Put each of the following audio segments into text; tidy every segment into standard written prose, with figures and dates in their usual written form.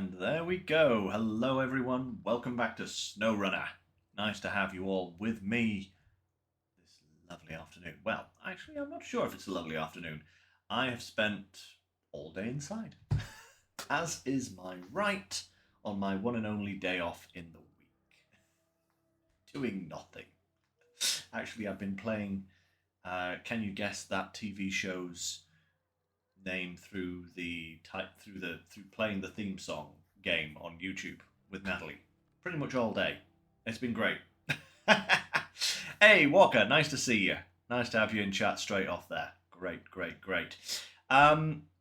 And there we go. Hello, everyone. Welcome back to SnowRunner. Nice to have you all with me this lovely afternoon. Well, actually, I'm not sure if it's a lovely afternoon. I have spent all day inside, as is my right on my one and only day off in the week. Doing nothing. Actually, I've been playing, can you guess that TV show's name through playing the theme song game on YouTube with Natalie pretty much all day. It's been great. Hey Walker, nice to see you. Nice to have you in chat straight off there. Great.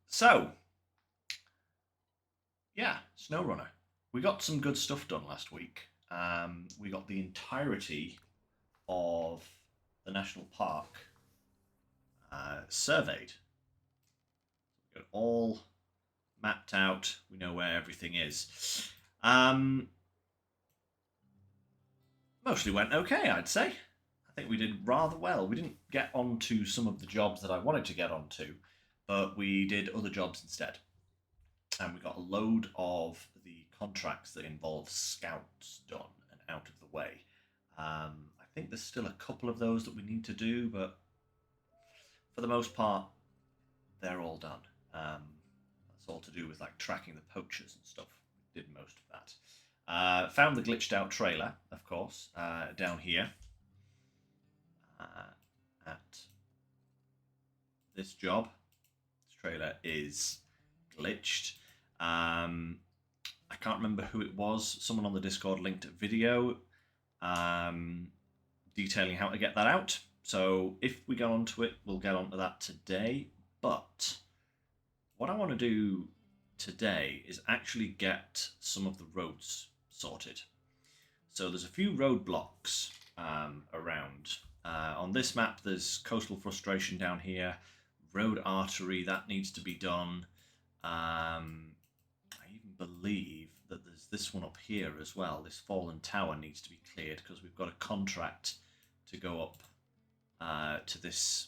So yeah, SnowRunner. We got some good stuff done last week. We got the entirety of the national park surveyed. Got all mapped out. We know where everything is. Mostly went okay, I'd say. I think we did rather well. We didn't get onto some of the jobs that I wanted to get onto, but we did other jobs instead. And we got a load of the contracts that involve scouts done and out of the way. I think there's still a couple of those that we need to do, but for the most part, they're all done. That's all to do with like tracking the poachers and stuff. We did most of that. Found the glitched out trailer, of course, down here at this job. This trailer is glitched. I can't remember who it was. Someone on the Discord linked a video detailing how to get that out. So if we go onto it, we'll get onto that today. But what I want to do today is actually get some of the roads sorted. So there's a few roadblocks around. On this map, there's coastal frustration down here, road artery, that needs to be done. I even believe that there's this one up here as well. This fallen tower needs to be cleared because we've got a contract to go up to this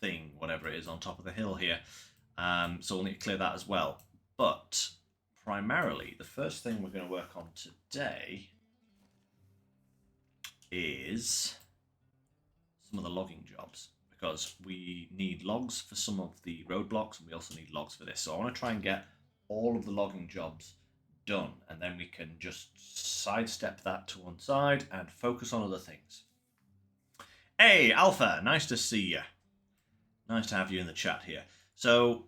thing, whatever it is, on top of the hill here. So we'll need to clear that as well. But primarily, the first thing we're going to work on today is some of the logging jobs, because we need logs for some of the roadblocks and we also need logs for this. So I want to try and get all of the logging jobs done, and then we can just sidestep that to one side and focus on other things. Hey, Alpha, nice to see you. Nice to have you in the chat here. So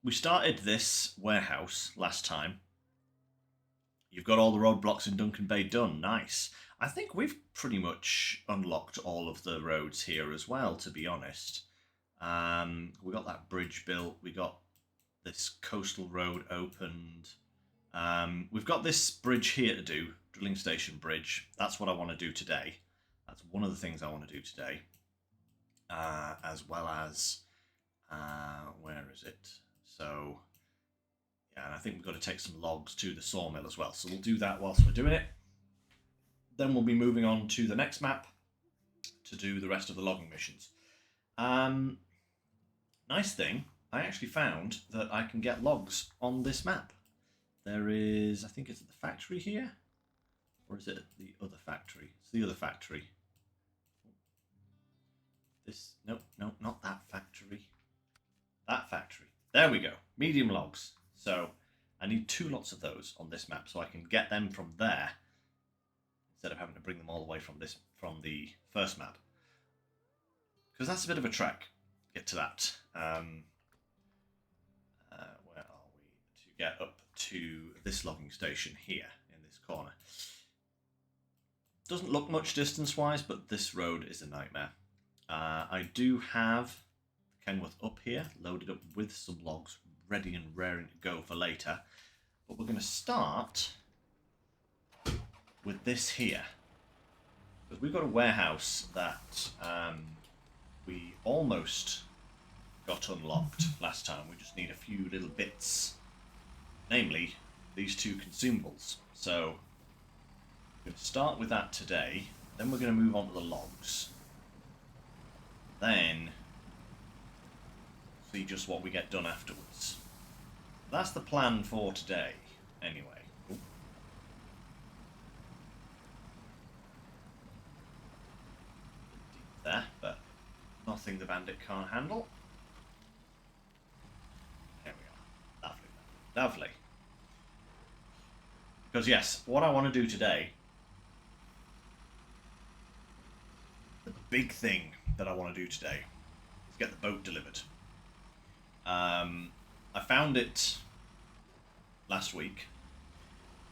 we started this warehouse last time. You've got all the roadblocks in Duncan Bay done. Nice. I think we've pretty much unlocked all of the roads here as well, to be honest. We got that bridge built. We got this coastal road opened. We've got this bridge here to do, drilling station bridge. That's what I want to do today. That's one of the things I want to do today. As well as, where is it? So, yeah, and I think we've got to take some logs to the sawmill as well. So we'll do that whilst we're doing it. Then we'll be moving on to the next map to do the rest of the logging missions. Nice thing, I actually found that I can get logs on this map. There is, I think it's at the factory here, or is it at the other factory? It's the other factory. This, no, not that factory. That factory. There we go. Medium logs. So I need 2 lots of those on this map, so I can get them from there instead of having to bring them all the way from the first map. Because that's a bit of a trek. Get to that. Where are we? To get up to this logging station here in this corner. Doesn't look much distance-wise, but this road is a nightmare. I do have Kenworth up here, loaded up with some logs, ready and raring to go for later. But we're going to start with this here. Because we've got a warehouse that we almost got unlocked last time. We just need a few little bits, namely these 2 consumables. So we're going to start with that today, then we're going to move on to the logs. Then see just what we get done afterwards. That's the plan for today, anyway. Ooh. Deep there, but nothing the bandit can't handle. Here we are. Lovely, lovely, lovely. Because yes, what I want to do today, the big thing that I want to do today, is get the boat delivered. I found it last week,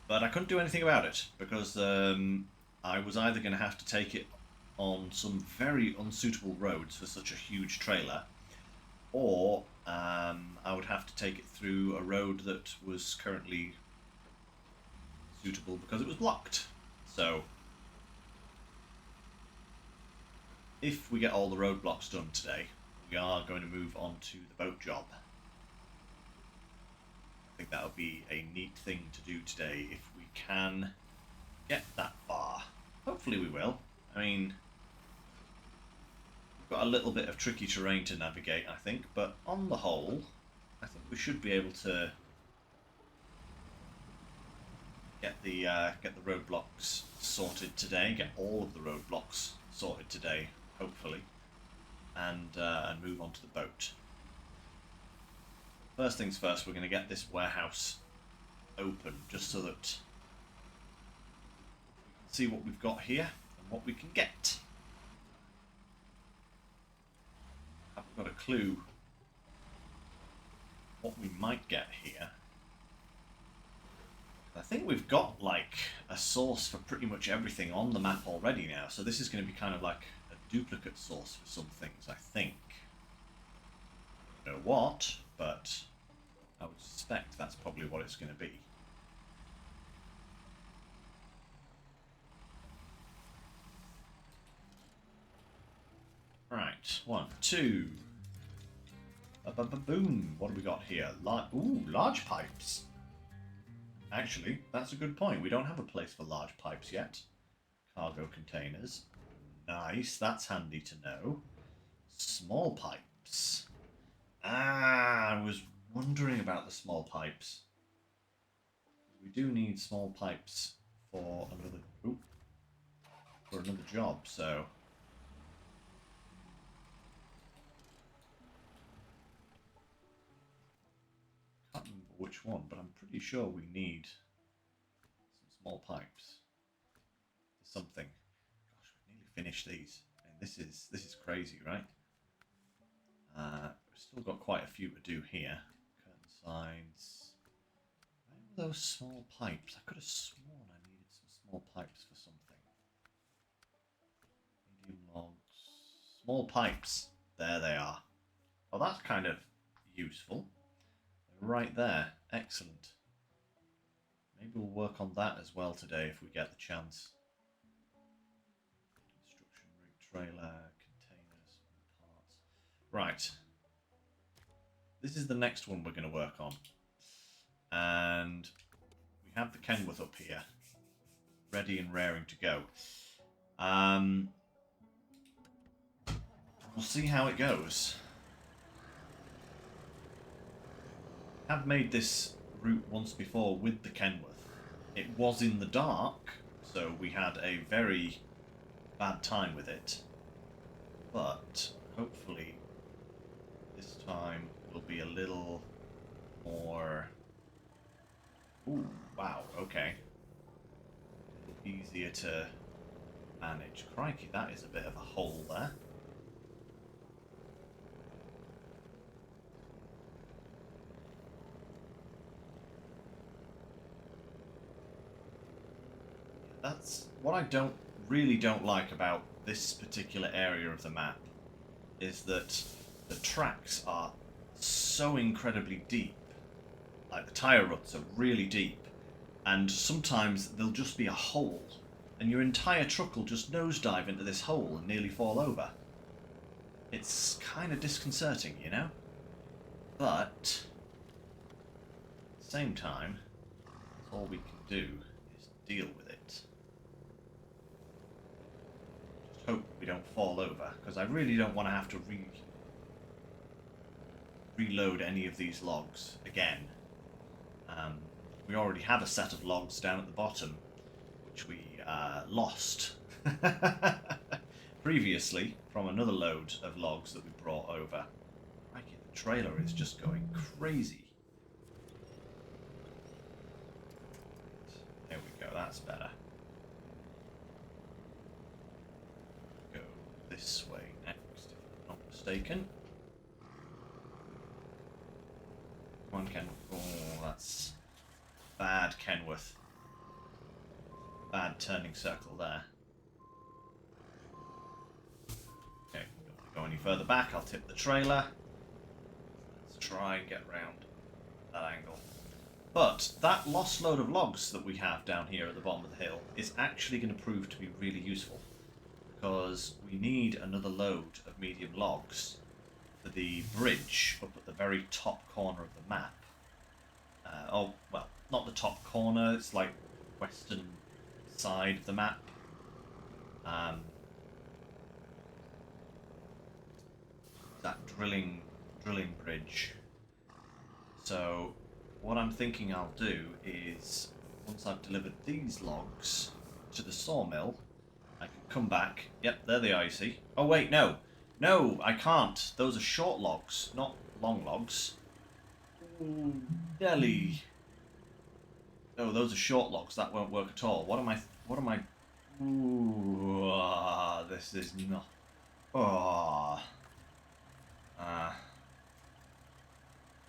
but I couldn't do anything about it because I was either going to have to take it on some very unsuitable roads for such a huge trailer, or I would have to take it through a road that was currently suitable because it was blocked. So if we get all the roadblocks done today, we are going to move on to the boat job. I think that would be a neat thing to do today if we can get that far. Hopefully we will. I mean, we've got a little bit of tricky terrain to navigate, I think, but on the whole, I think we should be able to get the roadblocks sorted today, get all of the roadblocks sorted today, hopefully, and move on to the boat. First things first, we're going to get this warehouse open just so that we can see what we've got here and what we can get. I haven't got a clue what we might get here. I think we've got like a source for pretty much everything on the map already now, so this is going to be kind of like a duplicate source for some things, I think. I don't know what, but I would suspect that's probably what it's going to be. Right, 1, 2. Boom! What do we got here? Ooh, large pipes. Actually, that's a good point. We don't have a place for large pipes yet. Cargo containers. Nice, that's handy to know. Small pipes. Ah, I was wondering about the small pipes. We do need small pipes for another job, so can't remember which one, but I'm pretty sure we need some small pipes for something. Gosh, we've nearly finished these. I mean, this is crazy, right? We've still got quite a few to do here. Curtain sides. Where were those small pipes? I could have sworn I needed some small pipes for something. Medium logs. Small pipes. There they are. Well, that's kind of useful. They're right there. Excellent. Maybe we'll work on that as well today if we get the chance. Construction rig, trailer, containers, parts. Right. This is the next one we're going to work on. And we have the Kenworth up here, ready and raring to go. We'll see how it goes. I have made this route once before with the Kenworth. It was in the dark, so we had a very bad time with it. But hopefully this time will be a little more... Ooh, wow, okay. Easier to manage. Crikey, that is a bit of a hole there. That's what I really don't like about this particular area of the map, is that the tracks are so incredibly deep. Like the tyre ruts are really deep, and sometimes there'll just be a hole, and your entire truck will just nosedive into this hole and nearly fall over. It's kind of disconcerting, you know? But at the same time, all we can do is deal with it. Just hope we don't fall over, because I really don't want to have to reload any of these logs again. We already have a set of logs down at the bottom, which we lost previously from another load of logs that we brought over. Crikey, the trailer is just going crazy. There we go, that's better. Go this way next, if I'm not mistaken. Come on, Ken. Oh, that's bad, Kenworth. Bad turning circle there. Okay, don't want to go any further back. I'll tip the trailer. Let's try and get around that angle. But that lost load of logs that we have down here at the bottom of the hill is actually going to prove to be really useful, because we need another load of medium logs for the bridge up at the very top corner of the map. Oh, well, not the top corner, it's like western side of the map. That drilling bridge. So what I'm thinking I'll do is, once I've delivered these logs to the sawmill, I can come back. Yep, there they are, you see. Oh wait, no. No, I can't. Those are short logs, not long logs. Ooh, Delhi. Oh, those are short logs. That won't work at all. What am I... Ooh, this is not... Oh.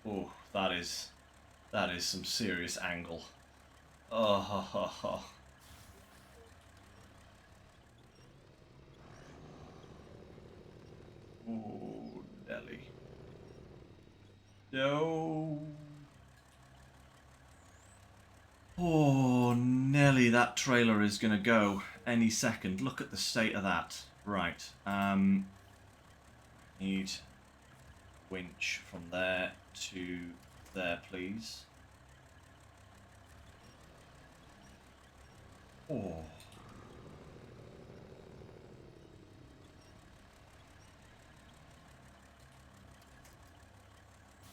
Oh, that is some serious angle. Oh. Oh, Delhi. No. Oh, Nelly, that trailer is going to go any second. Look at the state of that. Right. Need winch from there to there, please. Oh.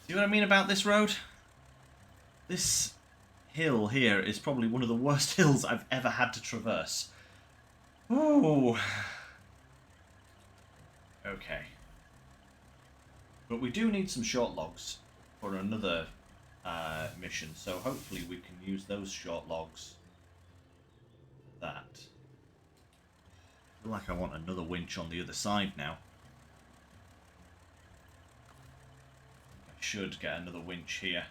See what I mean about this road? This hill here is probably one of the worst hills I've ever had to traverse. Ooh. Okay. But we do need some short logs for another mission, so hopefully we can use those short logs. That. I feel like I want another winch on the other side now. I should get another winch here.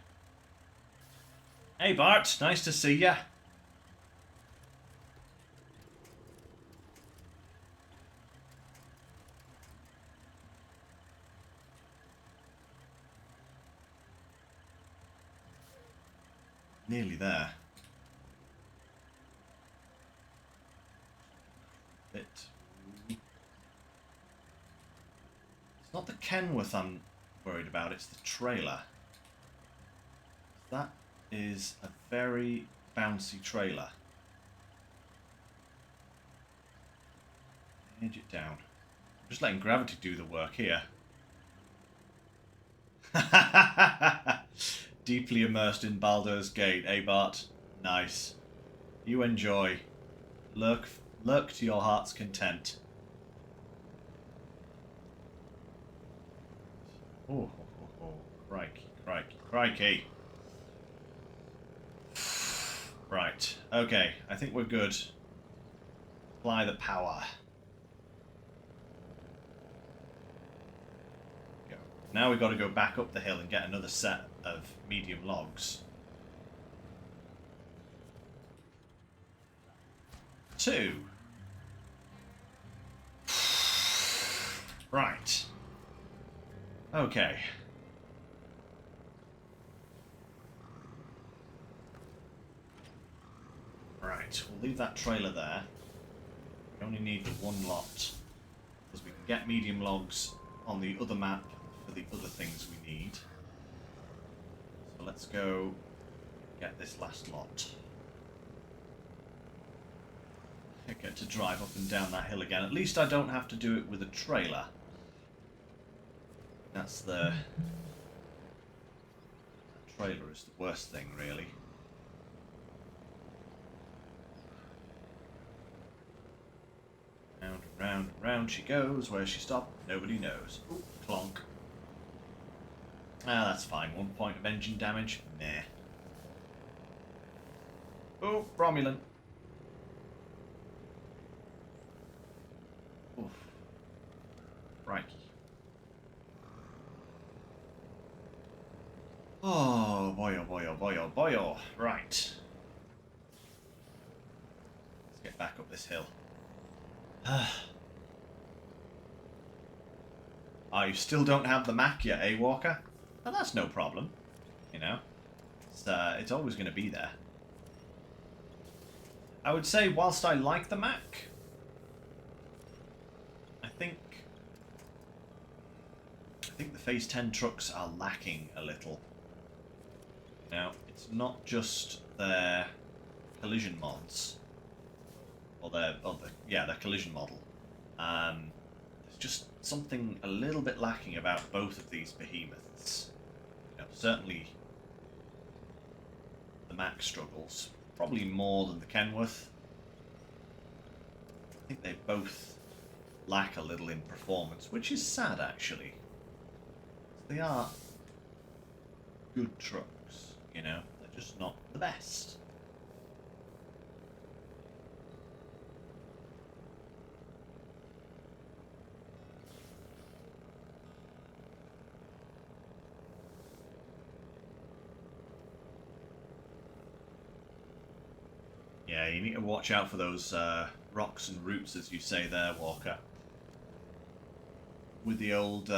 Hey Bart, nice to see ya. Nearly there. Bit. It's not the Kenworth I'm worried about, it's the trailer. That is a very bouncy trailer. Edge it down. I'm just letting gravity do the work here. Deeply immersed in Baldur's Gate, eh Bart? Nice. You enjoy. Lurk to your heart's content. Oh, crikey, crikey, crikey. Right, okay, I think we're good. Apply the power. Go. Now we've got to go back up the hill and get another set of medium logs. 2. Right. Okay. Right, we'll leave that trailer there. We only need the one lot, because we can get medium logs on the other map for the other things we need. So let's go get this last lot. I get to drive up and down that hill again. At least I don't have to do it with a trailer. That's the trailer is the worst thing, really. Round and round and round she goes. Where she stopped, nobody knows. Ooh, clonk. Ah, that's fine. 1 point of engine damage. Nah. Oh, Romulan. Oof. Crikey. Oh, boy, oh, boy, oh, boy, oh, boy, oh. Right. Let's get back up this hill. Oh, you still don't have the Mac yet, eh, Walker? Well, that's no problem. You know? It's always going to be there. I would say, whilst I like the Mac, I think the Phase 10 trucks are lacking a little. Now, it's not just their collision mods, or their collision model. There's just something a little bit lacking about both of these behemoths. You know, certainly the Mac struggles, probably more than the Kenworth. I think they both lack a little in performance, which is sad actually. They are good trucks, you know, they're just not the best. Yeah, you need to watch out for those rocks and roots, as you say there, Walker. With the old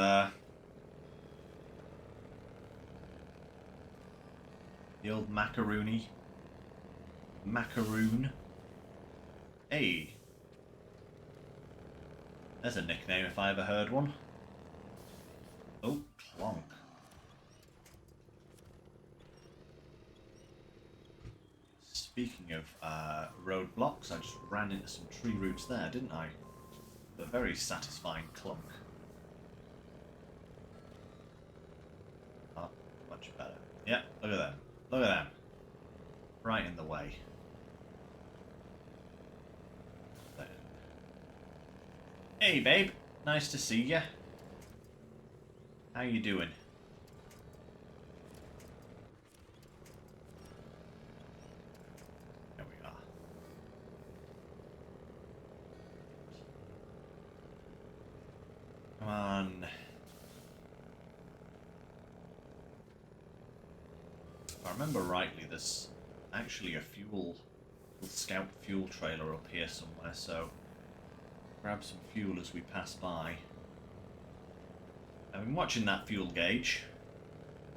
macaroon. Hey, there's a nickname if I ever heard one. Oh, clonk. Speaking of roadblocks, I just ran into some tree roots there, didn't I? A very satisfying clunk. Oh, much better. Yeah, look at them. Look at them. Right in the way. There. Hey, babe. Nice to see ya. How you doing? There we are. Come on. If I remember rightly, there's actually a scout fuel trailer up here somewhere, so grab some fuel as we pass by. I've been watching that fuel gauge.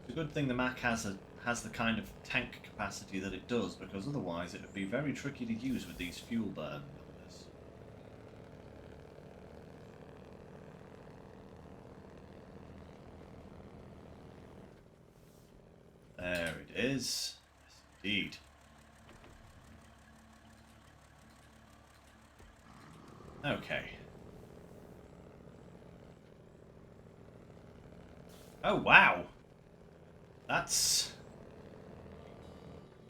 It's a good thing the Mac has the kind of tank capacity that it does, because otherwise it would be very tricky to use with these fuel burn numbers. There it is. Yes, indeed. Okay. Oh, wow. That's...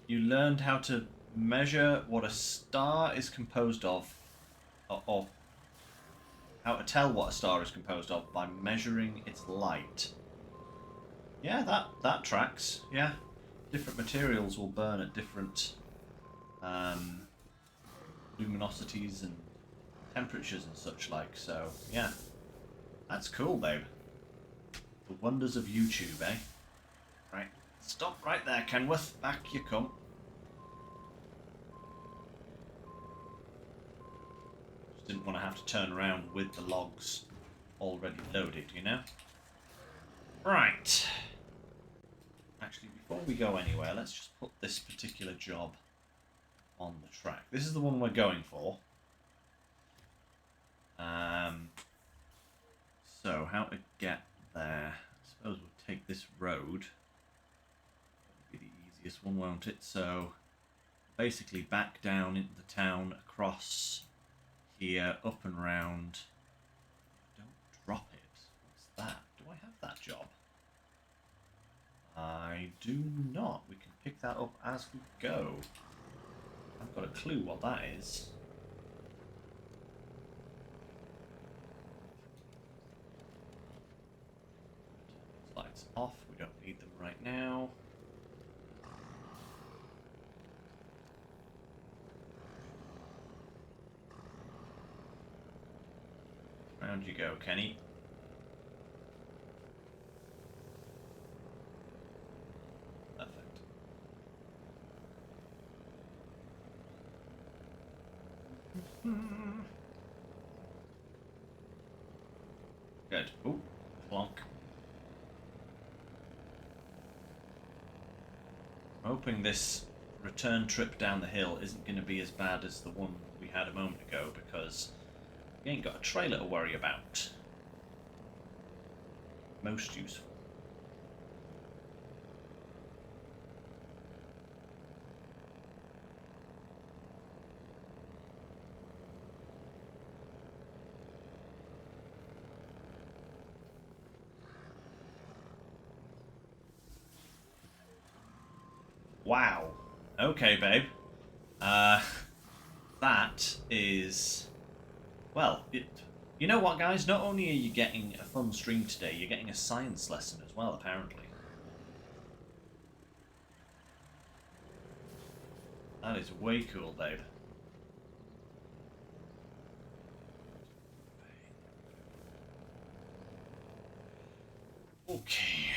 You learned how to measure what a star is composed of, or how to tell what a star is composed of by measuring its light. Yeah, that tracks. Yeah. Different materials will burn at different luminosities and temperatures and such like, so yeah. That's cool, babe. The wonders of YouTube, eh? Right. Stop right there, Kenworth. Back you come. Just didn't want to have to turn around with the logs already loaded, you know? Right. Actually, before we go anywhere, let's just put this particular job on the track. This is the one we're going for. So, how to get there? I suppose we'll take this road. That'll be the easiest one, won't it? So, basically back down into the town, across here, up and round. Don't drop it. What's that? Do I have that job? I we do not. We can pick that up as we go. I've got a clue what that is. Lights off. We don't need them right now. Round you go, Kenny. Perfect. Good. Ooh, plonk. I'm hoping this return trip down the hill isn't going to be as bad as the one we had a moment ago, because we ain't got a trailer to worry about. Most useful. Wow. Okay, babe. That is... Well, you know what, guys? Not only are you getting a fun stream today, you're getting a science lesson as well, apparently. That is way cool, babe. Okay.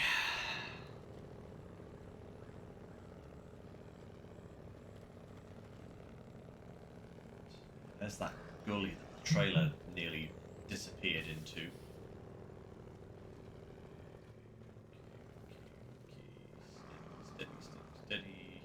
There's that gully that the trailer nearly disappeared into. Steady, steady, steady.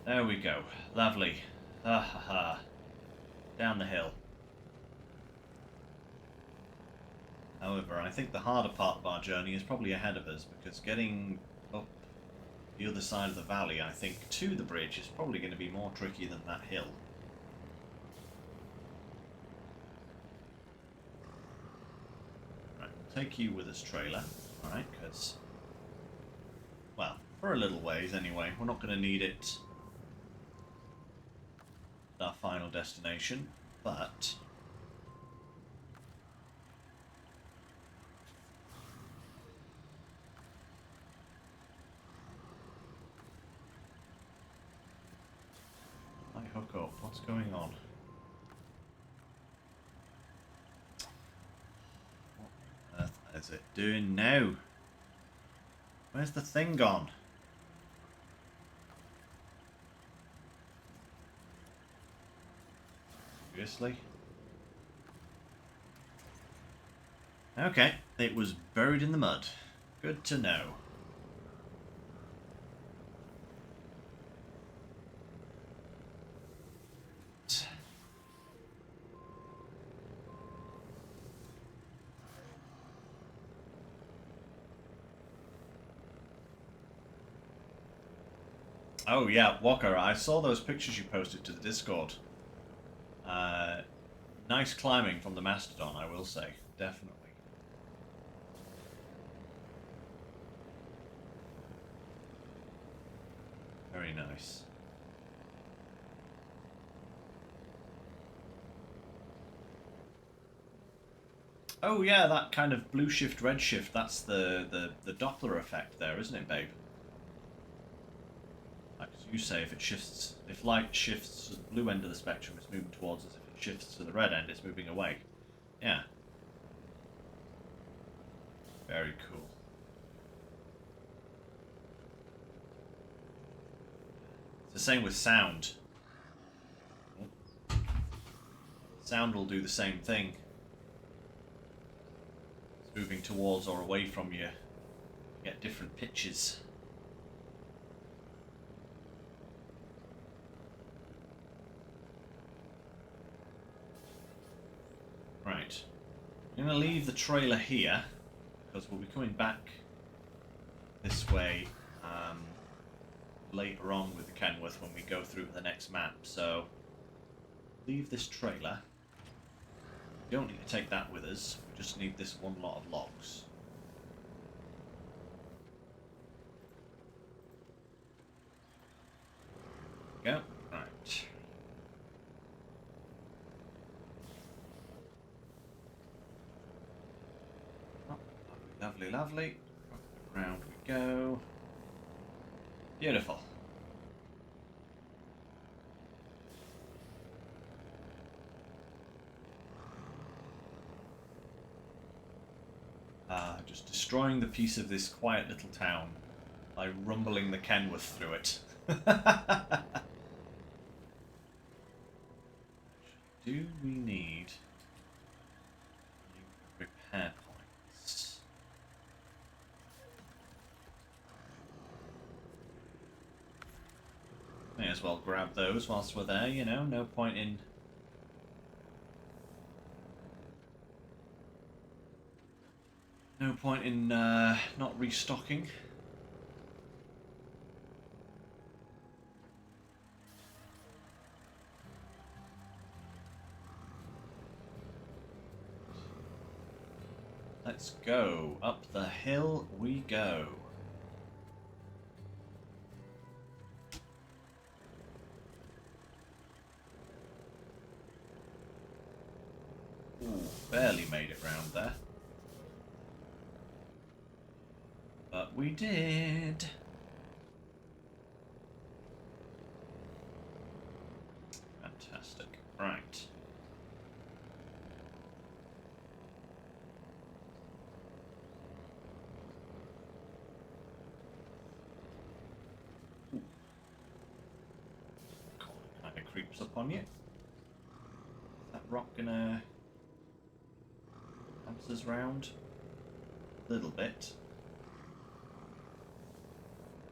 There we go. Lovely. Ah ha ha. Down the hill. However, I think the harder part of our journey is probably ahead of us, because getting up the other side of the valley, I think, to the bridge is probably going to be more tricky than that hill. Right, we'll take you with us, trailer. Alright, because, well, for a little ways anyway. We're not going to need it at our final destination, but... hook up. What's going on? What on earth is it doing now? Where's the thing gone? Seriously? Okay, it was buried in the mud. Good to know. Oh yeah, Walker, I saw those pictures you posted to the Discord. Nice climbing from the Mastodon, I will say. Definitely. Very nice. Oh yeah, that kind of blue shift, red shift, that's the Doppler effect there, isn't it, babe? Like you say, if it shifts, if light shifts to the blue end of the spectrum, it's moving towards us. If it shifts to the red end, it's moving away. Yeah. Very cool. It's the same with sound. Sound will do the same thing. It's moving towards or away from you. You get different pitches. Right. I'm going to leave the trailer here, because we'll be coming back this way later on with the Kenworth when we go through the next map. So leave this trailer. We don't need to take that with us. We just need this one lot of logs. There we go. Right. Oh, lovely, lovely, lovely. Round we go. Beautiful. Just destroying the peace of this quiet little town by rumbling the Kenworth through it. Do we need repair points? May as well grab those whilst we're there, you know, no point in not restocking. Let's go. Up the hill we go. Ooh, barely made it round there. But we did. Fantastic. Right. Ooh. Kind of creeps up on you. Is that rock gonna bounce us round? A little bit.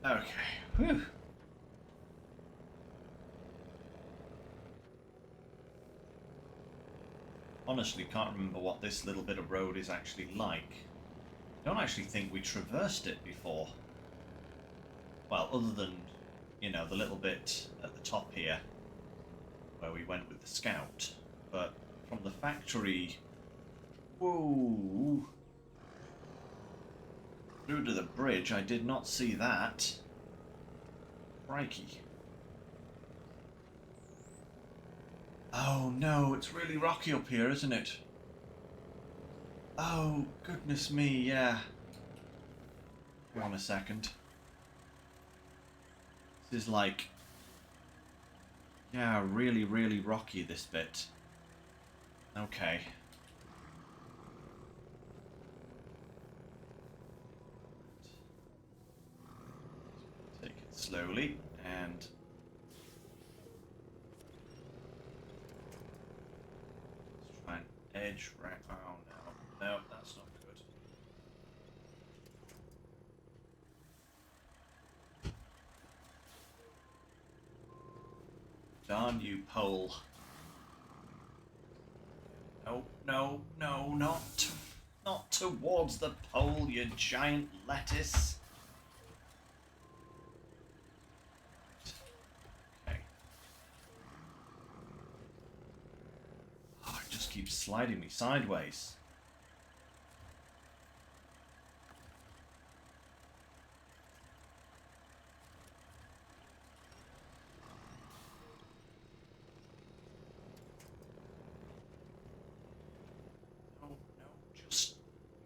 Okay. Whew. Honestly, can't remember what this little bit of road is actually like. I don't actually think we traversed it before. Well, other than, you know, the little bit at the top here where we went with the scout. But from the factory, whoa, through to the bridge, I did not see that. Crikey. Oh no, it's really rocky up here, isn't it? Oh, goodness me, yeah. Hang on a second. This is like... yeah, really, really rocky, this bit. Okay. Take it slowly, and... let's try and edge right... oh no. No, that's not good. Darn you, pole. No, no, no, not towards the pole, you giant lettuce. Okay. Oh, it just keeps sliding me sideways.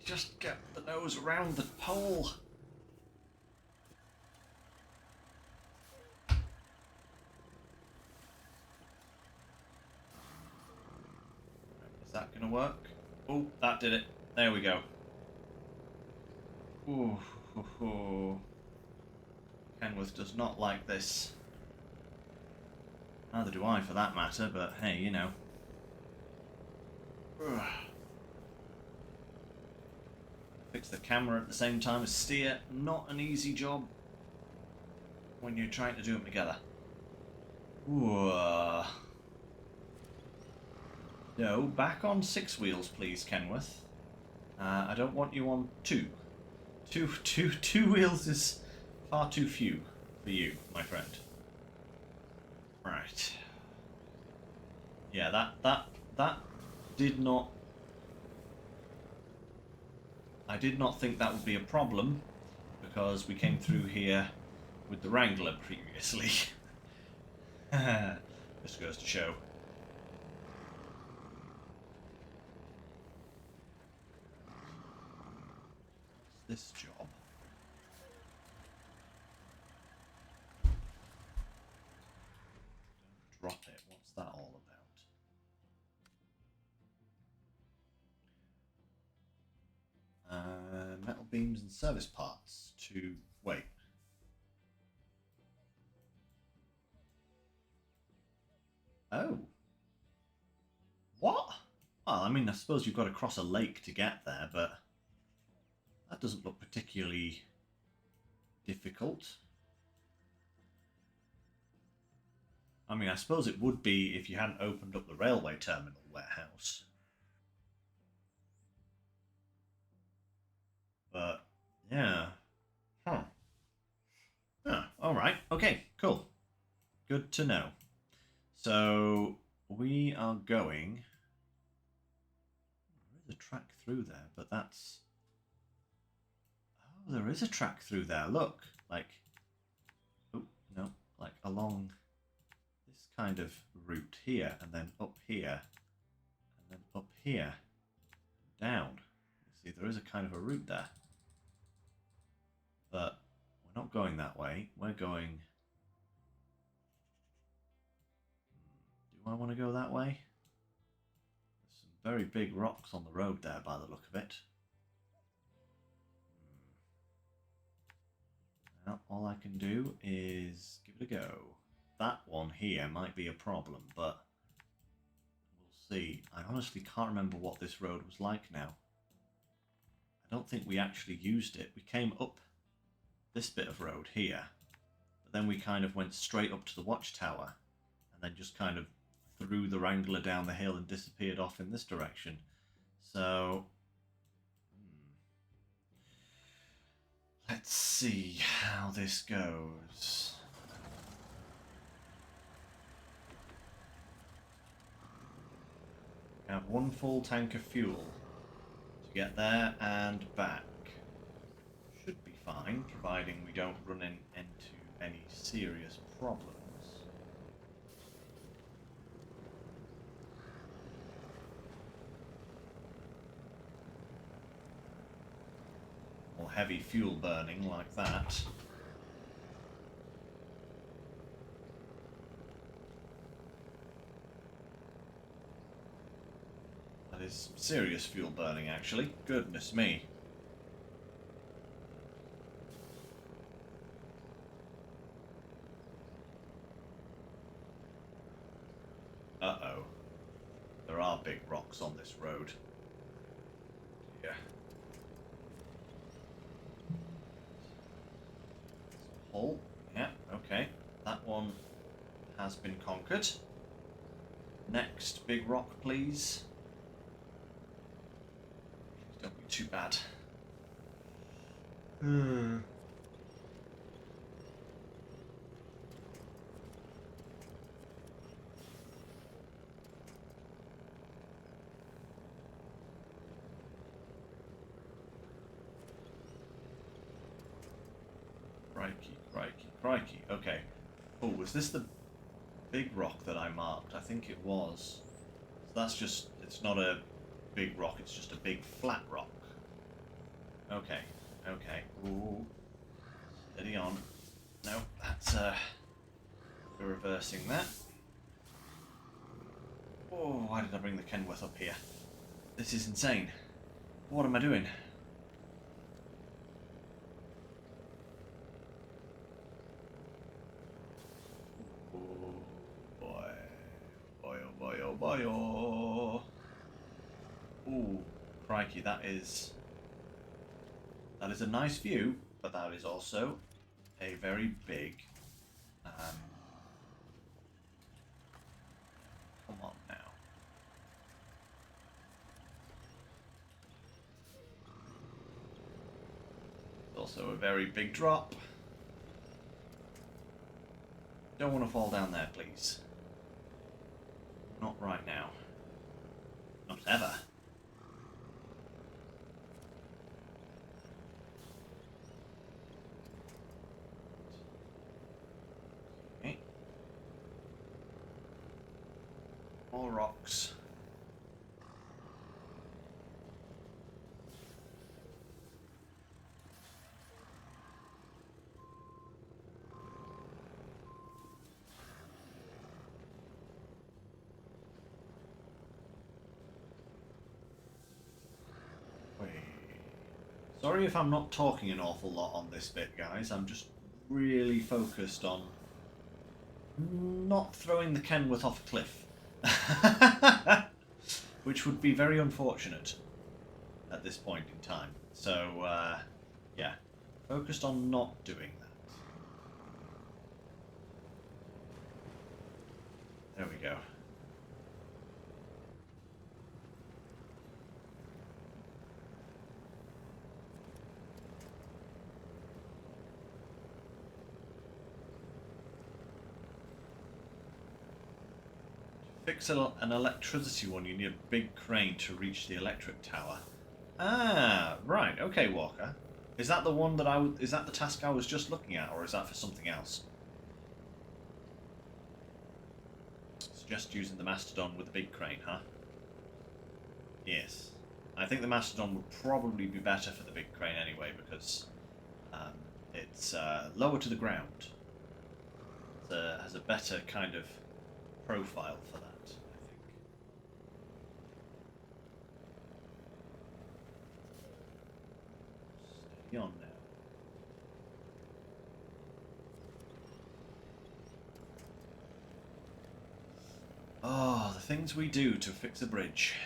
Just get the nose around the pole. Is that going to work? Oh, that did it. There we go. Ooh, Kenworth does not like this. Neither do I, for that matter, but hey, you know. Fix the camera at the same time as steer. Not an easy job when you're trying to do them together. Ooh. No, back on 6 wheels, please, Kenworth. I don't want you on 2. Two wheels is far too few for you, my friend. Right. Yeah, that did not... I did not think that would be a problem, because we came through here with the Wrangler previously. This goes to show. What's this job? Don't drop it. What's that all about? Metal beams and service parts to... Wait. Oh. What? Well, I mean, I suppose you've got to cross a lake to get there, but that doesn't look particularly difficult. I mean, I suppose it would be if you hadn't opened up the railway terminal warehouse. But, yeah. Huh. Oh, alright. Okay, cool. Good to know. So, we are going... There is a track through there, but that's... Oh, there is a track through there. Look, like... Oh, no. Like along this kind of route here, and then up here, and then up here, down. You see, there is a kind of a route there. But we're not going that way. We're going... Do I want to go that way? There's some very big rocks on the road there by the look of it. Well, all I can do is give it a go. That one here might be a problem, but we'll see. I honestly can't remember what this road was like now. I don't think we actually used it. We came up this bit of road here, but then we kind of went straight up to the watchtower and then just kind of threw the Wrangler down the hill and disappeared off in this direction. So let's see how this goes. We have one full tank of fuel to get there and back. Should be fine, providing we don't run into any serious problems. Or heavy fuel burning like that. That is serious fuel burning, actually. Goodness me. Uh-oh. There are big rocks on this road. Yeah. Hole. Yeah, okay. That one has been conquered. Next big rock, please. Please don't be too bad. Crikey, crikey, crikey. Okay. Oh, was this the big rock that I marked? I think it was. So that's just, it's not a big rock, it's just a big flat rock. Okay, okay. Ooh. Steady on. No, that's, we're reversing that. Oh, why did I bring the Kenworth up here? This is insane. What am I doing? Ooh, crikey, that is a nice view, but that is also a very big come on now. It's also a very big drop. Don't want to fall down there, please. Not right now. Not ever. Okay. More rocks. Sorry if I'm not talking an awful lot on this bit, guys. I'm just really focused on not throwing the Kenworth off a cliff. Which would be very unfortunate at this point in time. So, yeah. Focused on not doing that. There we go. Fix an electricity one, you need a big crane to reach the electric tower. Ah, right. Okay, Walker. Is that the one that is that the task I was just looking at, or is that for something else? Suggest using the Mastodon with the big crane, huh? Yes. I think the Mastodon would probably be better for the big crane anyway, because it's lower to the ground. It has a better kind of profile for that, I think. Stay on now. Oh, the things we do to fix a bridge.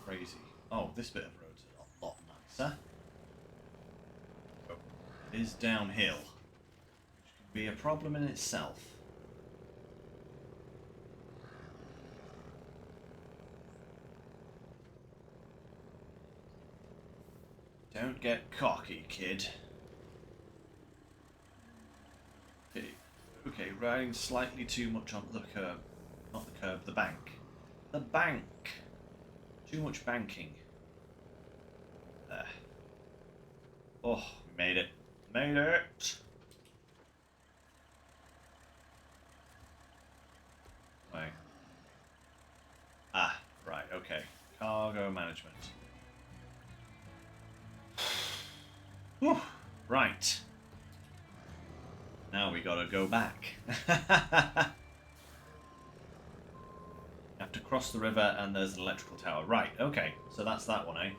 Crazy. Oh, this bit of road's a lot nicer. Oh, it is downhill, which can be a problem in itself. Don't get cocky, kid. Okay, riding slightly too much on the curb. Not the curb, the bank. The bank! Too much banking. There. Oh, we made it. Made it! Right. Ah, right, okay. Cargo management. Whew, right. Now we gotta go back. Have to cross the river and there's an electrical tower. Right, okay. So that's that one, eh?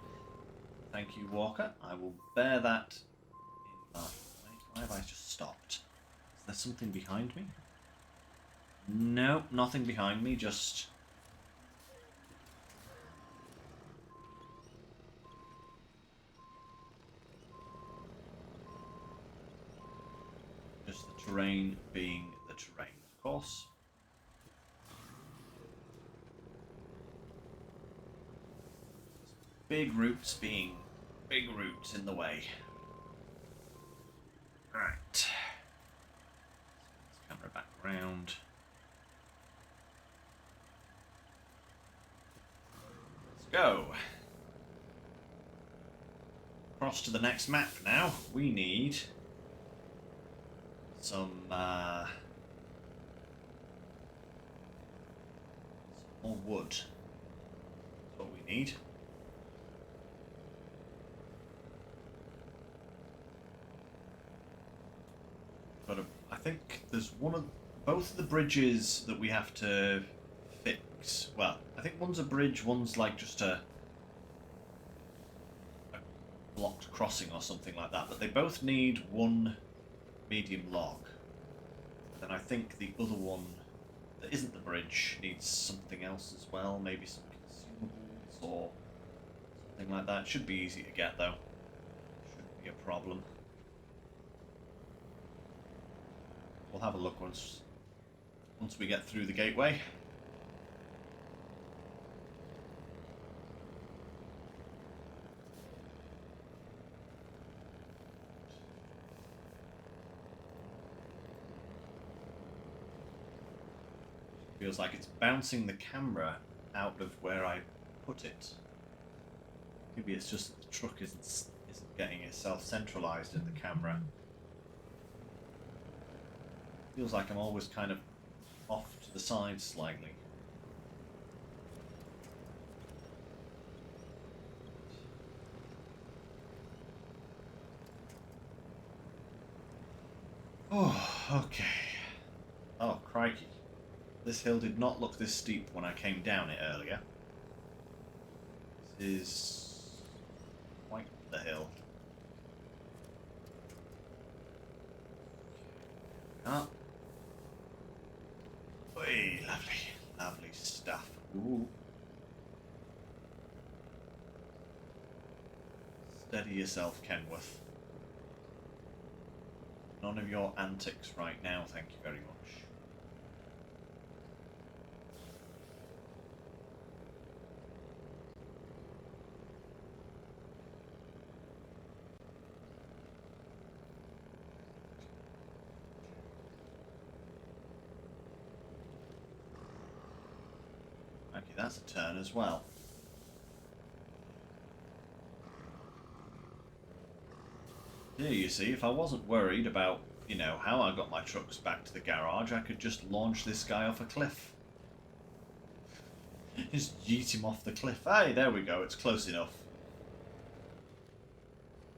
Thank you, Walker. I will bear that in mind. Why have I just stopped? Is there something behind me? Nope, nothing behind me, just... just the terrain being the terrain, of course. Big roots being big roots in the way. Right. Let's camera back round. Let's go. Across to the next map now. We need some more wood. That's what we need. But I think there's both of the bridges that we have to fix. Well, I think one's a bridge, one's like just a blocked crossing or something like that. But they both need one medium log. Then I think the other one that isn't the bridge needs something else as well. Maybe some consumables or something like that. Should be easy to get though. Shouldn't be a problem. We'll have a look once we get through the gateway. Feels like it's bouncing the camera out of where I put it. Maybe it's just that the truck isn't getting itself centralized in the camera. Feels like I'm always kind of off to the side slightly. Oh, okay. Oh, crikey. This hill did not look this steep when I came down it earlier. This is quite the hill. Up. Hey, lovely, lovely stuff. Ooh. Steady yourself, Kenworth. None of your antics right now, thank you very much. Okay, that's a turn as well. Here you see, if I wasn't worried about, you know, how I got my trucks back to the garage, I could just launch this guy off a cliff. Just yeet him off the cliff. Hey, there we go, it's close enough.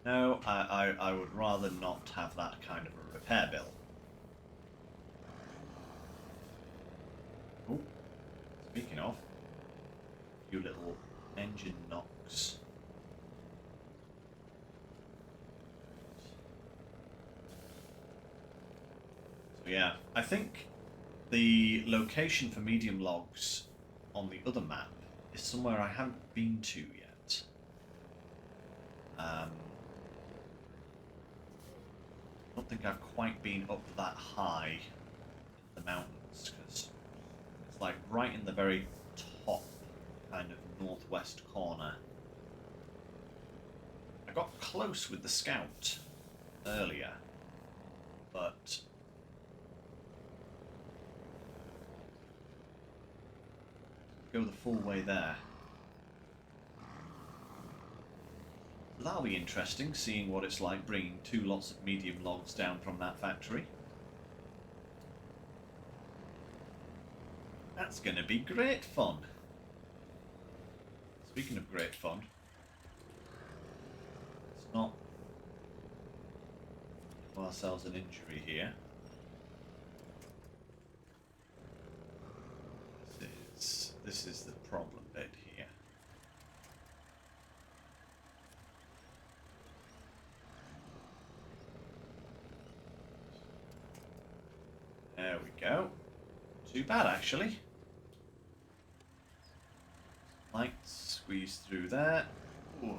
No, I would rather not have that kind of a repair bill. Oh, speaking of, a few little engine knocks. So yeah, I think the location for medium logs on the other map is somewhere I haven't been to yet. I don't think I've quite been up that high in the mountains, because it's like right in the very top kind of northwest corner. I got close with the scout earlier, but go the full way there. So that'll be interesting, seeing what it's like bringing 2 lots of medium logs down from that factory. That's going to be great fun. Speaking of great fun, let's not give ourselves an injury here. This is the problem bit here. There we go. Too bad, actually. Light squeeze through there. Ooh.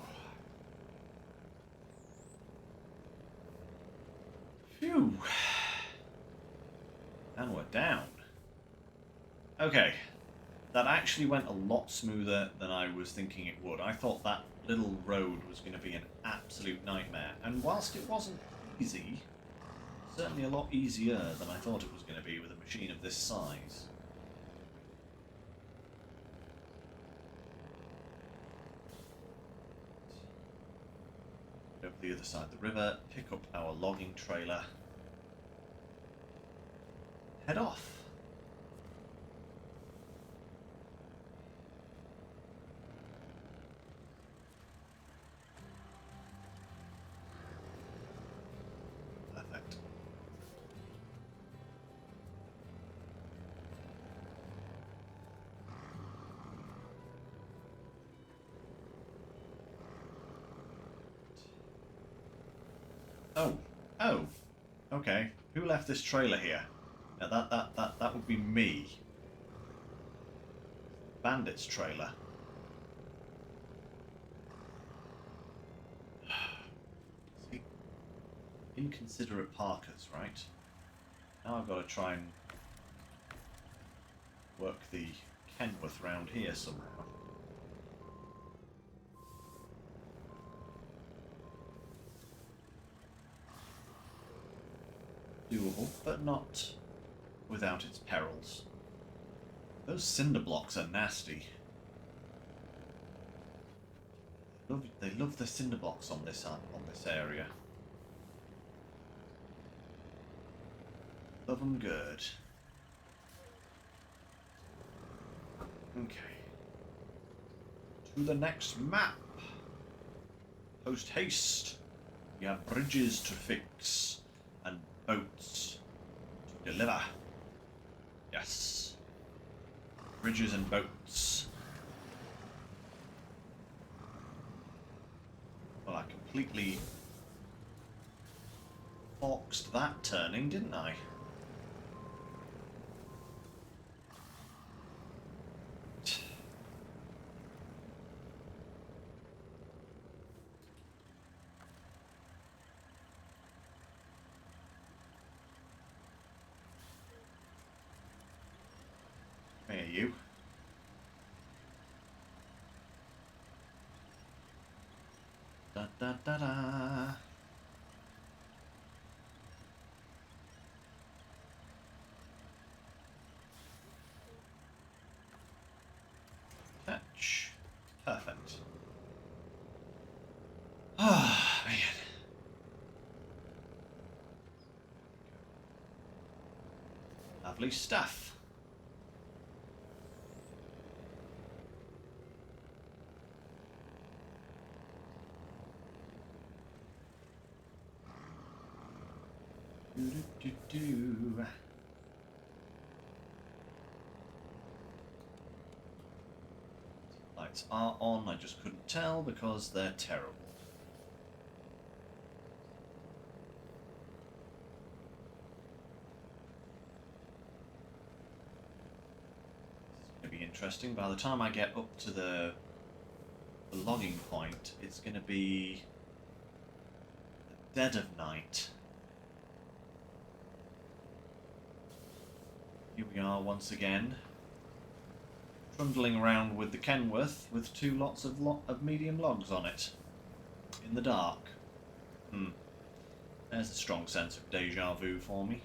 Phew. And we're down. Okay. That actually went a lot smoother than I was thinking it would. I thought that little road was going to be an absolute nightmare. And whilst it wasn't easy, certainly a lot easier than I thought it was going to be with a machine of this size. Over the other side of the river, pick up our logging trailer, head off. Perfect. Oh, okay. Who left this trailer here? Now that would be me. Bandit's trailer. See, inconsiderate parkers, right? Now I've got to try and work the Kenworth round here somehow. Doable, but not without its perils. Those cinder blocks are nasty. They love the cinder blocks on this area. Love them good. Okay. To the next map. Post haste. We have bridges to fix and boats to deliver. Yes. Bridges and boats. Well, I completely foxed that turning, didn't I? Where are you? Da da da da. Catch. Perfect. Ah, man. Lovely stuff. Do. Lights are on, I just couldn't tell because they're terrible. This is going to be interesting. By the time I get up to the logging point, it's going to be the dead of night. Here we are once again, trundling around with the Kenworth with two lots of medium logs on it, in the dark. There's a strong sense of deja vu for me.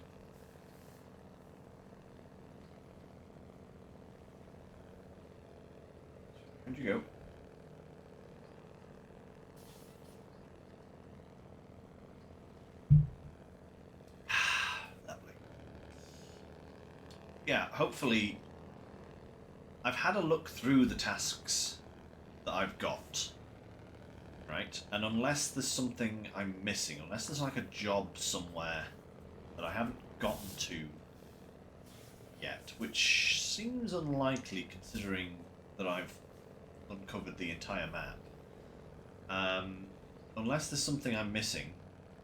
Where'd you go? Yeah, hopefully I've had a look through the tasks that I've got, right? And unless there's something I'm missing, unless there's like a job somewhere that I haven't gotten to yet, which seems unlikely considering that I've uncovered the entire map. Unless there's something I'm missing,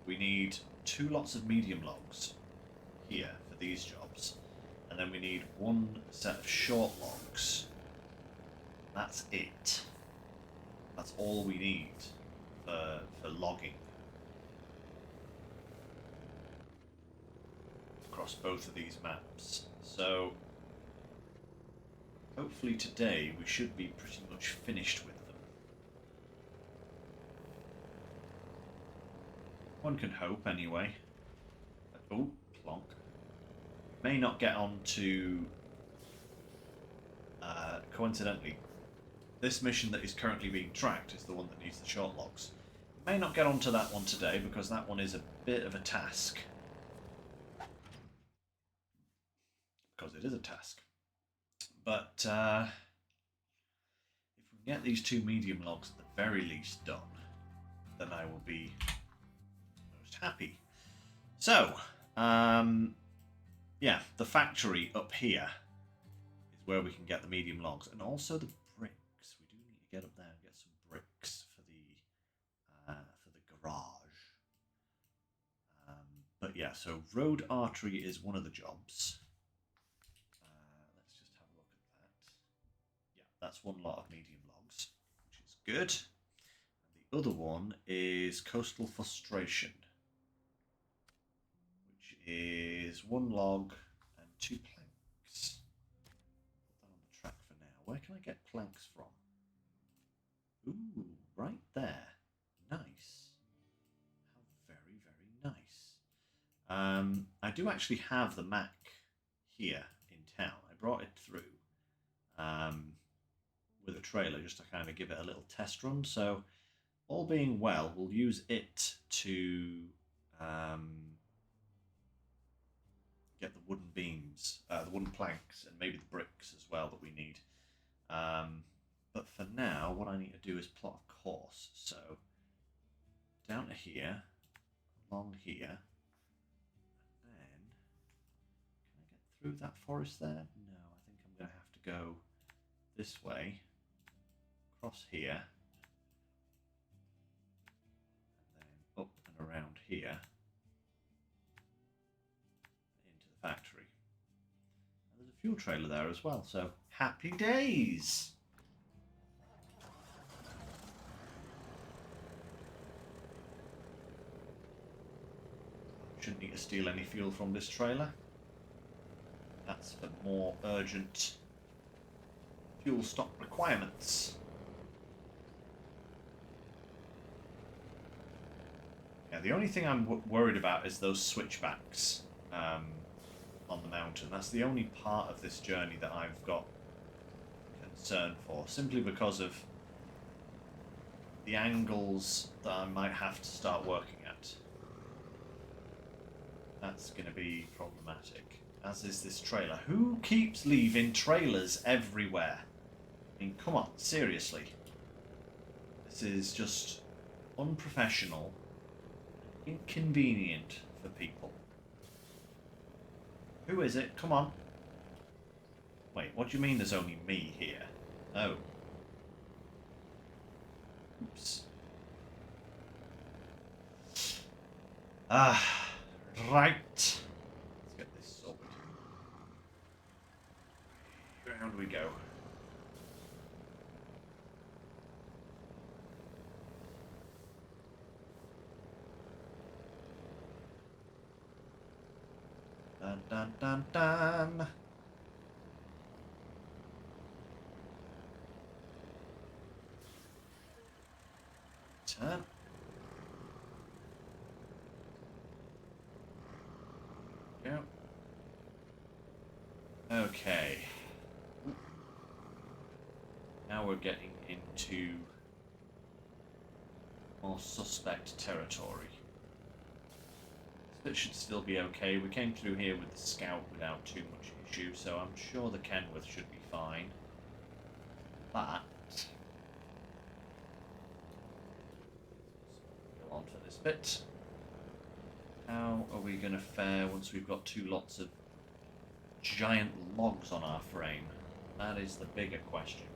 we need 2 lots of medium logs here for these jobs. And then we need 1 set of short logs. That's it. That's all we need for logging. Across both of these maps. So, hopefully today we should be pretty much finished with them. One can hope anyway. Oh, plonk. May not get on to, coincidentally, this mission that is currently being tracked is the one that needs the short logs. May not get onto that one today because that one is a bit of a task. Because it is a task. But if we can get these 2 medium logs at the very least done, then I will be most happy. So, yeah, the factory up here is where we can get the medium logs, and also the bricks. We do need to get up there and get some bricks for the garage. But yeah, so road artery is one of the jobs. Let's just have a look at that. Yeah, that's 1 lot of medium logs, which is good. And the other one is coastal frustration, which is 1 log and 2 planks. Put that on the track for now. Where can I get planks from? Ooh, right there. Nice. How very, very nice. I do actually have the Mac here in town. I brought it through. with a trailer just to kind of give it a little test run. So all being well, we'll use it to get the wooden beams, the wooden planks, and maybe the bricks as well that we need. But for now, what I need to do is plot a course. So down to here, along here, and then can I get through that forest there? No, I think I'm going to have to go this way, across here, and then up and around here into the factory. And there's a fuel trailer there as well, so happy days! Shouldn't need to steal any fuel from this trailer. That's for more urgent fuel stock requirements. Yeah, the only thing I'm worried about is those switchbacks on the mountain. That's the only part of this journey that I've got concern for, simply because of the angles that I might have to start working at. That's going to be problematic, as is this trailer. Who keeps leaving trailers everywhere? I mean, come on, seriously. This is just unprofessional, inconvenient for people. Who is it? Come on. Wait, what do you mean there's only me here? Oh. Oops. Ah. Right. Let's get this sorted. Round we go. Dun dun dun dun. Turn. Yeah. Okay. Now we're getting into more suspect territory. This bit should still be okay. We came through here with the scout without too much issue, so I'm sure the Kenworth should be fine. But go on for this bit. How are we going to fare once we've got two lots of giant logs on our frame? That is the bigger question.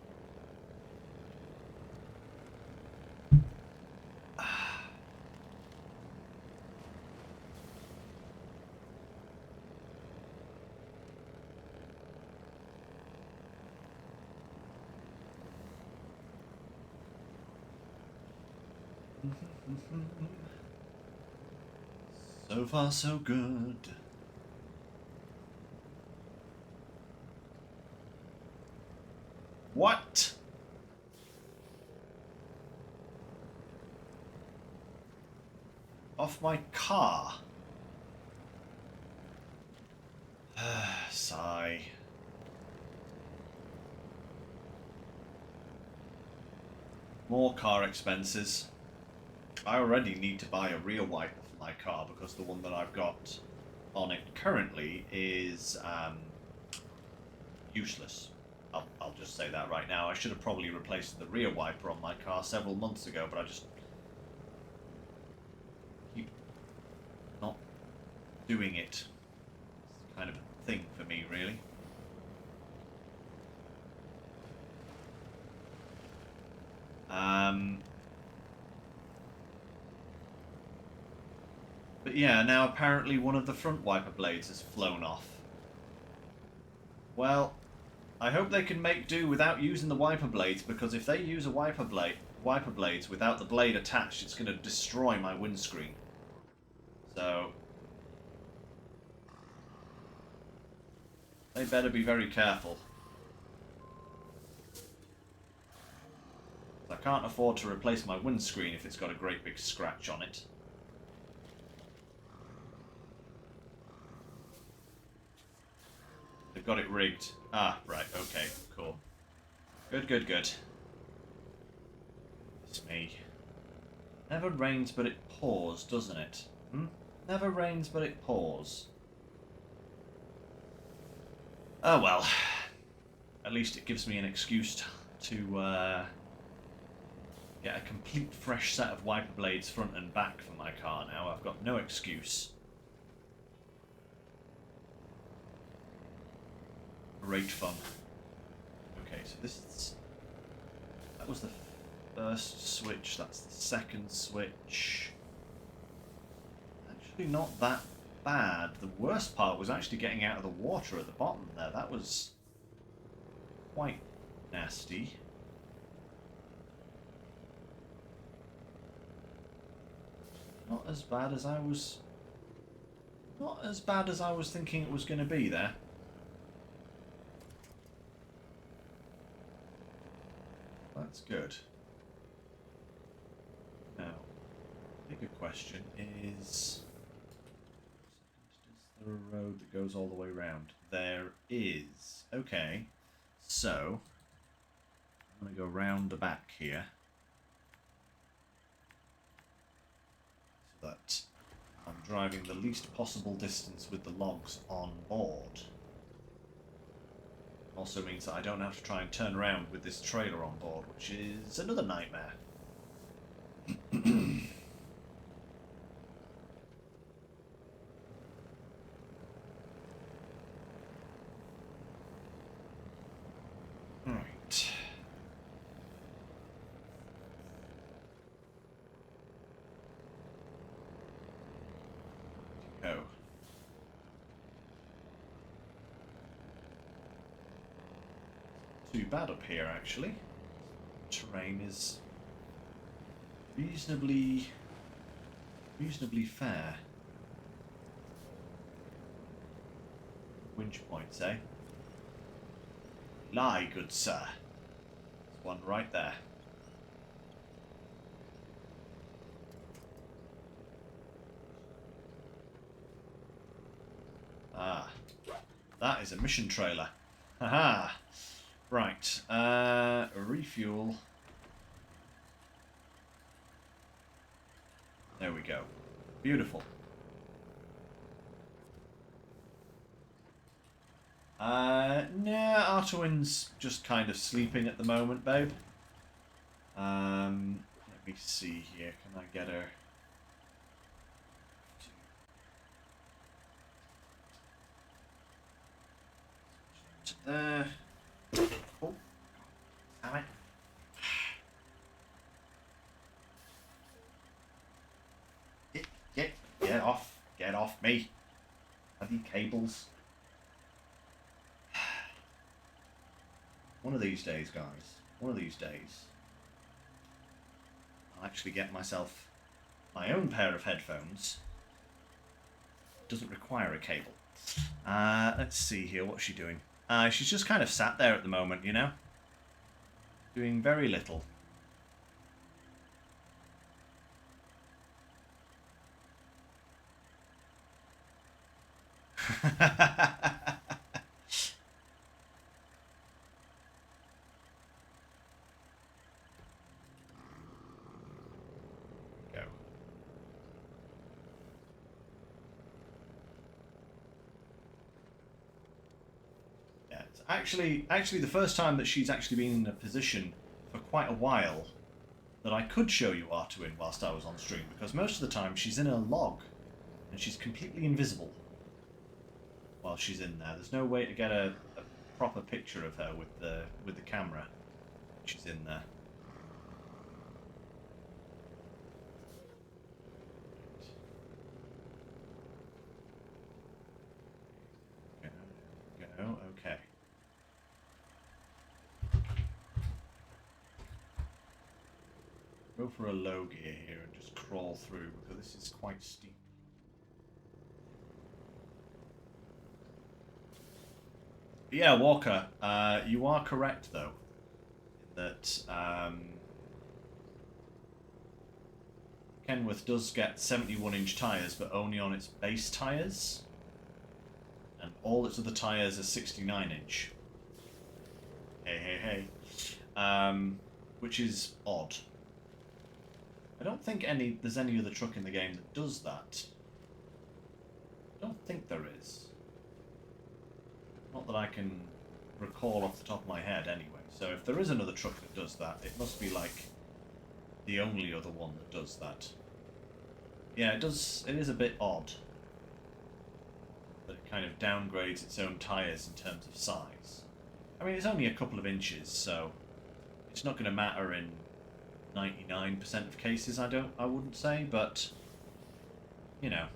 So far, so good. What? Off my car? Sigh. More car expenses. I already need to buy a rear wiper for my car because the one that I've got on it currently is useless. I'll just say that right now. I should have probably replaced the rear wiper on my car several months ago, but I just keep not doing it. It's kind of a thing for me, really. But yeah, now apparently one of the front wiper blades has flown off. Well, I hope they can make do without using the wiper blades, because if they use a wiper blades without the blade attached, it's going to destroy my windscreen. So they better be very careful. I can't afford to replace my windscreen if it's got a great big scratch on it. They've got it rigged. Ah, right, okay, cool. Good, good, good. It's me. Never rains but it pours, doesn't it? Hmm? Never rains but it pours. Oh well. At least it gives me an excuse to get a complete fresh set of wiper blades front and back for my car now. I've got no excuse. Great fun. Okay, so that was the first switch, that's the second switch. Actually not that bad. The worst part was actually getting out of the water at the bottom there. That was quite nasty. Not as bad as I was thinking it was going to be there. That's good. Now, the bigger question is, is there a road that goes all the way around? There is. Okay, so I'm going to go round the back here so that I'm driving the least possible distance with the logs on board. Also means that I don't have to try and turn around with this trailer on board, which is another nightmare. Right. Go. Too bad up here, actually. Terrain is reasonably fair. Winch points, eh? Lie, good sir. There's one right there. Ah, that is a mission trailer. Haha. Right, refuel. There we go. Beautiful. Nah, Artwin's just kind of sleeping at the moment, babe. Let me see here. Can I get her? To there. Oh, damn it. Get off me. Bloody cables. One of these days, guys. One of these days. I'll actually get myself my own pair of headphones. Doesn't require a cable. Let's see here. What's she doing? She's just kind of sat there at the moment, you know? Doing very little. Go. Yeah, it's actually the first time that she's actually been in a position for quite a while that I could show you Artuin whilst I was on stream, because most of the time she's in a log and she's completely invisible while she's in there. There's no way to get a proper picture of her with the camera. She's in there. Go. Okay. Go for a low gear here and just crawl through, because this is quite steep. Yeah, Walker, you are correct though, in that Kenworth does get 71-inch tyres, but only on its base tyres. and all its other tyres are 69-inch. Hey, hey, hey. Which is odd. I don't think there's any other truck in the game that does that. I don't think there is. Not that I can recall off the top of my head anyway. So if there is another truck that does that, it must be like the only other one that does that. Yeah, it does. It is a bit odd that it kind of downgrades its own tyres in terms of size. I mean, it's only a couple of inches, so it's not going to matter in 99% of cases. I wouldn't say, but you know.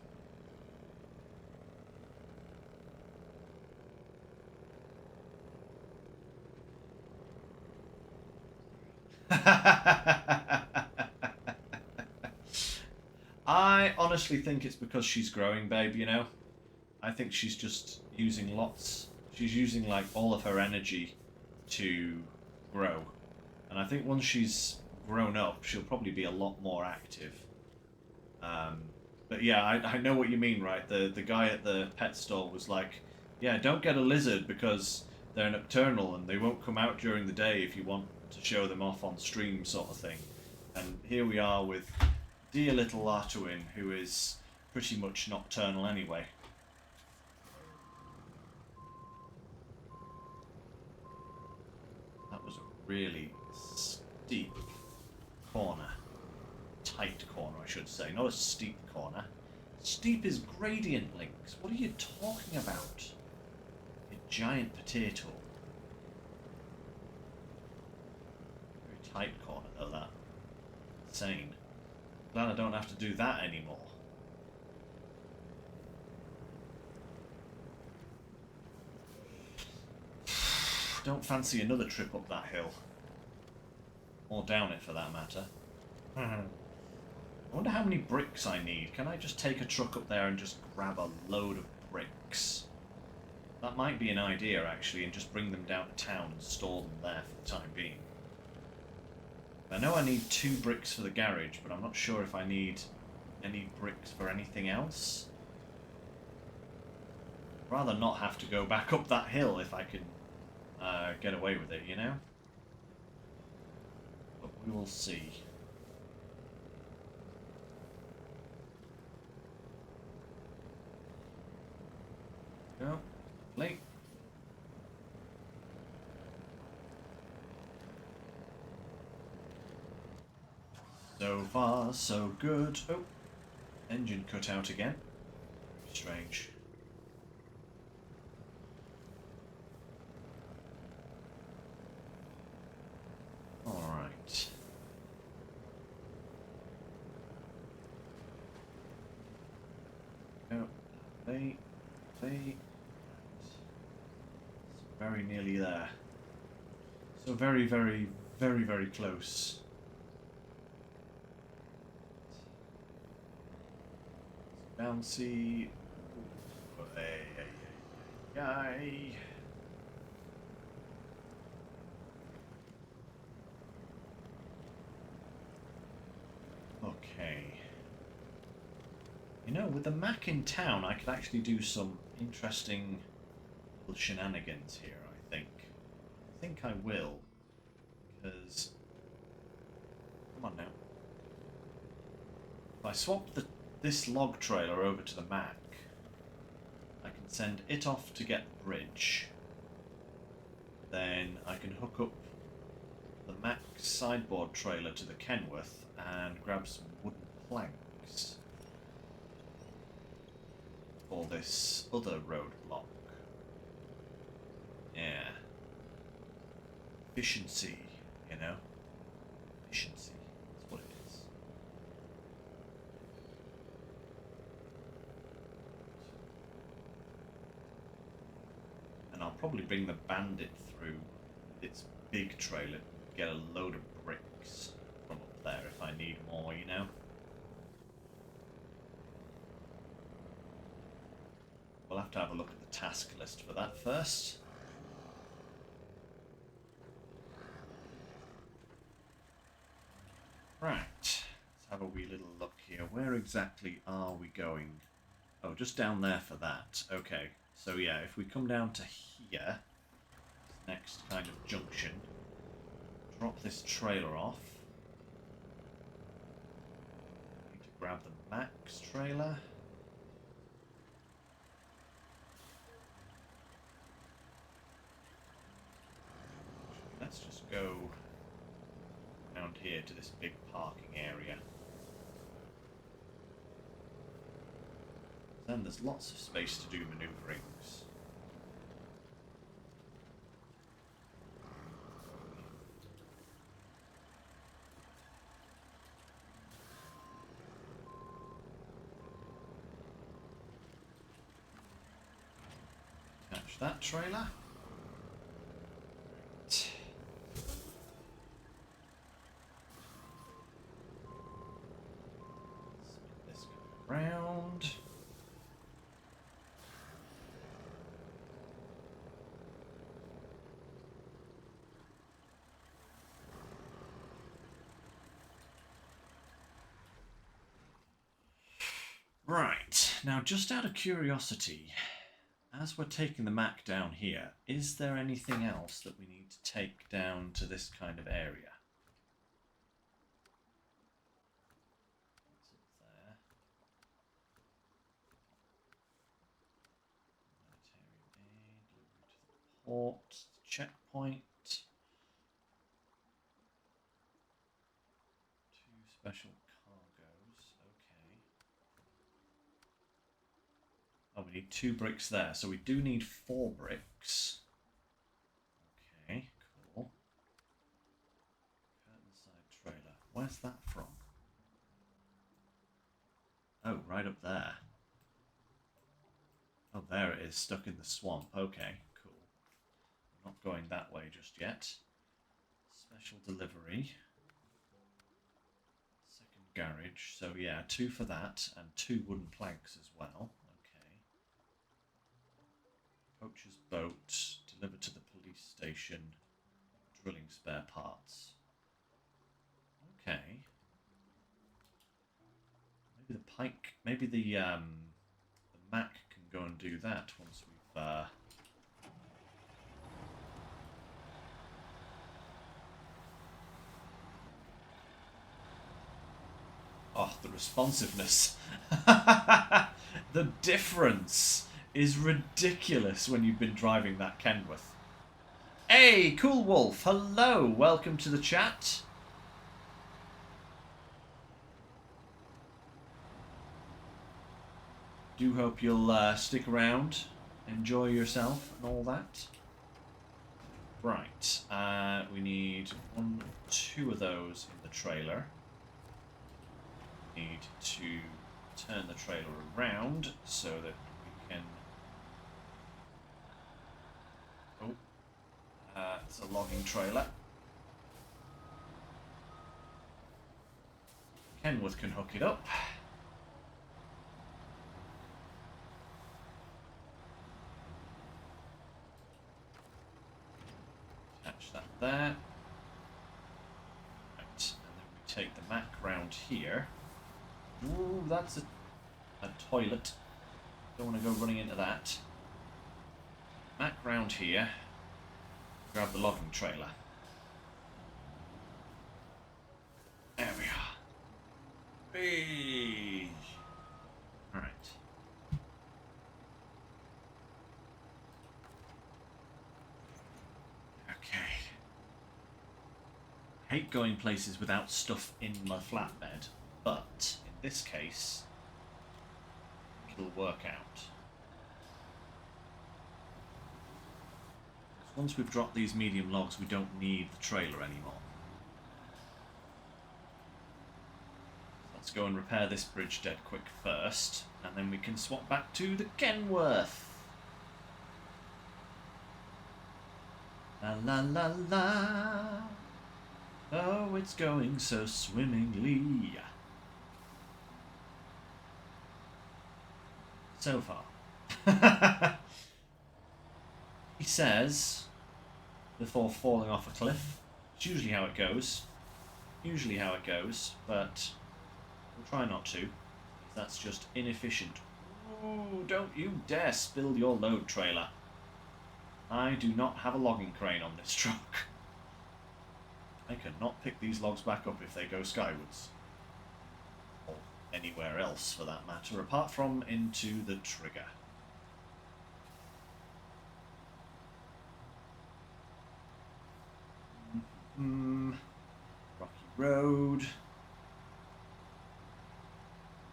I honestly think it's because she's growing, babe, you know? I think she's just using she's using like all of her energy to grow. And I think once she's grown up, she'll probably be a lot more active. But yeah, I know what you mean, right? The guy at the pet store was like, yeah, don't get a lizard because they're nocturnal and they won't come out during the day if you want to show them off on stream, sort of thing. And here we are with dear little Artuin, who is pretty much nocturnal anyway. That was a really steep corner. Tight corner, I should say. Not a steep corner. Steep is gradient, Lynx. What are you talking about? A giant potato. Very tight corner, though, that. Insane. Glad I don't have to do that anymore. Don't fancy another trip up that hill. Or down it, for that matter. I wonder how many bricks I need. Can I just take a truck up there and just grab a load of bricks? That might be an idea, actually, and just bring them down to town and store them there for the time being. I know I need 2 bricks for the garage, but I'm not sure if I need any bricks for anything else. I'd rather not have to go back up that hill if I can get away with it, you know? But we will see. Go. Late. So far, so good. Oh, engine cut out again. Strange. Alright. Oh, they. Very nearly there. So very, very, very, very close. Bouncy. Yay. Okay. You know, with the Mac in town, I could actually do some interesting little shenanigans here, I think. I think I will. Because... Come on now. If I swap this log trailer over to the Mac, I can send it off to get the bridge. Then I can hook up the Mac sideboard trailer to the Kenworth and grab some wooden planks for this other roadblock. Yeah. Efficiency, you know? Efficiency. That's what it is. And I'll probably bring the Bandit through its big trailer, get a load of bricks from up there if I need more, you know? We'll have to have a look at the task list for that first. Right, let's have a wee little look here. Where exactly are we going? Oh, just down there for that. Okay, So yeah, if we come down to here, next kind of junction, drop this trailer off. Need to grab the Max trailer. Let's just go around here to this big parking area. Then there's lots of space to do manoeuvrings. Attach that trailer. This go around. Right, now just out of curiosity, as we're taking the Mac down here, is there anything else that we need to take down to this kind of area? That's up there. Military aid, delivery to the port, checkpoint. 2 special cargoes, okay. Oh, we need 2 bricks there, so we do need 4 bricks. Okay, cool. Curtain side trailer. Where's that from? Oh, right up there. Oh, there it is, stuck in the swamp. Okay, cool. We're not going that way just yet. Special delivery. Second garage. So yeah, 2 for that, and 2 wooden planks as well. Poacher's boat, delivered to the police station, drilling spare parts. Okay. Maybe the pike, maybe the Mac can go and do that once we've Oh, the responsiveness. The difference is ridiculous when you've been driving that Kenworth. Hey, Cool Wolf, hello, welcome to the chat. Do hope you'll stick around, enjoy yourself and all that. Right, we need 1 or 2 of those in the trailer. We need to turn the trailer around so that we can... Oh, it's a logging trailer. Kenworth can hook it up. Attach that there. Right, and then we take the Mac round here. Ooh, that's a toilet. Don't want to go running into that. Mac round here. Grab the logging trailer. There we are. Hey. All right. Okay. I hate going places without stuff in my flatbed, but in this case, it'll work out. Once we've dropped these medium logs, we don't need the trailer anymore. Let's go and repair this bridge dead quick first, and then we can swap back to the Kenworth. La la la la. Oh, it's going so swimmingly. So far. He says, before falling off a cliff. It's usually how it goes. But we'll try not to. That's just inefficient. Oh, don't you dare spill your load trailer. I do not have a logging crane on this truck. I cannot pick these logs back up if they go skywards. Or anywhere else, for that matter, apart from into the trigger. Rocky Road.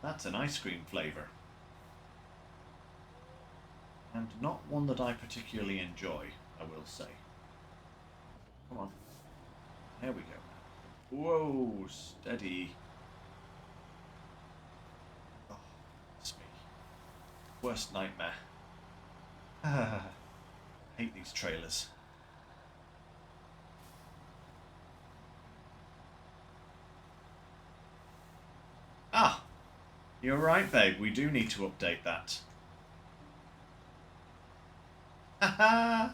That's an ice cream flavour. And not one that I particularly enjoy, I will say. Come on. There we go. Whoa, steady. Oh, it's me. Worst nightmare. I hate these trailers. Ah! You're right, babe. We do need to update that. Haha!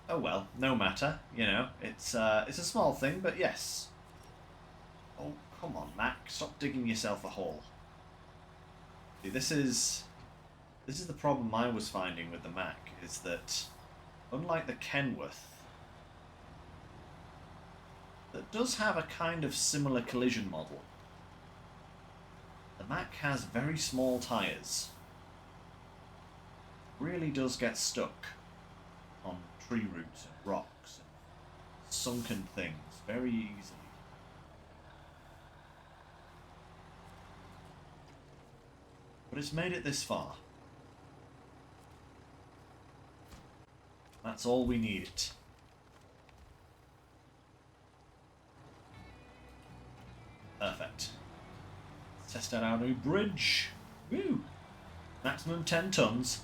Oh well, no matter. You know, it's a small thing, but yes. Oh, come on, Mac. Stop digging yourself a hole. See, this is the problem I was finding with the Mac, is that unlike the Kenworth, that does have a kind of similar collision model, the Mac has very small tyres. Really does get stuck on tree roots and rocks and sunken things very easily. But it's made it this far. That's all we needed. Perfect. Let's test out our new bridge. Woo! Maximum 10 tons.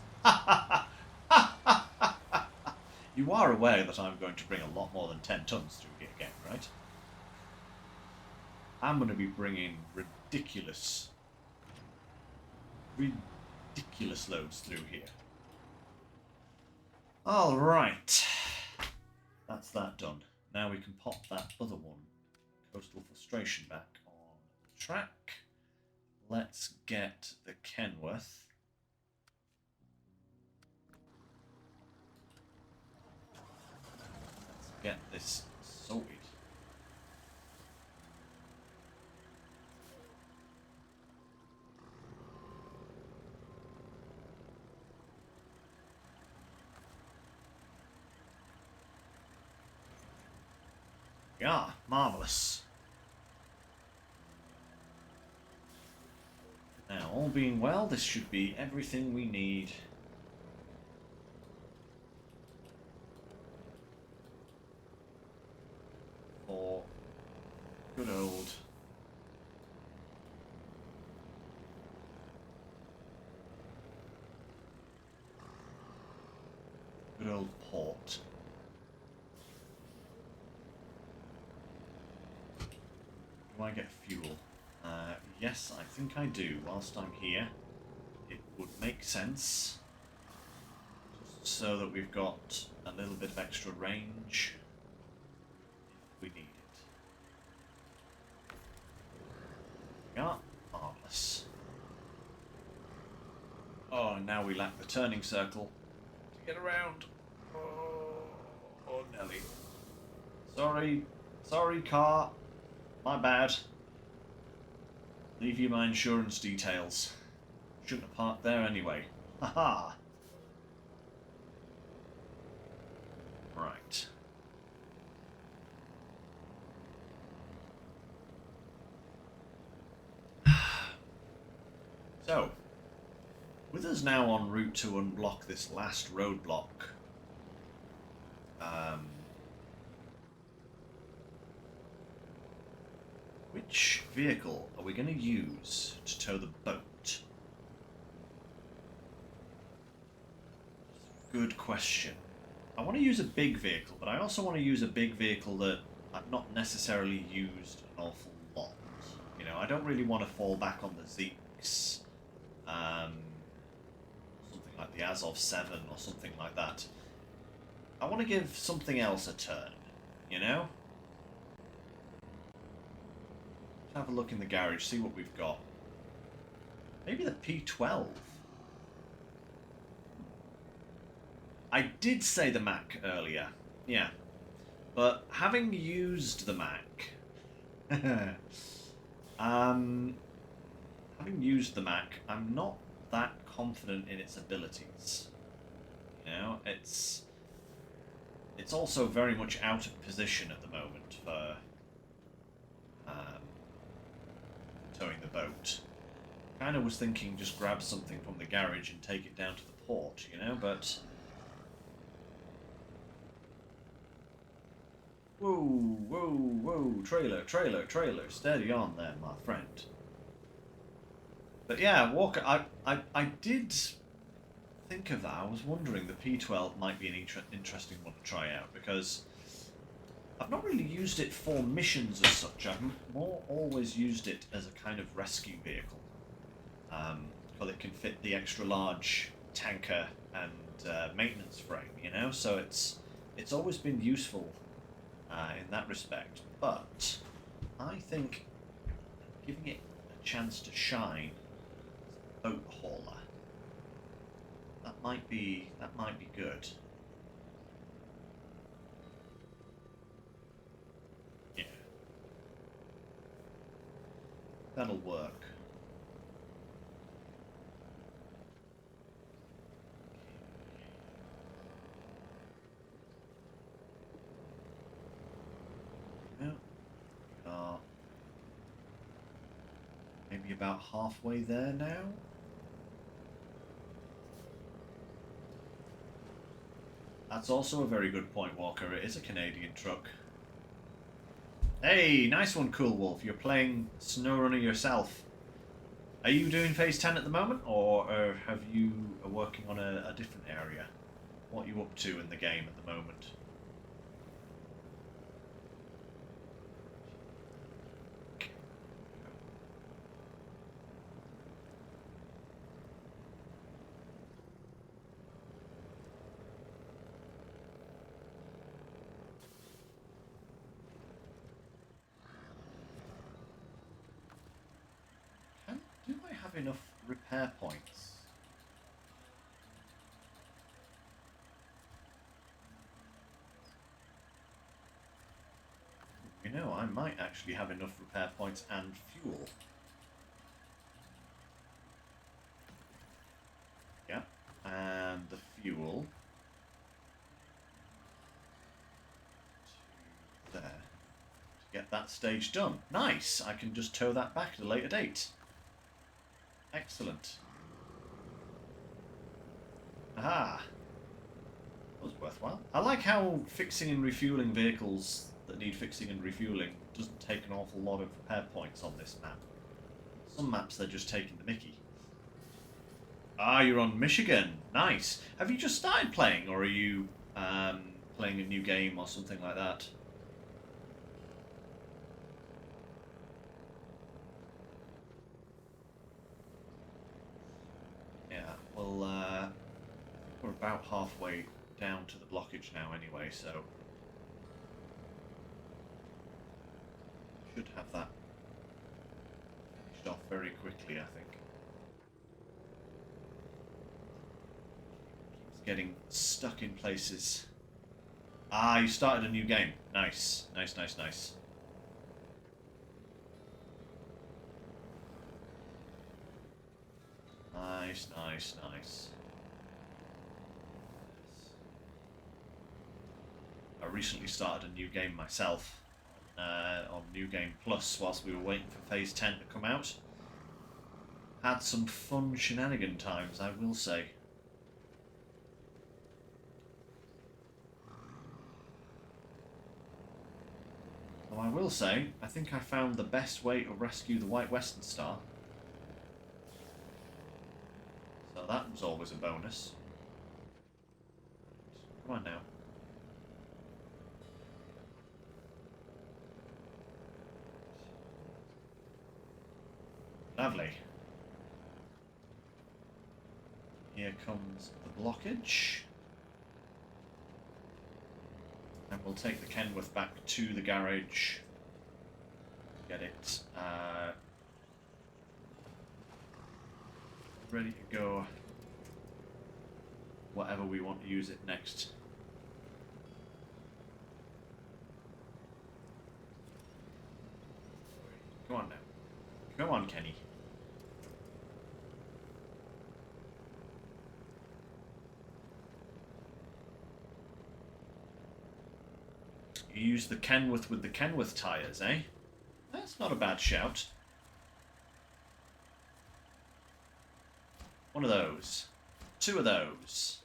You are aware that I'm going to bring a lot more than 10 tons through here again, right? I'm going to be bringing ridiculous loads through here. Alright. That's that done. Now we can pop that other one, Coastal Frustration, back on the track. Let's get the Kenworth. Let's get this sorted. Yeah, marvellous. Now, all being well, this should be everything we need. For good old port. Do I get fuel? Yes, I think I do. Whilst I'm here, it would make sense, just so that we've got a little bit of extra range if we need it. Yeah, marvellous. Oh, and now we lack the turning circle to get around. Oh, Nelly. Sorry, car. My bad. Leave you my insurance details. Shouldn't have parked there anyway. Haha. Right. So, with us now en route to unblock this last roadblock, which vehicle are we going to use to tow the boat? Good question. I want to use a big vehicle, but I also want to use a big vehicle that I've not necessarily used an awful lot. You know, I don't really want to fall back on the Zeeks, something like the Azov 7 or something like that. I want to give something else a turn, you know? Have a look in the garage, see what we've got. Maybe the P12. I did say the Mac earlier, yeah. But having used the Mac, having used the Mac, I'm not that confident in its abilities. You know, it's also very much out of position at the moment for towing the boat. Kind of was thinking just grab something from the garage and take it down to the port, you know, but... Whoa, whoa, whoa, trailer, trailer, trailer, steady on there, my friend. But yeah, Walker, I did think of that. I was wondering the P12 might be an interesting one to try out, because I've not really used it for missions as such. I've more always used it as a kind of rescue vehicle. Because it can fit the extra large tanker and maintenance frame, you know, so it's always been useful in that respect. But I think giving it a chance to shine as a boat hauler, that might be good. Yeah, that'll work. Maybe about halfway there now. That's also a very good point, Walker. It is a Canadian truck. Hey, nice one, Cool Wolf. You're playing SnowRunner yourself. Are you doing Phase 10 at the moment, or have you working on a different area? What are you up to in the game at the moment? Do I have enough repair points? You know, I might actually have enough repair points and fuel. Yeah, and the fuel to there to get that stage done. Nice! I can just tow that back at a later date. Excellent. Aha! That was worthwhile. I like how fixing and refueling vehicles that need fixing and refueling doesn't take an awful lot of repair points on this map. Some maps they're just taking the mickey. Ah, you're on Michigan. Nice. Have you just started playing, or are you playing a new game or something like that? Yeah, well, we're about halfway down to the blockage now anyway, so should have that finished off very quickly, I think. Keeps getting stuck in places. Ah, you started a new game. Nice, nice, nice, nice. Nice, nice, nice. I recently started a new game myself on New Game Plus whilst we were waiting for Phase 10 to come out. Had some fun shenanigan times, I will say. Well, I will say, I think I found the best way to rescue the White Western Star. So that was always a bonus. Come on now. Lovely. Here comes the blockage. And we'll take the Kenworth back to the garage. Get it ready to go. whatever we want to use it next. Come on now. Come on, Kenny. You use the Kenworth with the Kenworth tyres, eh? That's not a bad shout. One of those. Two of those.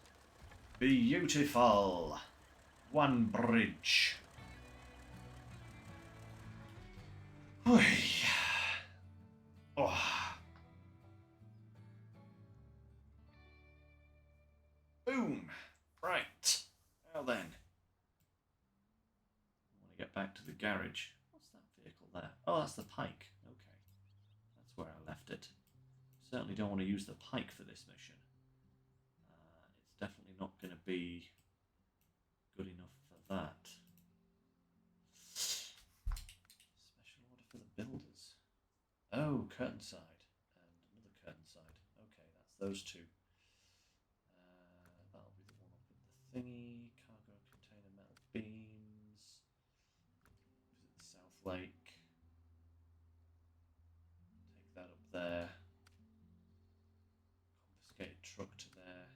Beautiful. One bridge. Oy. Oh. Boom. Right. Well then. I want to get back to the garage. What's that vehicle there? Oh, that's the pike. Okay. That's where I left it. Certainly don't want to use the pike for this mission. It's definitely not going to be good enough for that. Special order for the builders. Oh, curtain side. And another curtain side. Okay, that's those two. That'll be the one up in the thingy. Cargo container metal beams. Visit the South Lake. Take that up there. Confiscated truck to there.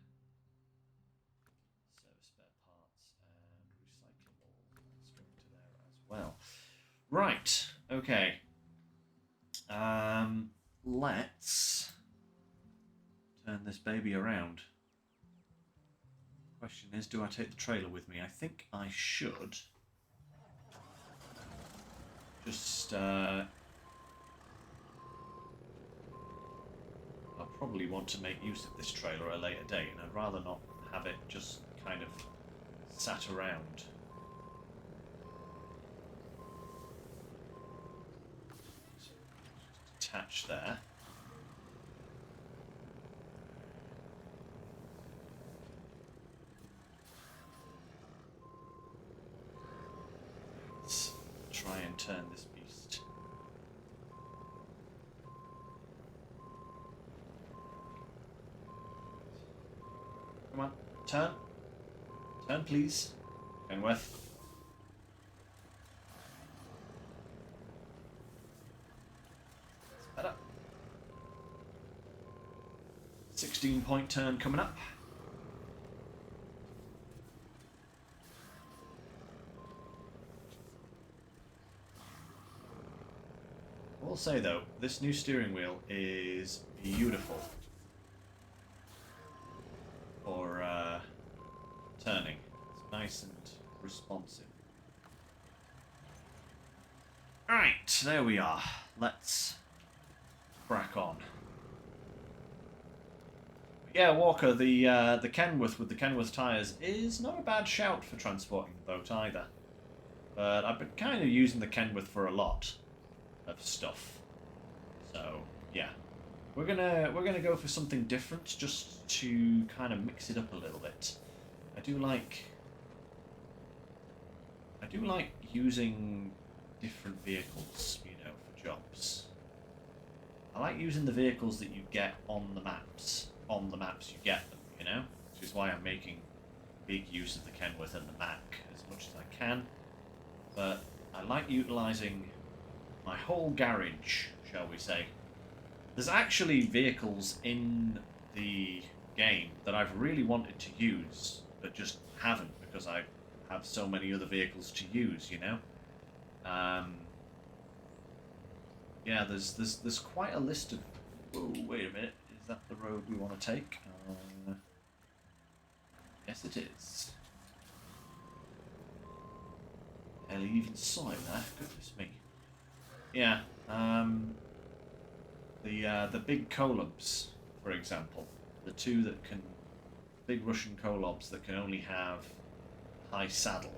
Service spare parts and recyclable. Let's go to there as well. Right. Okay. Let's turn this baby around. Question is, do I take the trailer with me? I think I should. Just, I'll probably want to make use of this trailer at a later date, and I'd rather not have it just kind of sat around. So, just attach there. Let's try and turn this beast. Come on, turn. Turn, please. Kenworth. That's better. 16-point turn coming up. I will say though, this new steering wheel is beautiful for turning. It's nice and responsive. Right, there we are. Let's crack on. Yeah, Walker, the Kenworth with the Kenworth tyres is not a bad shout for transporting the boat either. But I've been kind of using the Kenworth for a lot of stuff. So yeah, we're gonna go for something different just to kind of mix it up a little bit. I do like using different vehicles, you know, for jobs. I like using the vehicles that you get on the maps. On the maps you get them, you know, which is why I'm making big use of the Kenworth and the Mac as much as I can. But I like utilising my whole garage, shall we say. There's actually vehicles in the game that I've really wanted to use, but just haven't because I have so many other vehicles to use, you know? Yeah, there's quite a list of... Whoa, wait a minute. Is that the road we want to take? Yes, it is. Hell, you even saw it there. Goodness me. Yeah, the big Kolobs, for example, the two that can, big Russian Kolobs that can only have high saddle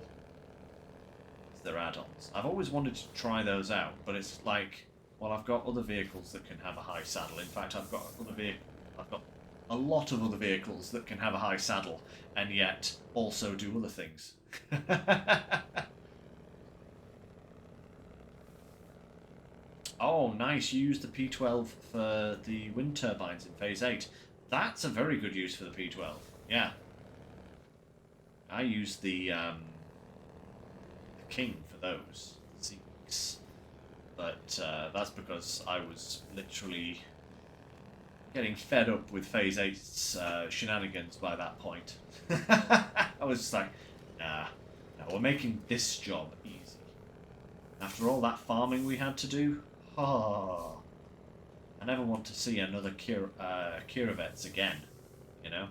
as their add-ons. I've always wanted to try those out, but it's like, well, I've got other vehicles that can have a high saddle. In fact, I've got a lot of other vehicles that can have a high saddle, and yet also do other things. Oh, nice. You used the P12 for the wind turbines in Phase 8. That's a very good use for the P12. Yeah. I use the king for those Zeeks, but that's because I was literally getting fed up with Phase 8's shenanigans by that point. I was just like, nah, we're making this job easy. After all that farming we had to do, I never want to see another Kirovets again, you know?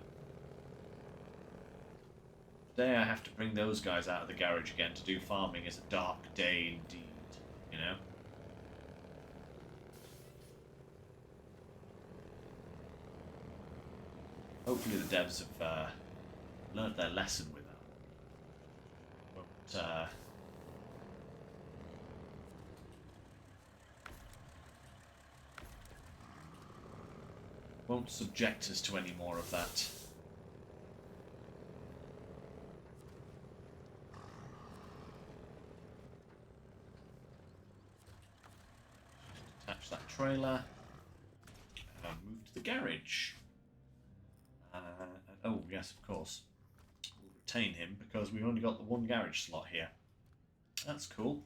Today I have to bring those guys out of the garage again to do farming is a dark day indeed, you know? Hopefully the devs have learnt their lesson with that. Won't subject us to any more of that. Attach that trailer and move to the garage. Oh, yes, of course. We'll retain him because we've only got the one garage slot here. That's cool.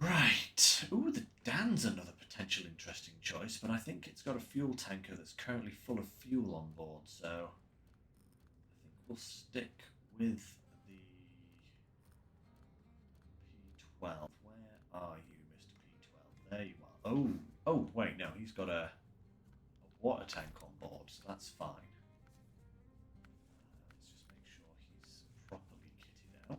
Right. Ooh, the Dan's another potential interesting choice, but I think it's got a fuel tanker that's currently full of fuel on board, so I think we'll stick with the P12. Where are you, Mr. P12? There you are. Oh, wait, no, he's got a water tank on board, so that's fine. Let's just make sure he's properly kitted out.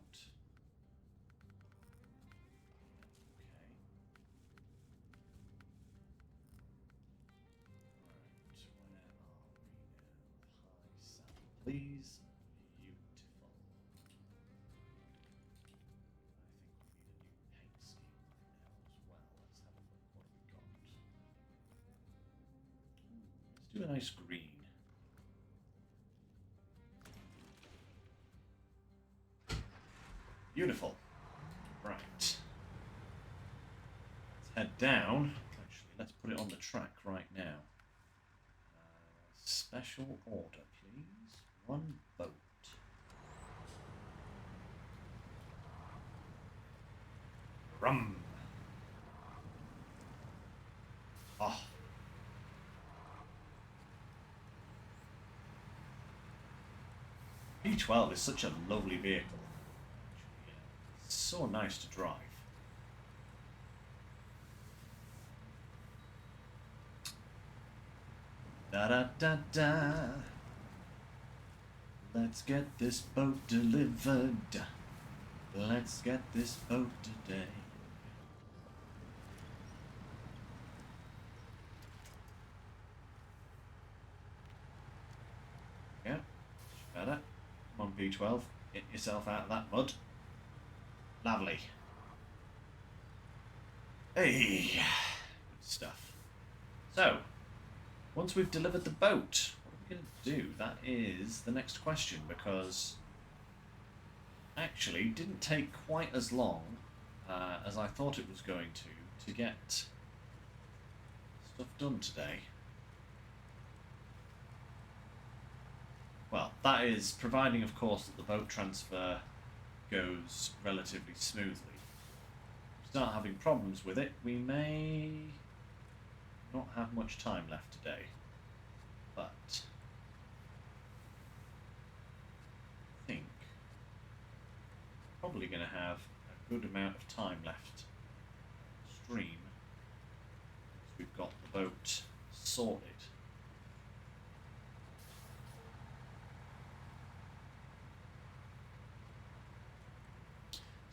Please. Beautiful. I think we need a new paint scheme now as well. Let's have a look what we got. Let's do a nice green. Beautiful. Right. Let's head down. Actually, let's put it on the track right now. Special order, please. One boat. Rum. Oh. P12 is such a lovely vehicle. It's so nice to drive. Da da da da. Let's get this boat delivered. Let's get this boat today. Yeah, better. Come on, P12. Get yourself out of that mud. Lovely. Hey, good stuff. So, once we've delivered the boat, what are we going to do? That is the next question, because actually didn't take quite as long as I thought it was going to get stuff done today. Well, that is providing, of course, that the boat transfer goes relatively smoothly. If we start having problems with it, we may not have much time left today, but I think probably going to have a good amount of time left stream because we've got the boat sorted.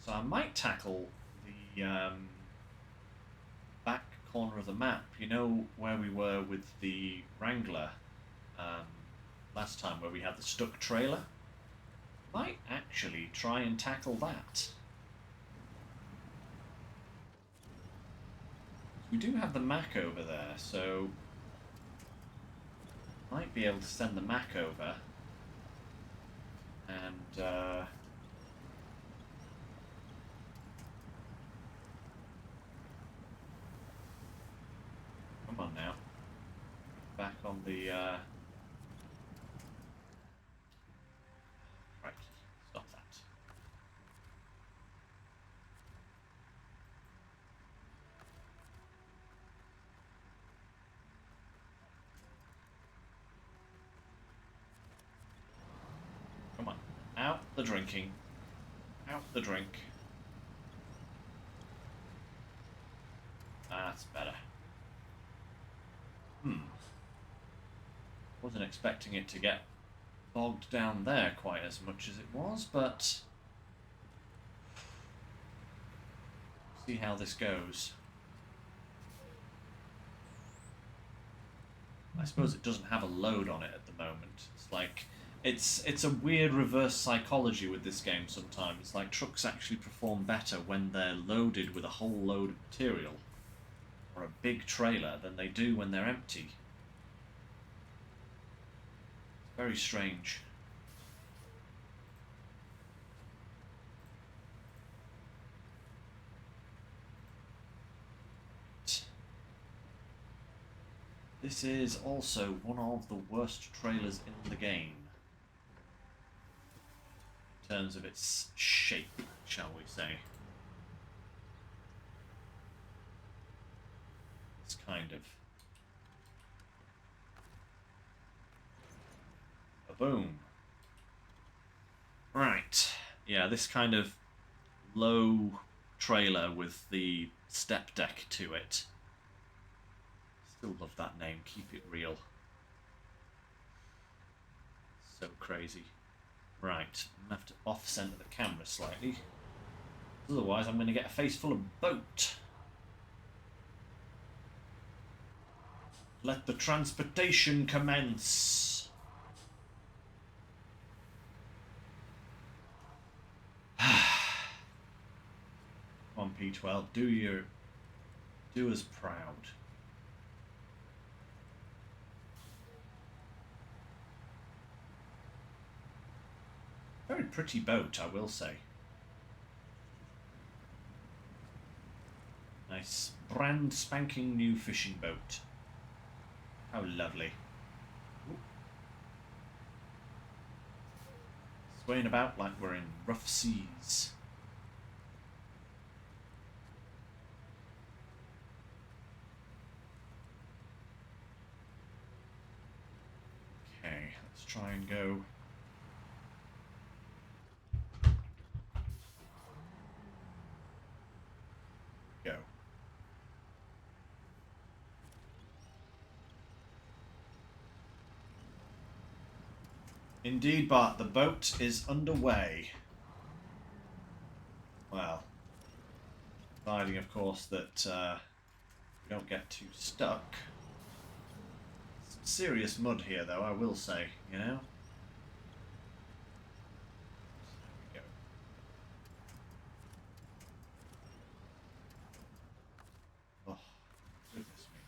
So I might tackle the back corner of the map, you know where we were with the Wrangler last time, where we had the stuck trailer? Might actually try and tackle that. We do have the Mac over there, so might be able to send the Mac over and come on now. Back on the the drinking. Out the drink. That's better. Wasn't expecting it to get bogged down there quite as much as it was, but see how this goes. I suppose it doesn't have a load on it at the moment. It's like it's a weird reverse psychology with this game sometimes. Like trucks actually perform better when they're loaded with a whole load of material or a big trailer than they do when they're empty. It's very strange. This is also one of the worst trailers in the game. In terms of its shape, shall we say. It's kind of... a boom. Right. Yeah, this kind of low trailer with the step deck to it. Still love that name, keep it real. So crazy. Right, I'm going to have to off-center the camera slightly. Otherwise I'm going to get a face full of boat. Let the transportation commence. Come on, P12, do us proud. Very pretty boat, I will say. Nice, brand spanking new fishing boat. How lovely. Ooh. Swaying about like we're in rough seas. Okay, let's try and go. Go. Indeed, Bart, the boat is underway. Well, providing, of course, that we don't get too stuck. Some serious mud here, though, I will say, you know? There we go. Oh, goodness me.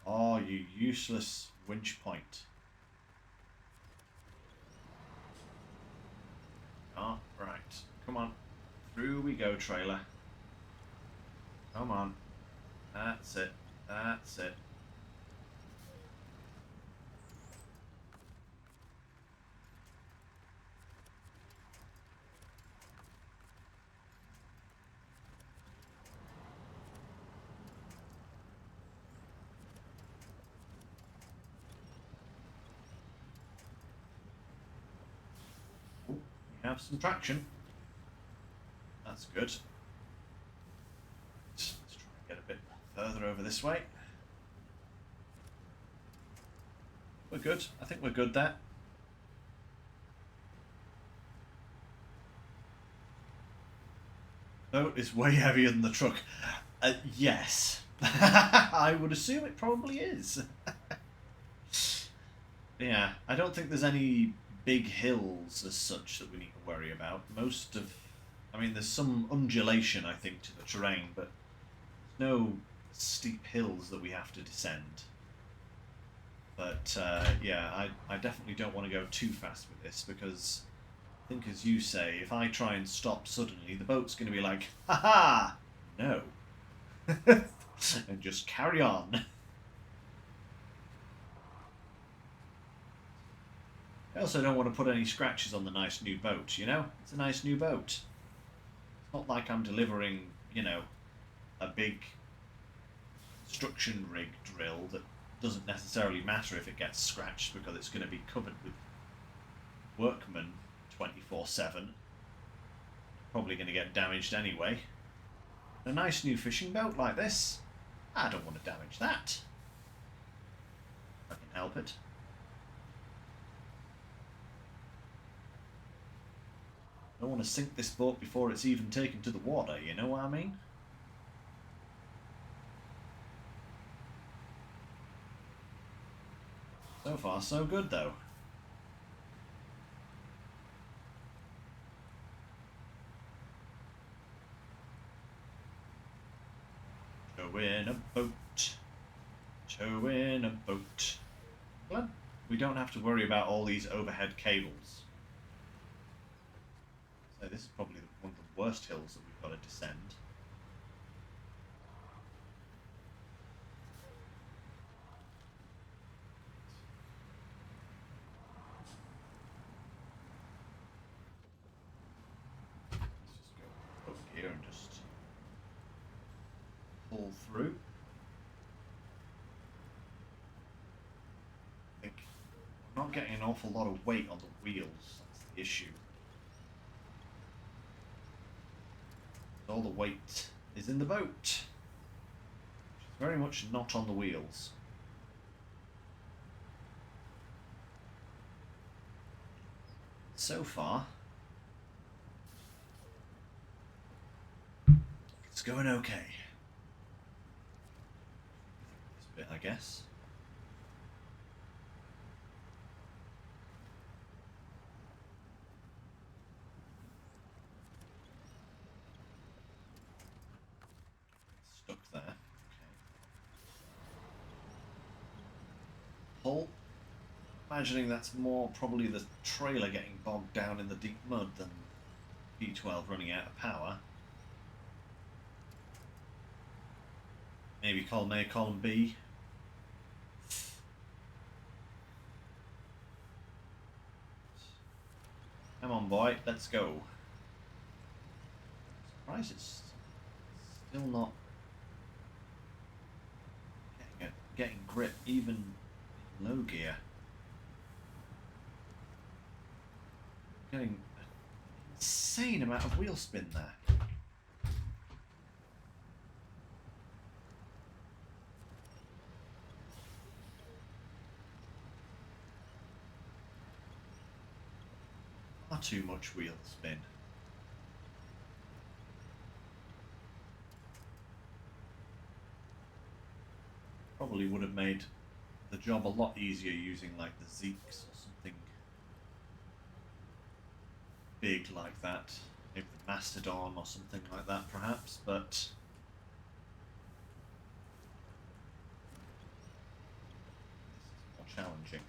Oh, you useless winch point. Oh, right. Come on. Through we go, trailer. Come on. That's it. That's it. Ooh, we have some traction. That's good. Let's try and get a bit further over this way. We're good. I think we're good there. Boat is way heavier than the truck. Yes. I would assume it probably is. Yeah, I don't think there's any big hills as such that we need to worry about. Most of... I mean, there's some undulation, I think, to the terrain, but there's no steep hills that we have to descend. But, yeah, I definitely don't want to go too fast with this, because I think, as you say, if I try and stop suddenly, the boat's going to be like, ha-ha, no. And just carry on. I also don't want to put any scratches on the nice new boat, you know? It's a nice new boat. It's not like I'm delivering, you know, a big construction rig drill that doesn't necessarily matter if it gets scratched because it's going to be covered with workmen 24/7. Probably going to get damaged anyway. A nice new fishing boat like this, I don't want to damage that. If I can help it. I don't want to sink this boat before it's even taken to the water, you know what I mean? So far, so good, though. Tow in a boat. Tow in a boat. Glad we don't have to worry about all these overhead cables. So this is probably one of the worst hills that we've got to descend. Let's just go over here and just pull through. I think I'm not getting an awful lot of weight on the wheels, that's the issue. All the weight is in the boat, which is very much not on the wheels. So far, it's going okay. This bit, I guess. Stuck there. Okay. Hull. Imagining that's more probably the trailer getting bogged down in the deep mud than P12 running out of power. Maybe column A, column B. Come on, boy, let's go. Surprised it's still not getting grip even in low gear. Getting an insane amount of wheel spin there. Far too much wheel spin. Probably would have made the job a lot easier using like the Zeeks or something big like that, maybe the Mastodon or something like that perhaps, but this is more challenging.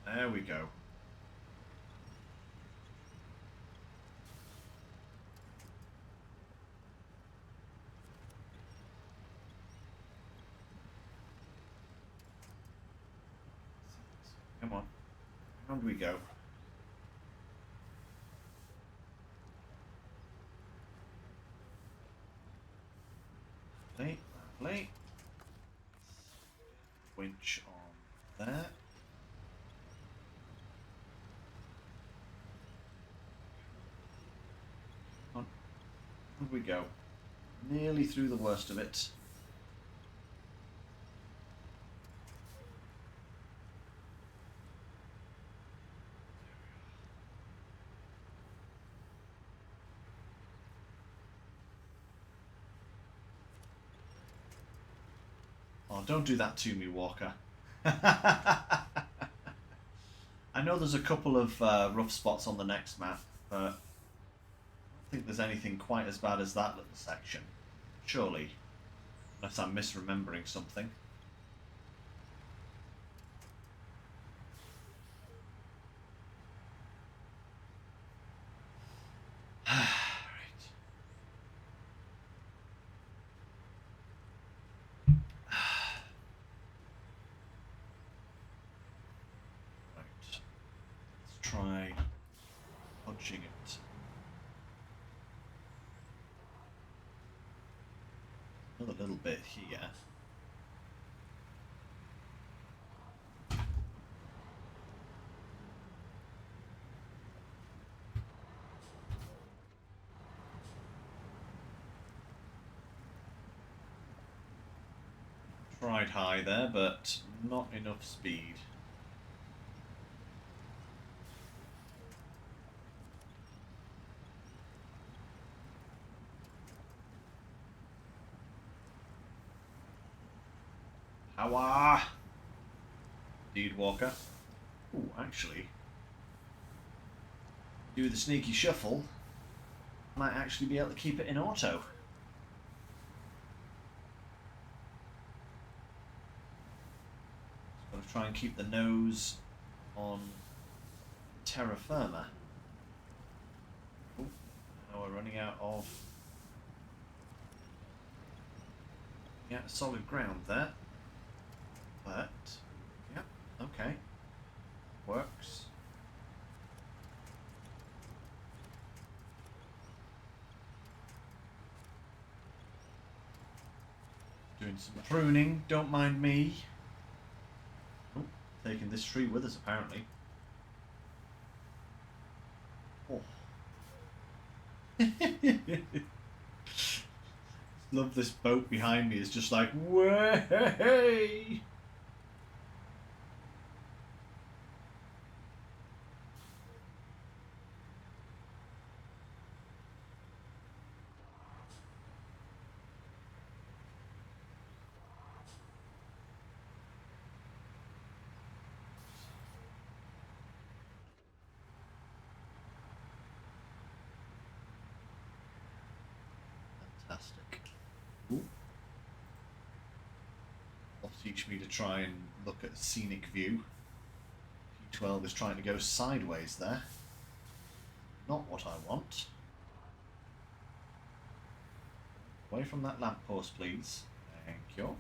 There we go. Come on. Round we go. Lovely. Winch on there. On we go. Nearly through the worst of it. Oh, don't do that to me, Walker. I know there's a couple of rough spots on the next map, but I don't think there's anything quite as bad as that little section. Surely. Unless I'm misremembering something. Right. pushing it. Another little bit here. Tried high there, but not enough speed. Power! Indeed, Walker. Ooh, actually, do the sneaky shuffle. Might actually be able to keep it in auto. Got to try and keep the nose on terra firma. Ooh, now we're running out of solid ground there. But yeah, okay, works. Doing some pruning, don't mind me. Oh, taking this tree with us apparently. Oh. Love this boat behind me is just like, way. Fantastic. Ooh. Will teach me to try and look at scenic view. P12 is trying to go sideways there. Not what I want. Away from that lamppost, please. Thank you.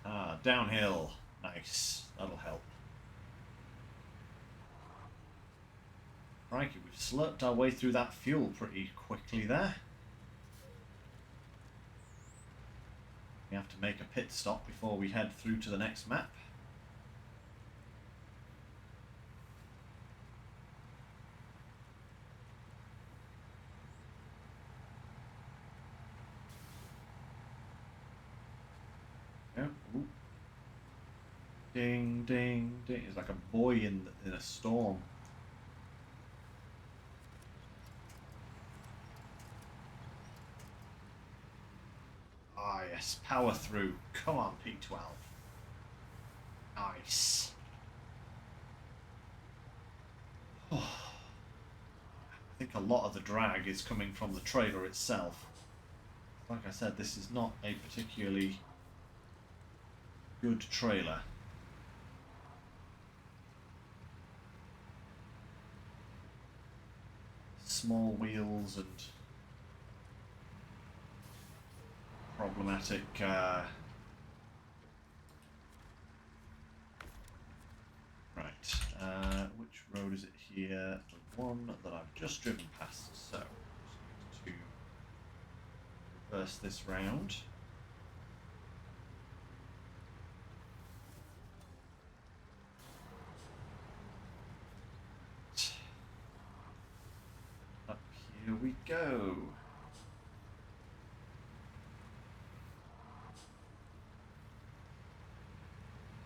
Ah, downhill. Nice. That'll help. Crikey, we've slurped our way through that fuel pretty quickly there. We have to make a pit stop before we head through to the next map. Oh, ooh. Ding, ding, ding. It's like a buoy in a storm. Ah, yes. Power through. Come on, P12. Nice. Oh. I think a lot of the drag is coming from the trailer itself. Like I said, this is not a particularly good trailer. Small wheels and problematic right, which road is it here? The one that I've just driven past, so I'm just going to reverse this round. Up here we go.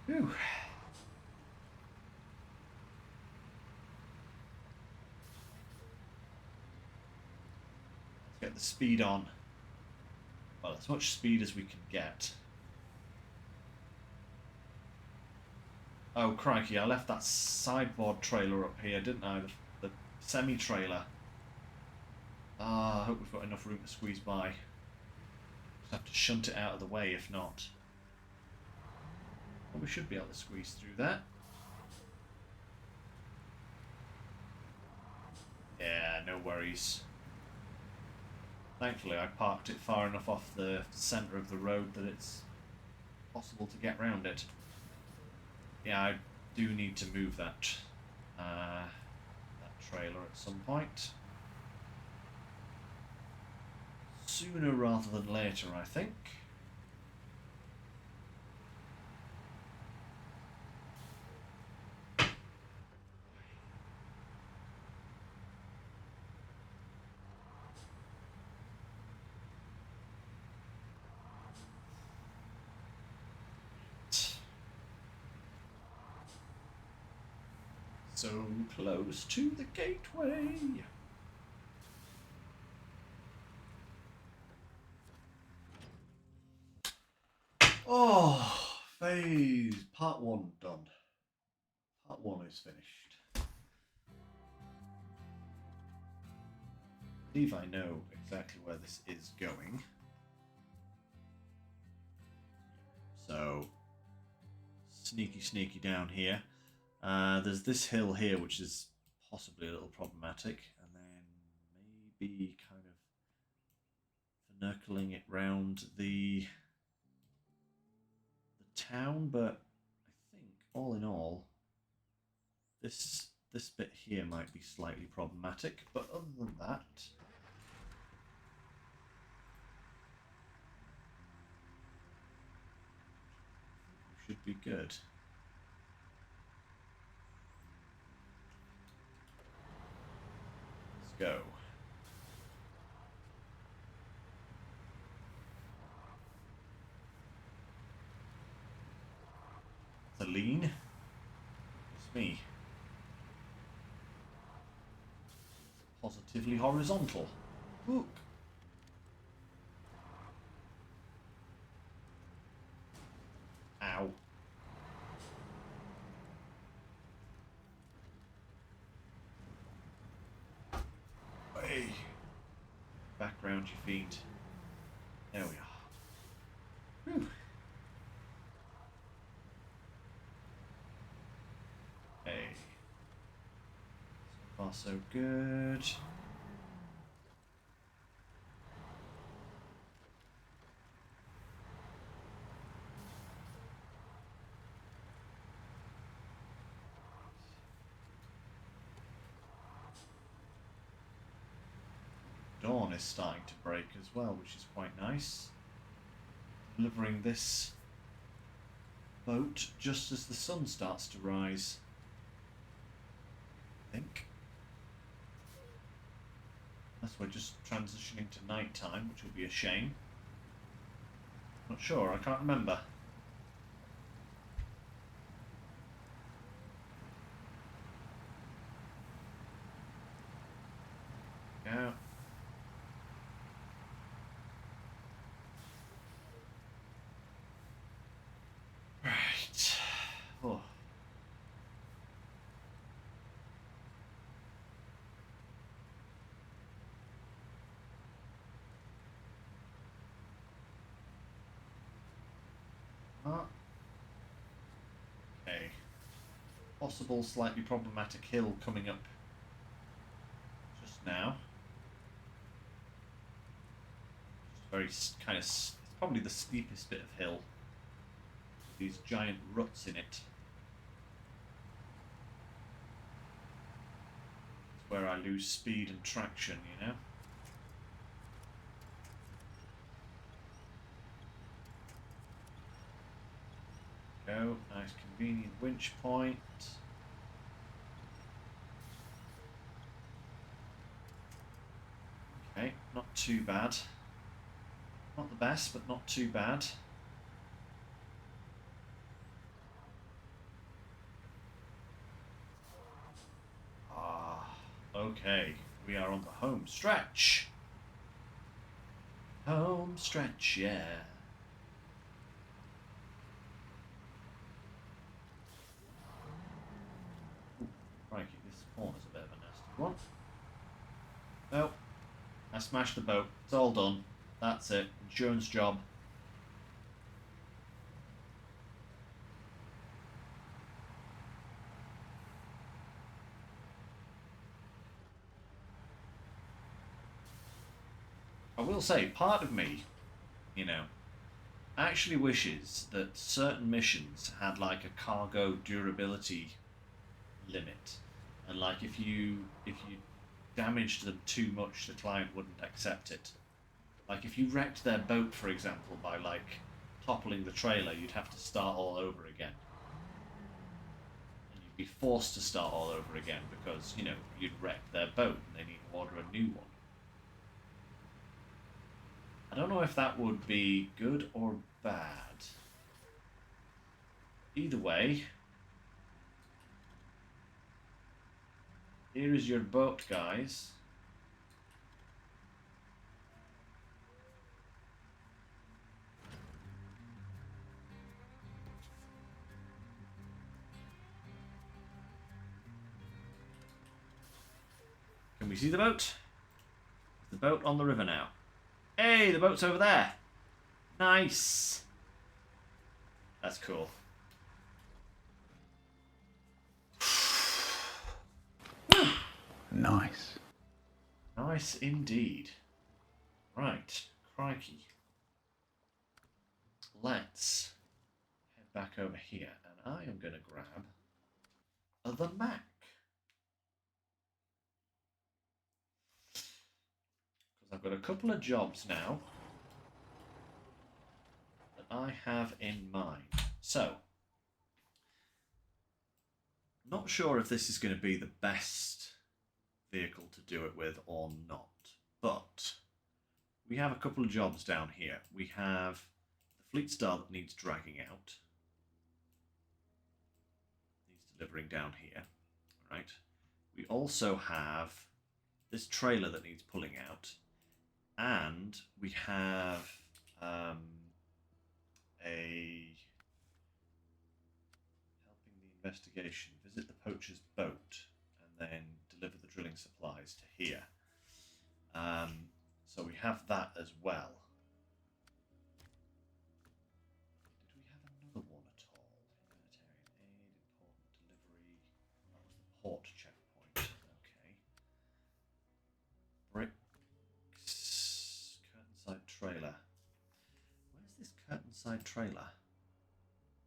Whew. Let's get the speed on. Well, as much speed as we can get. Oh, crikey, I left that sideboard trailer up here, didn't I? The semi-trailer. Ah, I hope we've got enough room to squeeze by. Just have to shunt it out of the way if not. Well, we should be able to squeeze through that. Yeah, no worries. Thankfully, I parked it far enough off the centre of the road that it's possible to get round it. Yeah, I do need to move that trailer at some point. Sooner rather than later, I think. So close to the gateway. Oh, phase part 1 done. Part 1 is finished. I believe I know exactly where this is going. So, sneaky down here. There's this hill here, which is possibly a little problematic, and then maybe kind of finurcling it round the town, but I think all in all, this bit here might be slightly problematic, but other than that, we should be good. Let's go. The lean. It's me. Positively horizontal. Look. Ow. Hey. Back round your feet. There we are. Whew. Hey. So far so good. Dawn is starting to break as well, which is quite nice. Delivering this boat just as the sun starts to rise, I think. Unless we're just transitioning to night time, which will be a shame. Not sure, I can't remember. Yeah. Right. Oh. Okay. Possible slightly problematic hill coming up just now. Just very kind of, it's probably the steepest bit of hill. These giant ruts in it. It's where I lose speed and traction, you know? Go, nice convenient winch point. Okay, not too bad. Not the best, but not too bad. Okay, we are on the home stretch. Home stretch, yeah. Ooh, crikey, this corner's a bit of a nasty one. Nope. I smashed the boat. It's all done. That's it. Insurance job. I will say, part of me, you know, actually wishes that certain missions had like a cargo durability limit, and like if you damaged them too much, the client wouldn't accept it. Like if you wrecked their boat, for example, by like toppling the trailer, you'd have to start all over again. And you'd be forced to start all over again because, you know, you'd wrecked their boat and they need to order a new one. I don't know if that would be good or bad. Either way, here is your boat, guys. Can we see the boat? The boat on the river now. Hey, the boat's over there. Nice. That's cool. Nice. Nice indeed. Right, crikey. Let's head back over here, and I am going to grab the Mac. Because I've got a couple of jobs now that I have in mind. So, not sure if this is going to be the best vehicle to do it with or not, but we have a couple of jobs down here. We have the Fleet Star that needs dragging out. Needs delivering down here. Right. We also have this trailer that needs pulling out. And we have helping the investigation, visit the poacher's boat, and then deliver the drilling supplies to here. So we have that as well. Did we have another one at all? Humanitarian aid, important delivery. That was the port checkpoint. Okay. Bricks. Curtainside trailer. Where's this curtainside trailer?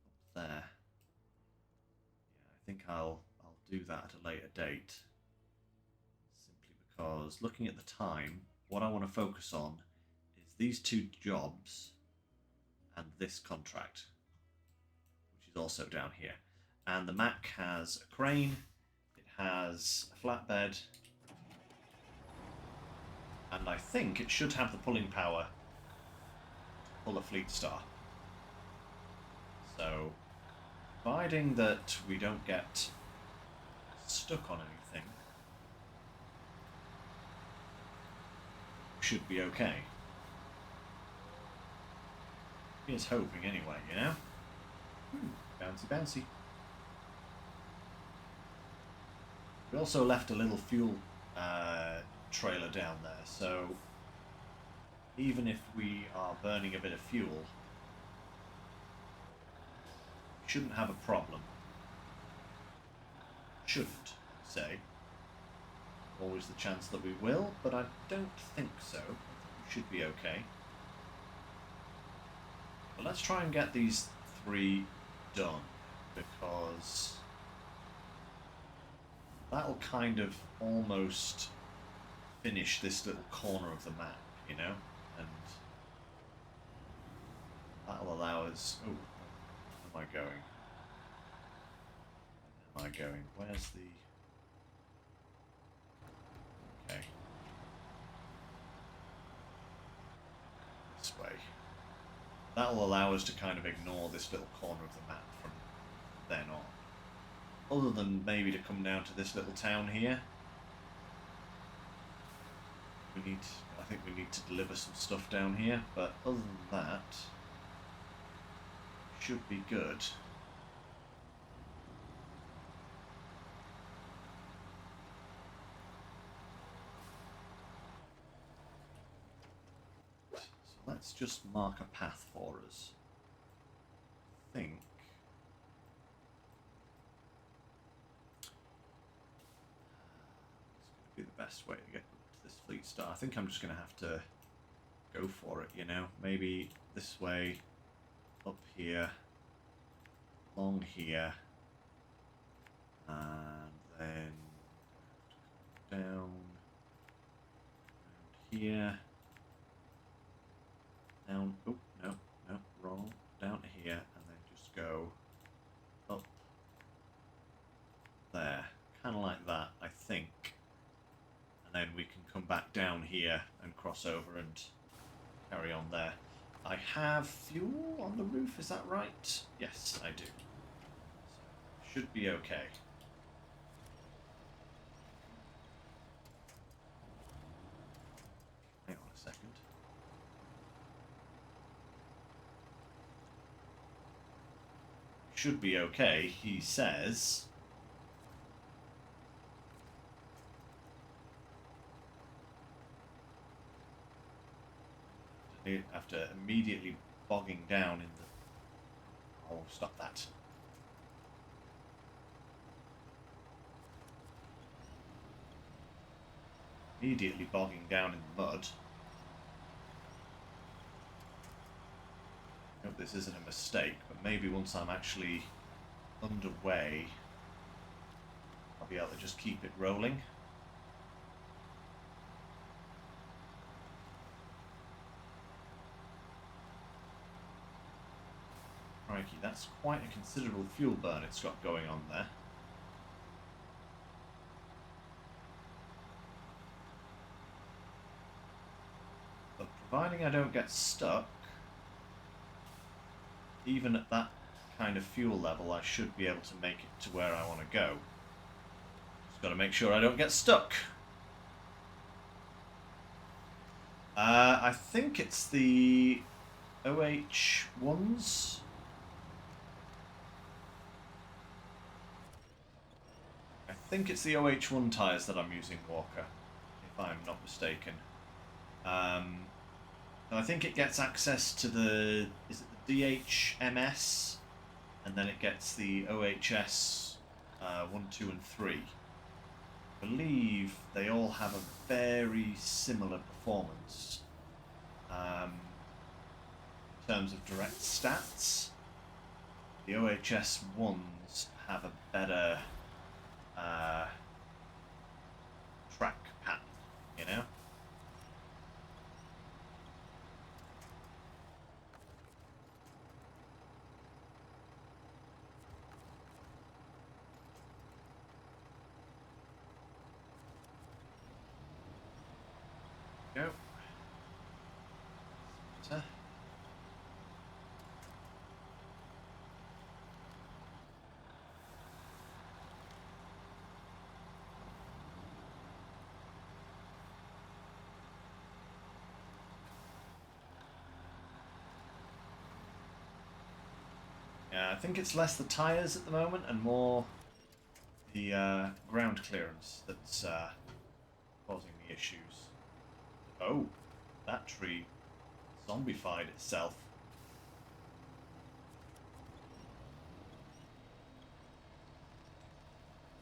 Up there. Yeah, I think I'll do that at a later date. Simply because looking at the time, what I want to focus on is these two jobs and this contract, which is also down here. And the Mac has a crane, it has a flatbed, and I think it should have the pulling power to pull a Fleet Star. So, providing that we don't get stuck on anything, should be okay. Here's hoping anyway, you know? Bouncy bouncy. We also left a little fuel trailer down there, so even if we are burning a bit of fuel, we shouldn't have a problem. Shouldn't, say. Always the chance that we will, but I don't think so. I think we should be okay. But let's try and get these three done, because that'll kind of almost finish this little corner of the map, you know? And that'll allow us... Oh, where am I going? Where am I going? Where's the... Okay. This way. That'll allow us to kind of ignore this little corner of the map from then on. Other than maybe to come down to this little town here. I think we need to deliver some stuff down here, but other than that, should be good. So let's just mark a path for us. I think it's going to be the best way to get to this Fleet Star. I think I'm just going to have to go for it, you know? Maybe this way, up here, along here, and then down, around here, down, oh, no, wrong, down here, and then just go up there, kind of like that, I think. And then we can come back down here and cross over and carry on there. I have fuel on the roof, is that right? Yes, I do. So, should be okay. Hang on a second. Should be okay, he says. After immediately bogging down in the... Oh, stop that. Immediately bogging down in the mud. I hope this isn't a mistake, but maybe once I'm actually underway, I'll be able to just keep it rolling. Crikey, that's quite a considerable fuel burn it's got going on there. But providing I don't get stuck, even at that kind of fuel level, I should be able to make it to where I want to go. Just got to make sure I don't get stuck. I think it's the OH1s. I think it's the OH1 tyres that I'm using, Walker, if I'm not mistaken. I think it gets access to the, is it the DHMS, and then it gets the OHS 1, 2 and 3. I believe they all have a very similar performance in terms of direct stats. The OHS 1s have a better track pattern, you know? Go. Yeah, I think it's less the tyres at the moment and more the ground clearance that's causing the issues. Oh, that tree zombified itself.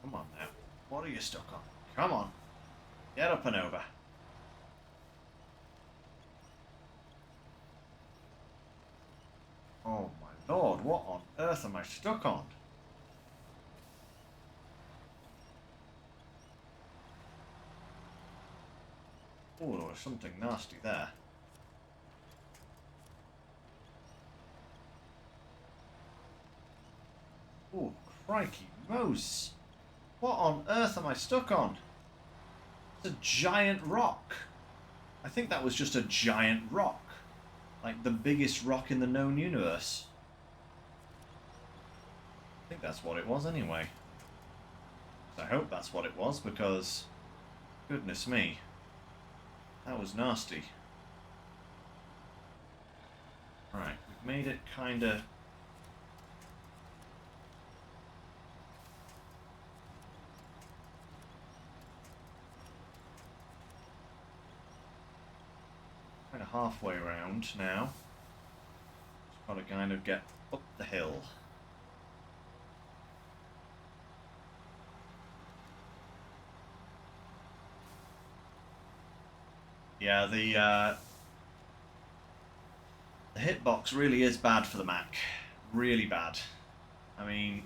Come on now. What are you stuck on? Come on. Get up and over. Oh my lord, what on earth am I stuck on? Oh, there was something nasty there. Oh, crikey Mose. What on earth am I stuck on? It's a giant rock. I think that was just a giant rock. Like the biggest rock in the known universe. I think that's what it was anyway. I hope that's what it was, because goodness me, that was nasty. Right, we've made it kinda... kinda halfway around now. Just gotta kind of get up the hill. Yeah, The hitbox really is bad for the Mac. Really bad. I mean,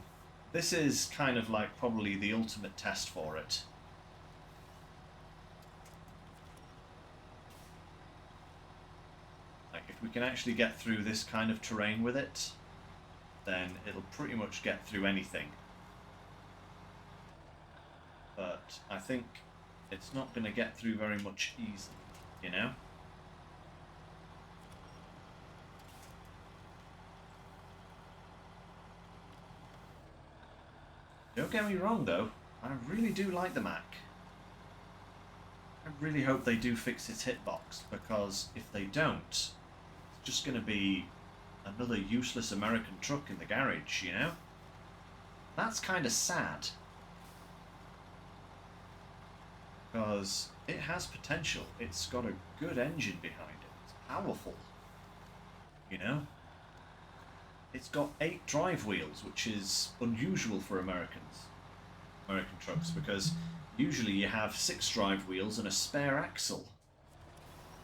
this is kind of like probably the ultimate test for it. Like, if we can actually get through this kind of terrain with it, then it'll pretty much get through anything. But I think it's not going to get through very much easily, you know? Don't get me wrong though, I really do like the Mac. I really hope they do fix its hitbox, because if they don't, it's just going to be another useless American truck in the garage, you know? That's kind of sad. Because it has potential. It's got a good engine behind it. It's powerful. You know? It's got 8 drive wheels, which is unusual for American trucks, because usually you have 6 drive wheels and a spare axle.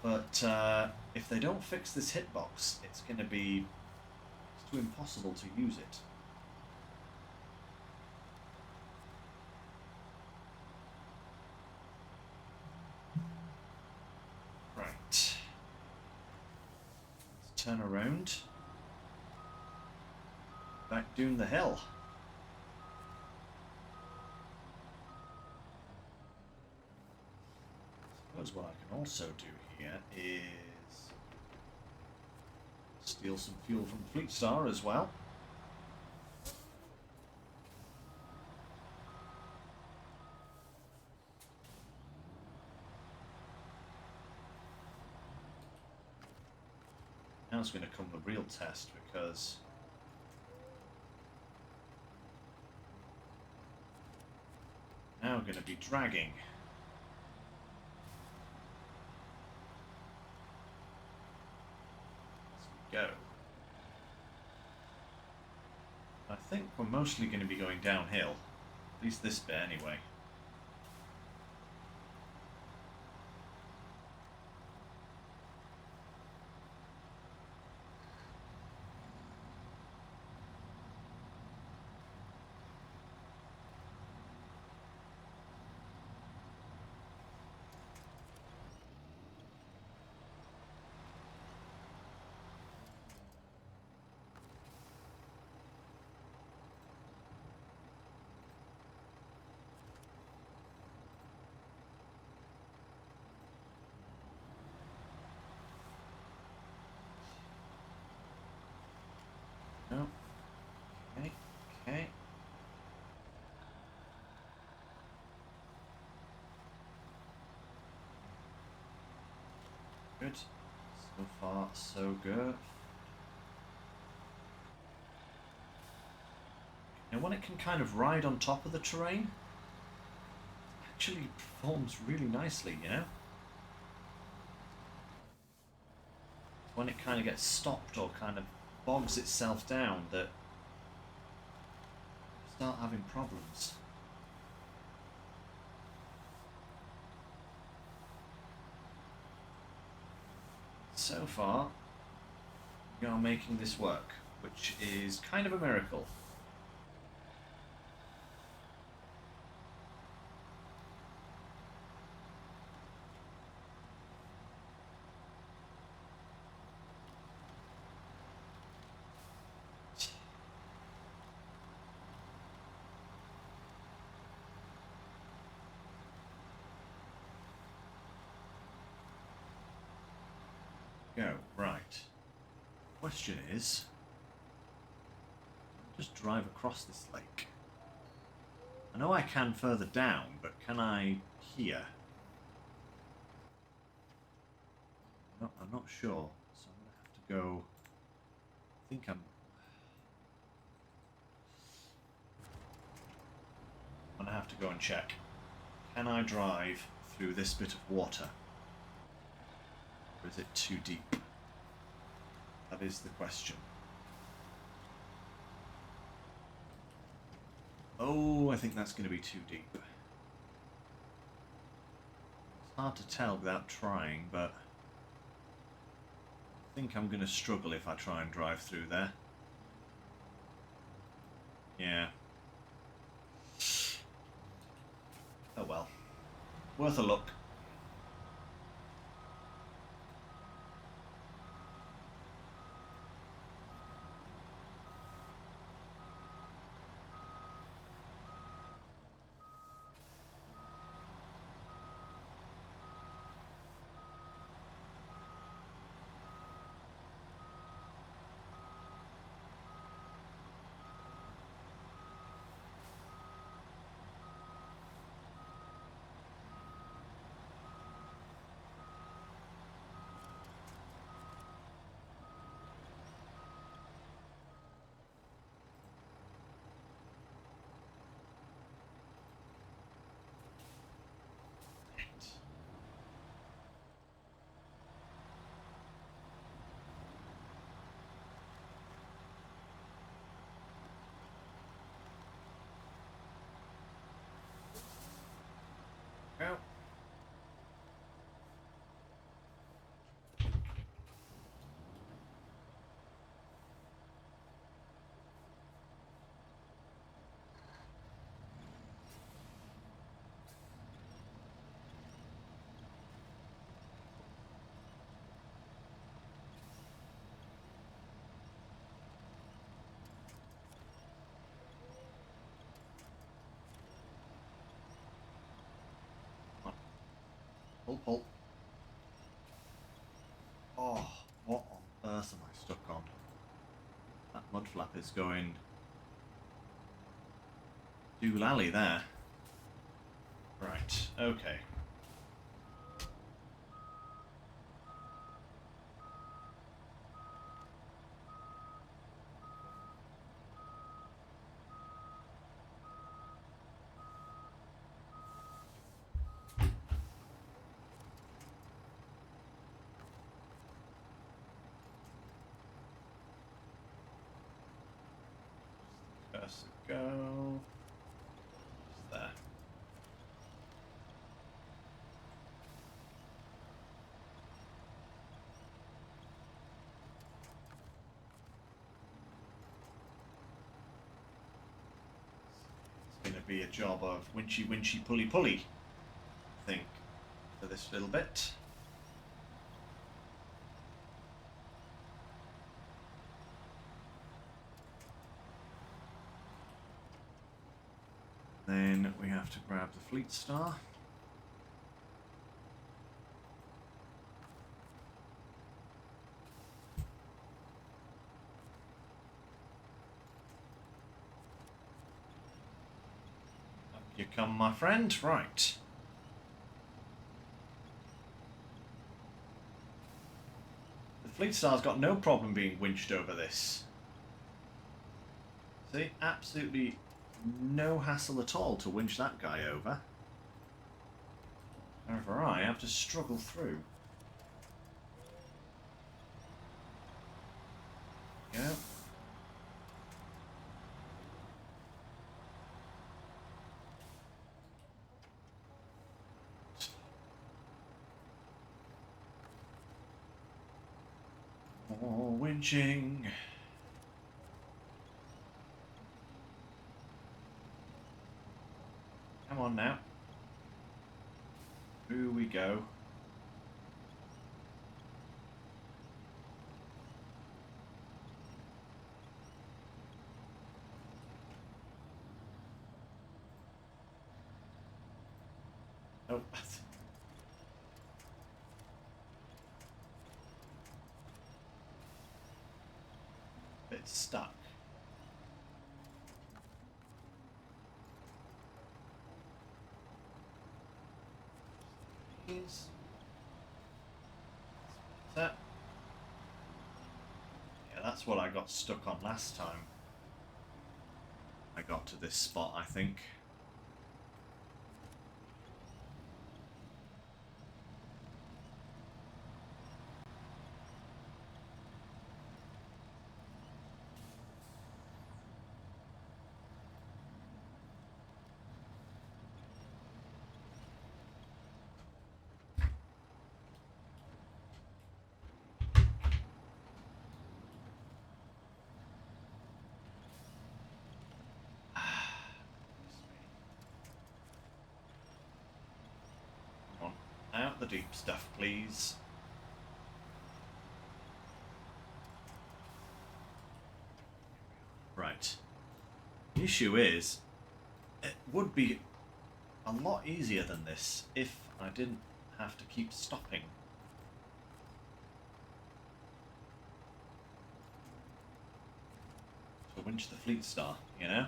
But if they don't fix this hitbox, it's going to be too impossible to use it. Right. Let's turn around. Back down the hill. I suppose what I can also do here is steal some fuel from Fleet Star as well. Now it's going to come the real test, because now we're going to be dragging. Go. I think we're mostly going to be going downhill, at least this bit anyway. No. Okay. Okay. Good. So far, so good. Now, when it can kind of ride on top of the terrain, it actually performs really nicely, you know? When it kind of gets stopped or kind of bogs itself down, that you start having problems. So far, we are making this work, which is kind of a miracle. Go, right. Question is, just drive across this lake. I know I can further down, but can I here? No, I'm not sure, so I'm going to have to go. I think I'm going to have to go and check. Can I drive through this bit of water? Or is it too deep? That is the question. Oh, I think that's going to be too deep. It's hard to tell without trying, but think I'm going to struggle if I try and drive through there. Yeah. Oh well. Worth a look. Go. Pull, pull. Oh, what on earth am I stuck on? That mud flap is going doolally there. Right, okay. Cursor go. Just there. It's going to be a job of winchy winchy pulley pulley, I think, for this little bit. Then we have to grab the fleet star. Up you come, my friend. Right. The fleet star's got no problem being winched over this. See, absolutely no hassle at all to winch that guy over. However, I have to struggle through. Yeah. More winching. Come on now. Through we go. Oh. It's stuck. That. Yeah, that's what I got stuck on last time. I got to this spot, I think. the deep stuff, please. Right. The issue is, it would be a lot easier than this if I didn't have to keep stopping. To winch the Fleet Star, you know?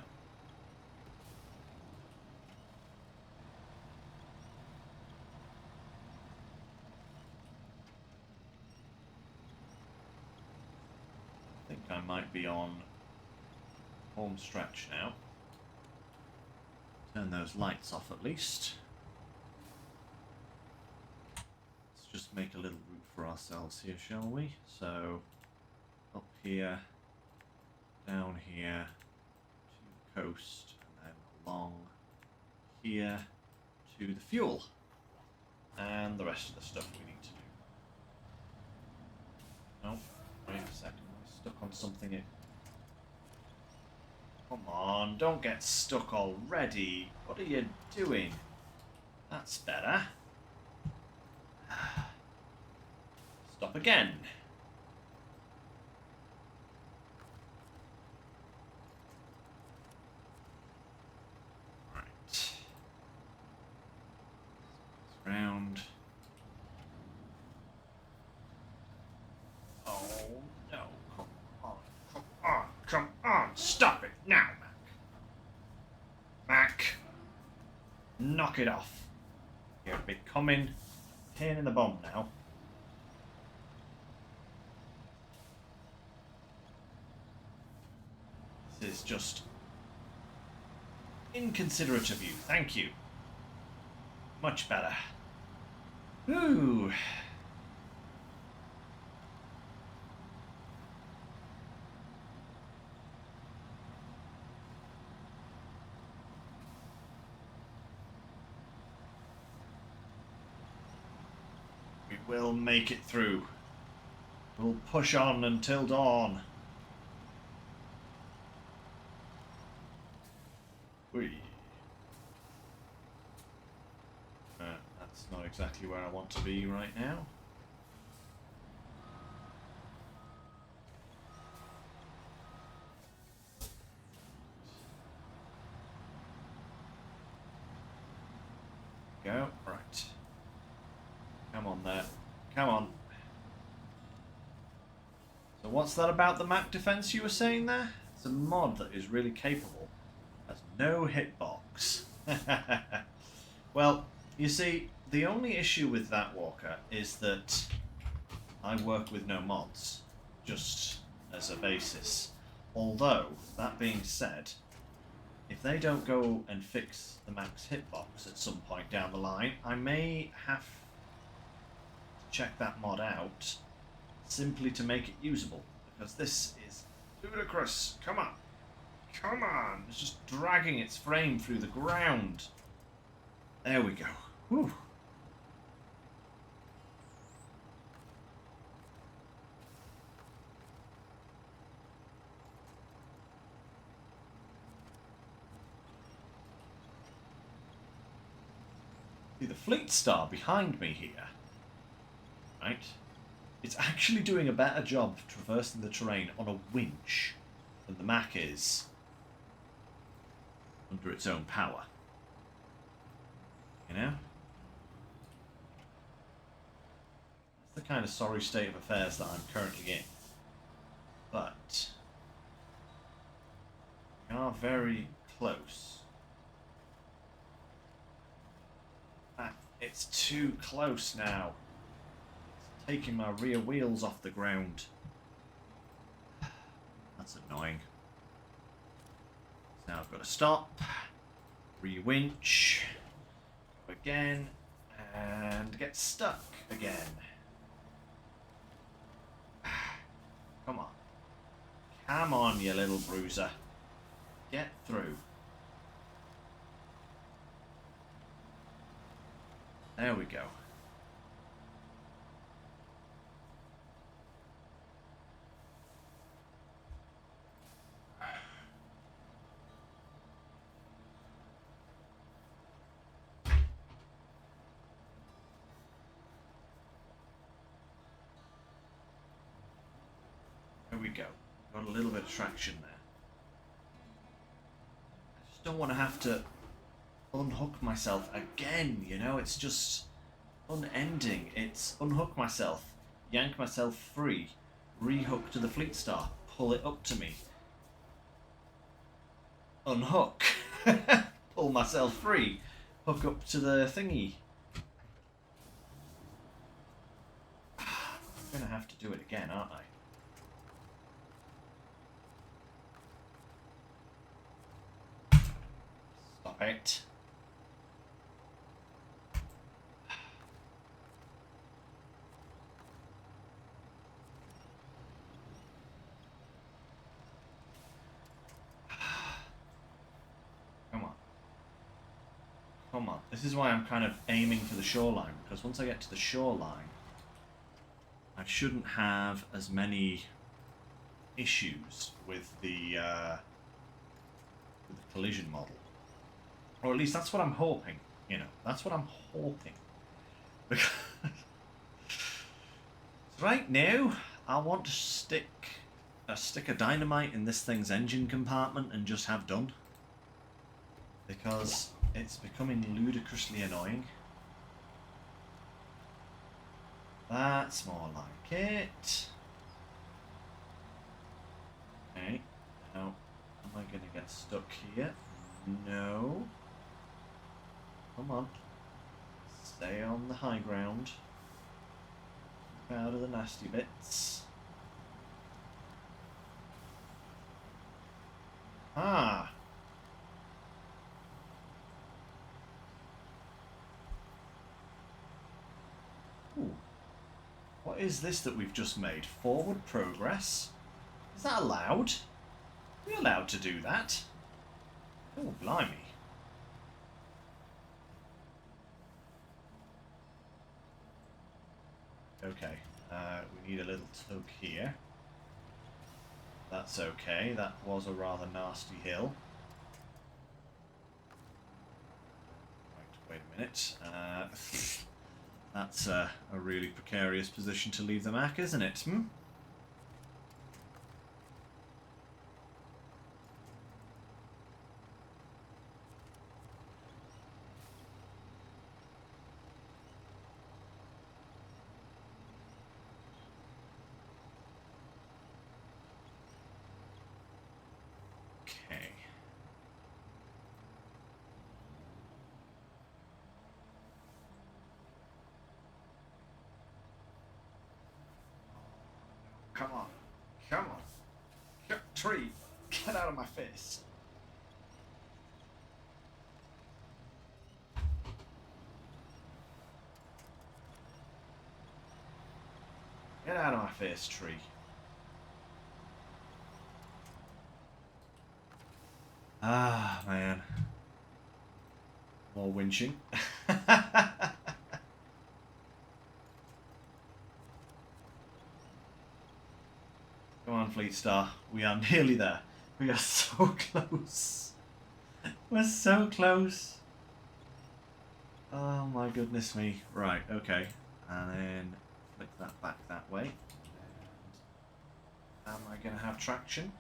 I think I might be on home stretch now. Turn those lights off at least. Let's just make a little route for ourselves here, shall we? So, up here, down here, to the coast, and then along here to the fuel. And the rest of the stuff we need to do. Oh, wait a second, I'm stuck on something here. Come on, don't get stuck already. What are you doing? That's better. Stop again. Right. Round. Oh no, come on, come on, come on. Stop it now, Mac. Mac. Knock it off. You're becoming a pain in the bum now. This is just inconsiderate of you. Thank you. Much better. Ooh. We will make it through. We'll push on until dawn. Whee. That's not exactly where I want to be right now. Go. Right. Come on there. Come on. So what's that about the Mac defense you were saying there? It's a mod that is really capable. Has no hitbox. Well, you see, the only issue with that, Walker, is that I work with no mods, just as a basis. Although, that being said, if they don't go and fix the Mac's hitbox at some point down the line, I may have to check that mod out simply to make it usable, because this is ludicrous. Come on. Come on. It's just dragging its frame through the ground. There we go. Whew. See the Fleet Star behind me here, right? It's actually doing a better job traversing the terrain on a winch than the Mac is under its own power. You know? That's the kind of sorry state of affairs that I'm currently in. But we are very close. It's too close now. It's taking my rear wheels off the ground. That's annoying. So now I've got to stop, re-winch, go again, and get stuck again. Come on. Come on, you little bruiser. Get through. There we go. we go. Got a little bit of traction there. I just don't want to have to unhook myself again, you know? It's just unending. It's unhook myself, yank myself free, rehook to the Fleet Star, pull it up to me, unhook, pull myself free, hook up to the thingy. I'm gonna have to do it again, aren't I? Stop it. Come on. Come on. This is why I'm kind of aiming for the shoreline, because once I get to the shoreline, I shouldn't have as many issues with the collision model. Or at least that's what I'm hoping, you know. That's what I'm hoping. Because right now, I want to stick a stick of dynamite in this thing's engine compartment and just have done. Because it's becoming ludicrously annoying. That's more like it. Okay, now, am I going to get stuck here? No. Come on. Stay on the high ground. Keep out of the nasty bits. Ah! Ooh. What is this that we've just made? Forward progress? Is that allowed? Are we allowed to do that? Oh, blimey. Okay, we need a little tug here. That's okay, that was a rather nasty hill. Right, wait a minute. That's a really precarious position to leave the Mac, isn't it? Hmm? Okay. Come on. Come on. Tree, get out of my face. Get out of my face, tree. Ah, man. More winching. Come on, Fleet Star. We are nearly there. We are so close. We're so close. Oh my goodness me. Right, okay. And then flick that back that way. And am I going to have traction?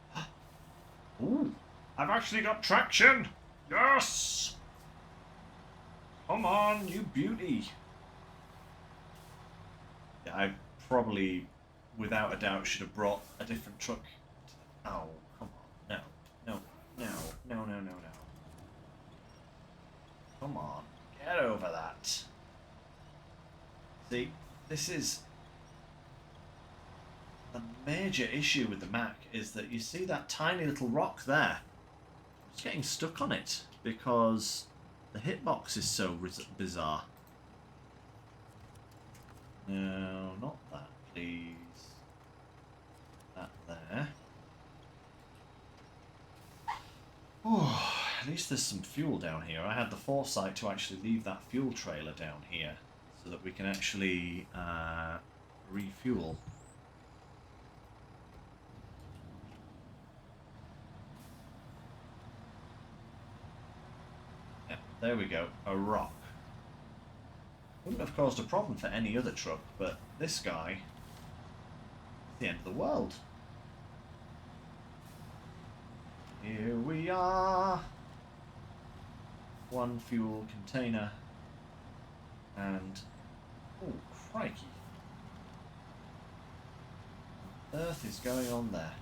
Ooh, I've actually got traction! Yes! Come on, you beauty. Yeah, I probably, without a doubt, should have brought a different truck. Oh, come on. No, no, no, no, no, no, no. Come on, get over that. See, this is the major issue with the Mac, is that you see that tiny little rock there. I'm just getting stuck on it because the hitbox is so bizarre. No, not that, please. That there. Oh, at least there's some fuel down here. I had the foresight to actually leave that fuel trailer down here so that we can actually refuel. Yep, there we go. A rock. Wouldn't have caused a problem for any other truck, but this guy, it's the end of the world. Here we are. One fuel container. And... oh, crikey. What on earth is going on there?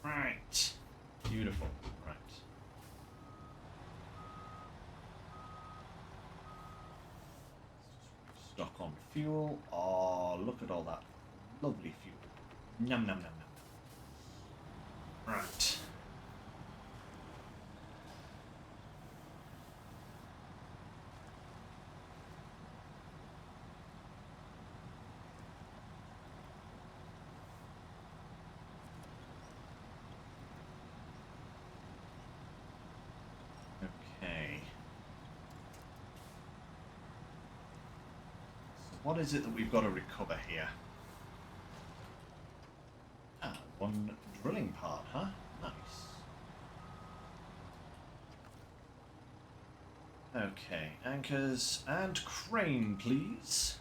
Right. Beautiful. Right. Stock on fuel. Oh, look at all that lovely fuel. Num num num num. Right. Okay. So what is it that we've got to recover here? Ah, one drilling part, huh? Nice. Okay, anchors and crane, please.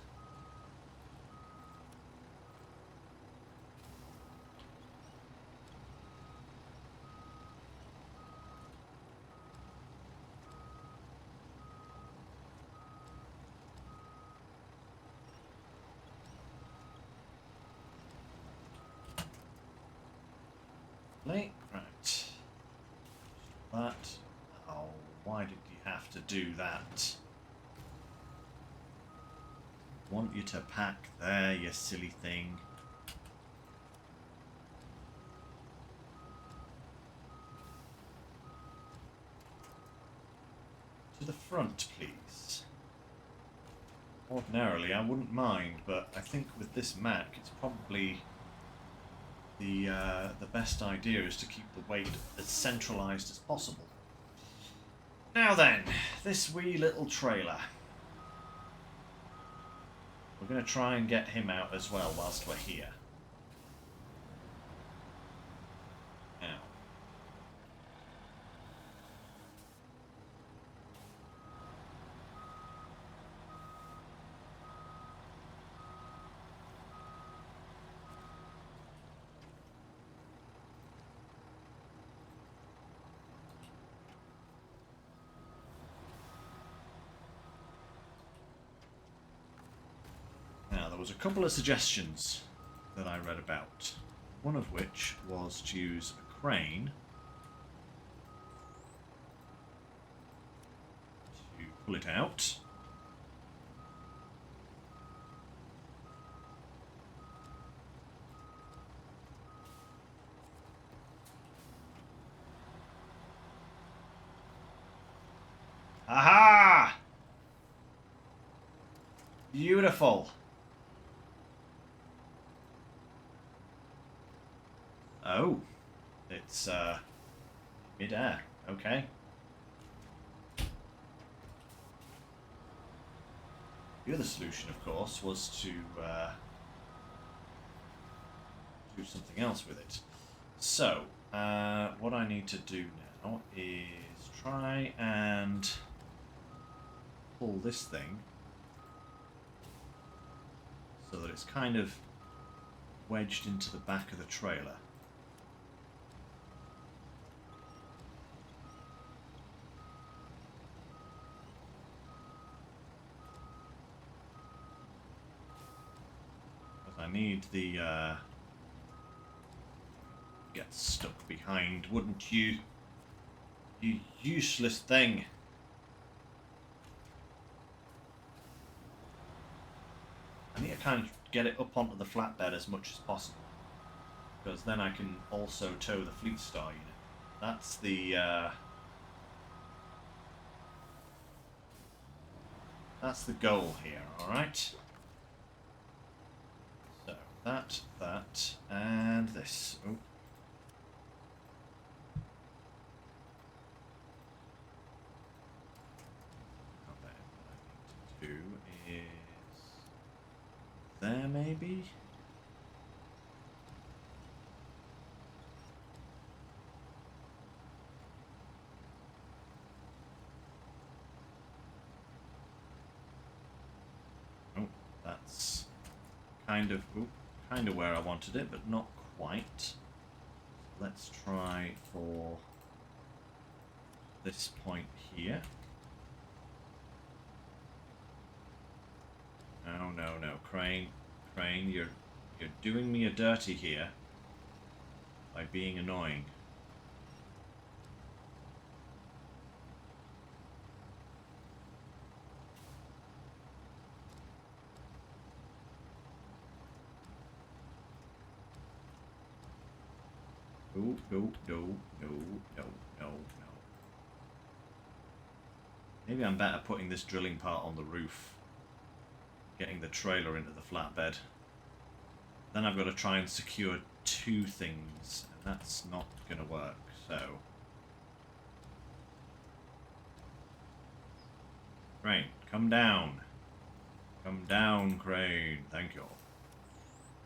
Right. That. Oh, why did you have to do that? Want you to pack there, you silly thing. To the front, please. Ordinarily, I wouldn't mind, but I think with this Mac, it's probably the best idea is to keep the weight as centralised as possible. Now then, this wee little trailer. We're going to try and get him out as well whilst we're here. Now. There was a couple of suggestions that I read about, one of which was to use a crane to pull it out. Aha! Beautiful. Oh, it's mid-air. Okay. The other solution, of course, was to do something else with it. So, what I need to do now is try and pull this thing so that it's kind of wedged into the back of the trailer. I need the get stuck behind, wouldn't you? You useless thing. I need to kind of get it up onto the flatbed as much as possible, because then I can also tow the Fleet Star unit. That's the goal here. All right. That, and this. Oh. What I need to do is there, maybe. Oh, that's kind of. Ooh. Kind of where I wanted it, but not quite. let's try for this point here. No, no, no, Crane, Crane, you're doing me a dirty here by being annoying. No, no, no, no, no, no, no. Maybe I'm better putting this drilling part on the roof, getting the trailer into the flatbed. Then I've got to try and secure two things, and that's not going to work, so... Crane, come down. Come down, Crane. Thank you.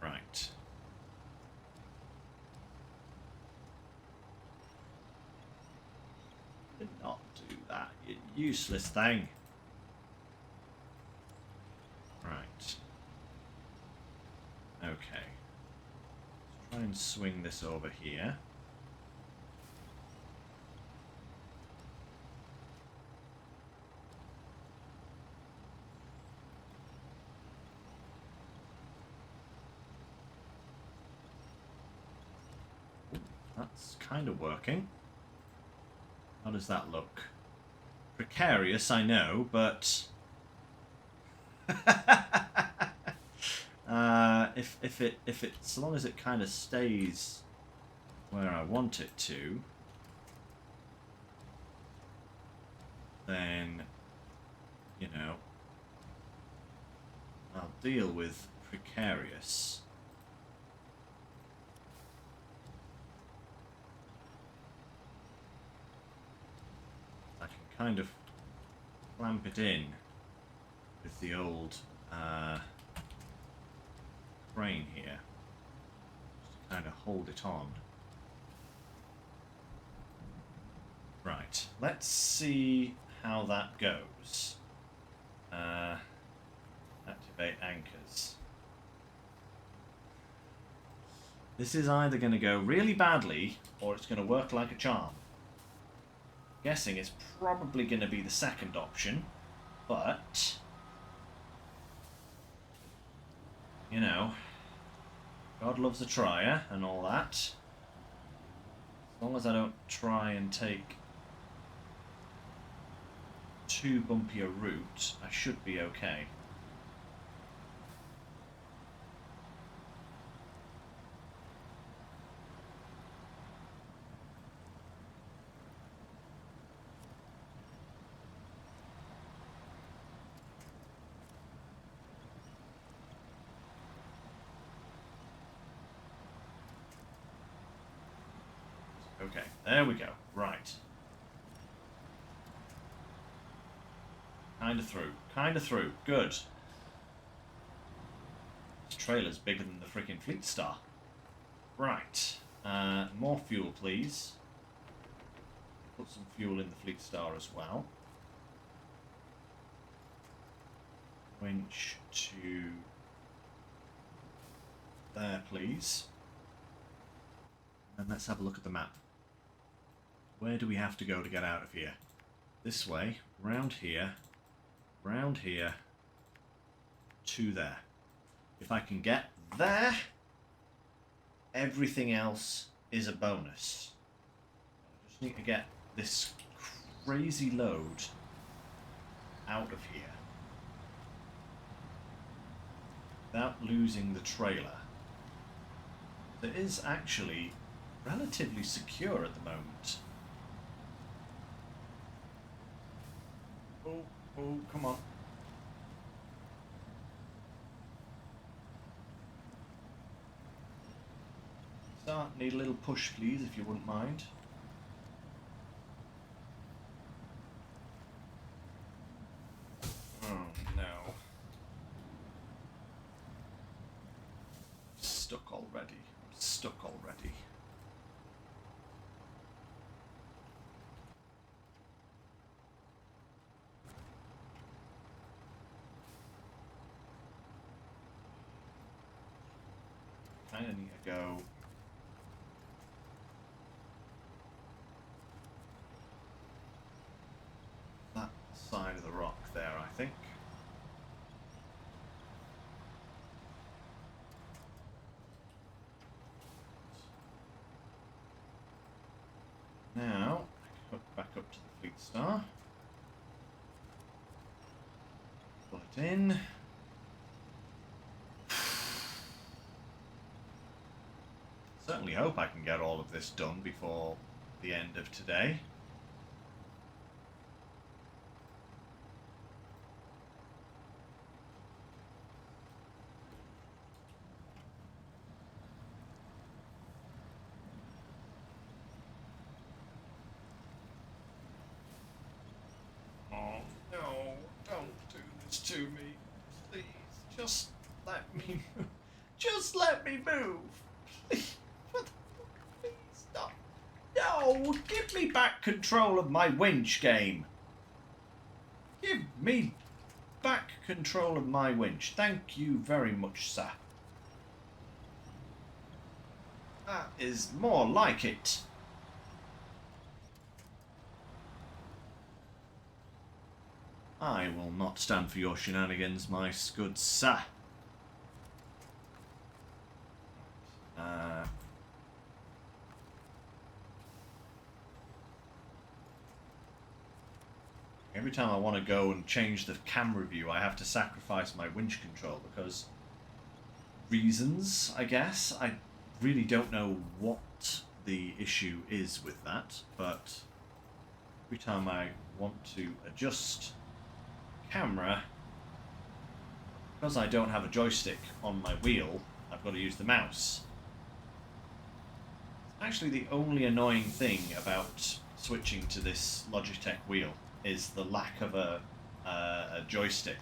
Right. Did not do that, you useless thing. Right. Okay. Let's try and swing this over here. That's kind of working. How does that look? Precarious, I know, but if it so long as it kind of stays where I want it to, then you know I'll deal with precarious. Kind of clamp it in with the old crane here, just to kind of hold it on. Right, let's see how that goes. Activate anchors. This is either going to go really badly or it's going to work like a charm. Guessing it's probably going to be the second option, but you know, God loves a trier and all that. As long as I don't try and take too bumpy a route, I should be okay. Okay, there we go. Right. Kind of through. Kind of through. Good. This trailer's bigger than the freaking Fleet Star. Right. More fuel, please. Put some fuel in the Fleet Star as well. Winch to there, please. And let's have a look at the map. Where do we have to go to get out of here? This way, round here, to there. If I can get there, everything else is a bonus. I just need to get this crazy load out of here without losing the trailer. It is actually relatively secure at the moment. Oh, come on. Start, need a little push, please, if you wouldn't mind. Oh, no. I'm stuck already. I'm stuck already. Kind of need to go side of the rock there, I think. Now, I can hook back up to the Fleet Star. Pull it in. Certainly hope I can get all of this done before the end of today. Oh no, don't do this to me. Please, just let me move. Just let me move. Please. Please stop. No, give me back control of my winch, game. Give me back control of my winch. Thank you very much, sir. That is more like it. I will not stand for your shenanigans, my good sir. Every time I want to go and change the camera view, I have to sacrifice my winch control because reasons, I guess. I really don't know what the issue is with that, but every time I want to adjust camera, because I don't have a joystick on my wheel, I've got to use the mouse. Actually, the only annoying thing about switching to this Logitech wheel is the lack of a joystick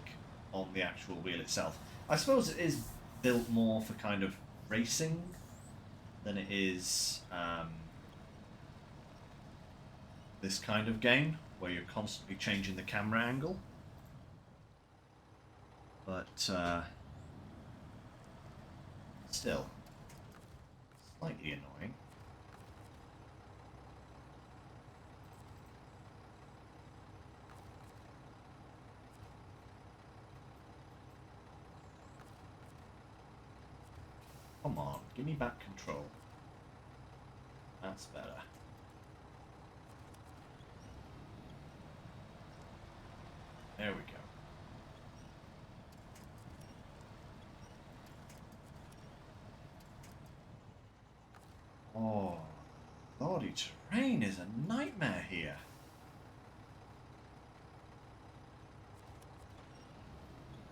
on the actual wheel itself. I suppose it is built more for kind of racing than it is this kind of game where you're constantly changing the camera angle. But still, slightly annoying. Come on, give me back control. That's better. There we go. Oh, lordy, terrain is a nightmare here.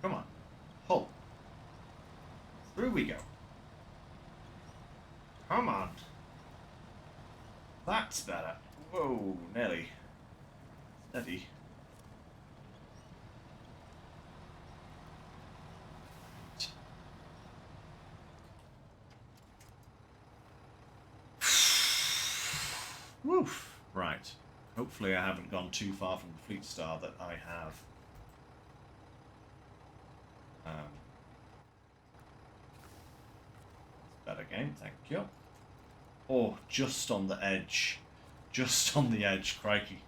Come on, pull. Through we go. Come on. That's better. Whoa, Nelly. Steady. Woof. Right. Hopefully I haven't gone too far from the Fleet Star that I have. Better game, thank you. Oh, just on the edge. Just on the edge, crikey.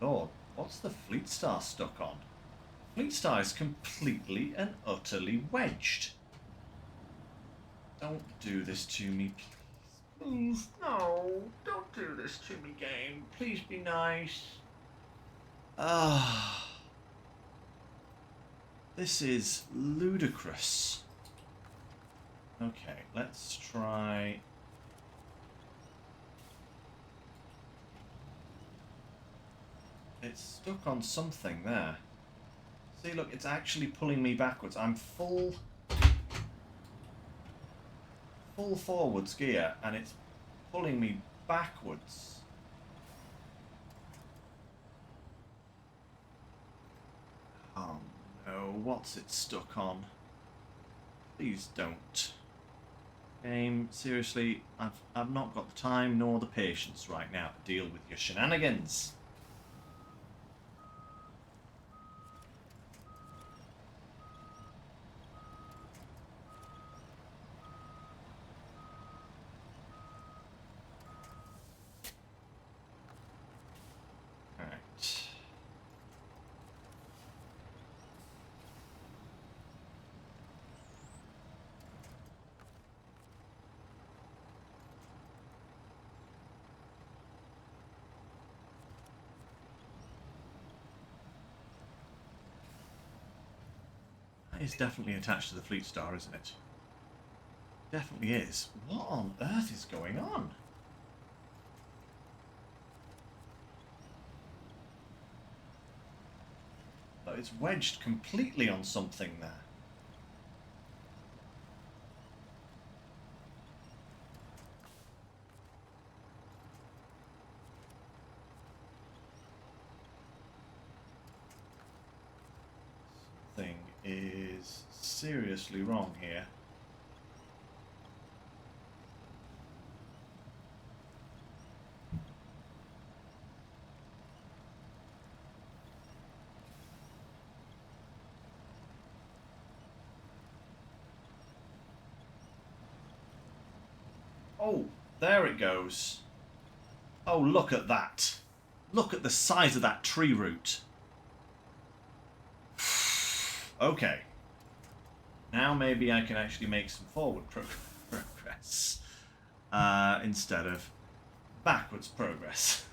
Lord, what's the Fleet Star stuck on? Fleet Star is completely and utterly wedged. Don't do this to me, please. Please, no, don't do this to me, game. Please be nice. Ah. This is ludicrous. Okay, let's try... It's stuck on something there. See, look, it's actually pulling me backwards. I'm full forwards gear, and it's pulling me backwards. Oh no, what's it stuck on? Please don't. Game, seriously, I've not got the time nor the patience right now to deal with your shenanigans. That is definitely attached to the Fleet Star, isn't it? Definitely is. What on earth is going on? But it's wedged completely on something there. Something is seriously wrong here. Oh, there it goes. Oh, look at that. Look at the size of that tree root. Okay. Now maybe I can actually make some forward progress. Instead of backwards progress.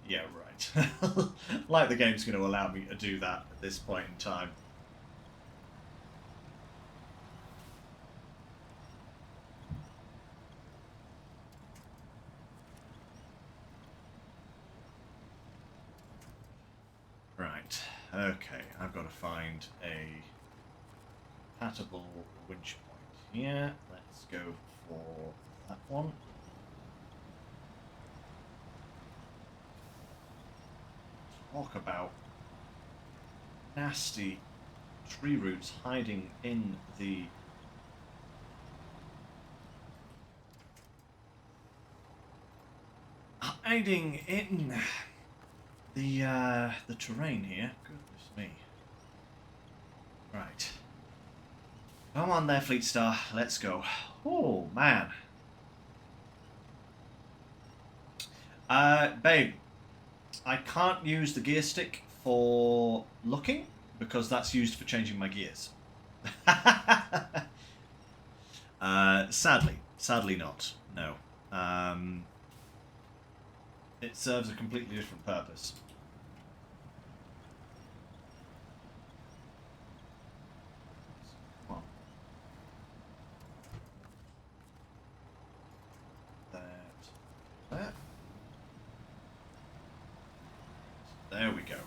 Yeah, right. Like the game's going to allow me to do that at this point in time. Right, okay, I've got to find a compatible winch point here. Let's go for that one. Talk about nasty tree roots hiding in the the terrain here. Goodness me. Right. Come on there, Fleet Star. Let's go. Oh man. Babe, I can't use the gear stick for looking because that's used for changing my gears. Sadly not. No. It serves a completely different purpose. Come on. That. There we go.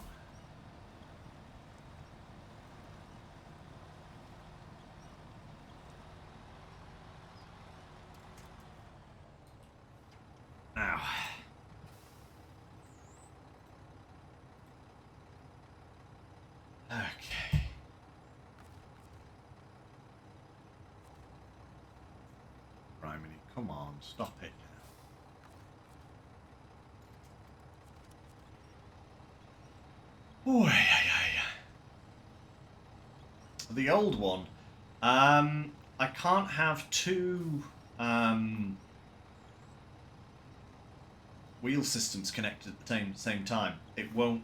Now. Okay. Priminy, come on, stop it now. Oh, yeah. The old one. I can't have two wheel systems connected at the same time. It won't.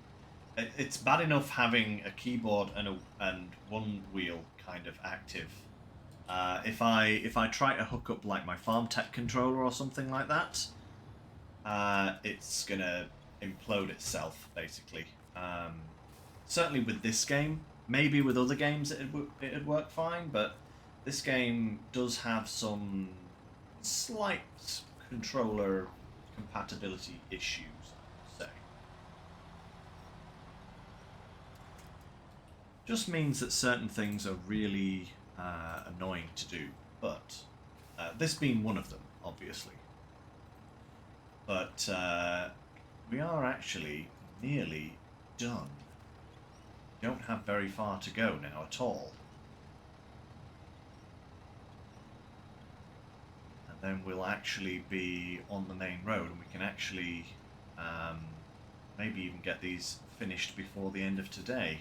It's bad enough having a keyboard and one wheel kind of active. If I try to hook up like my farm tech controller or something like that, it's gonna implode itself basically. Certainly with this game, maybe with other games it'd work fine, but this game does have some slight controller compatibility issues, I would say. Just means that certain things are really annoying to do, but this being one of them, obviously. But we are actually nearly done. Don't have very far to go now at all. And then we'll actually be on the main road and we can actually maybe even get these finished before the end of today.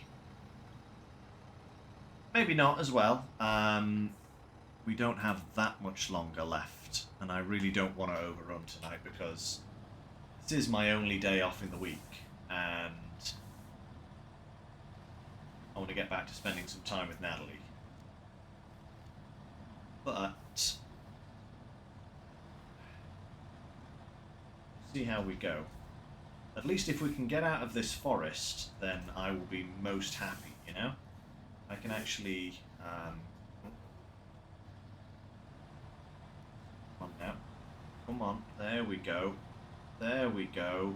Maybe not as well. We don't have that much longer left, and I really don't want to overrun tonight because this is my only day off in the week, and I want to get back to spending some time with Natalie. But see how we go. At least if we can get out of this forest, then I will be most happy, you know? I can actually... come on now. Come on. There we go. There we go.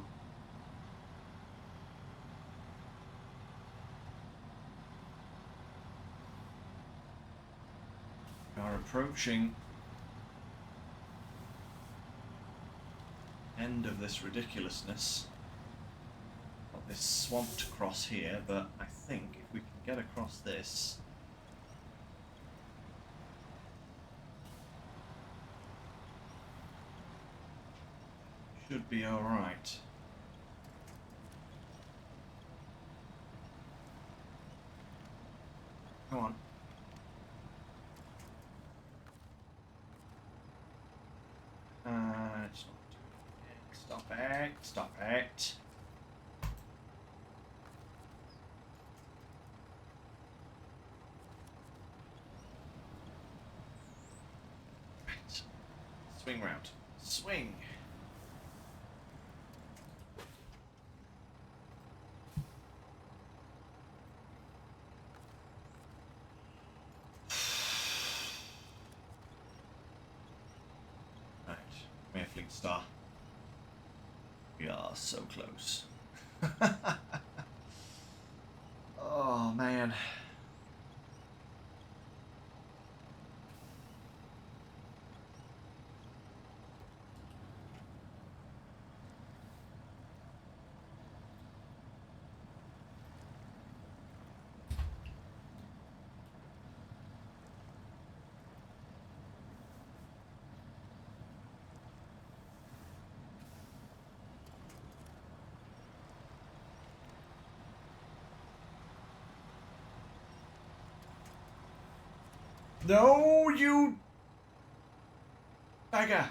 We are approaching end of this ridiculousness. Got this swamp to cross here, but I think if we can get across this, should be all right. Come on. It's not doing it. Stop it. Stop it. Right. Swing round. Swing. Star. We are so close. Oh man. No, you beggar.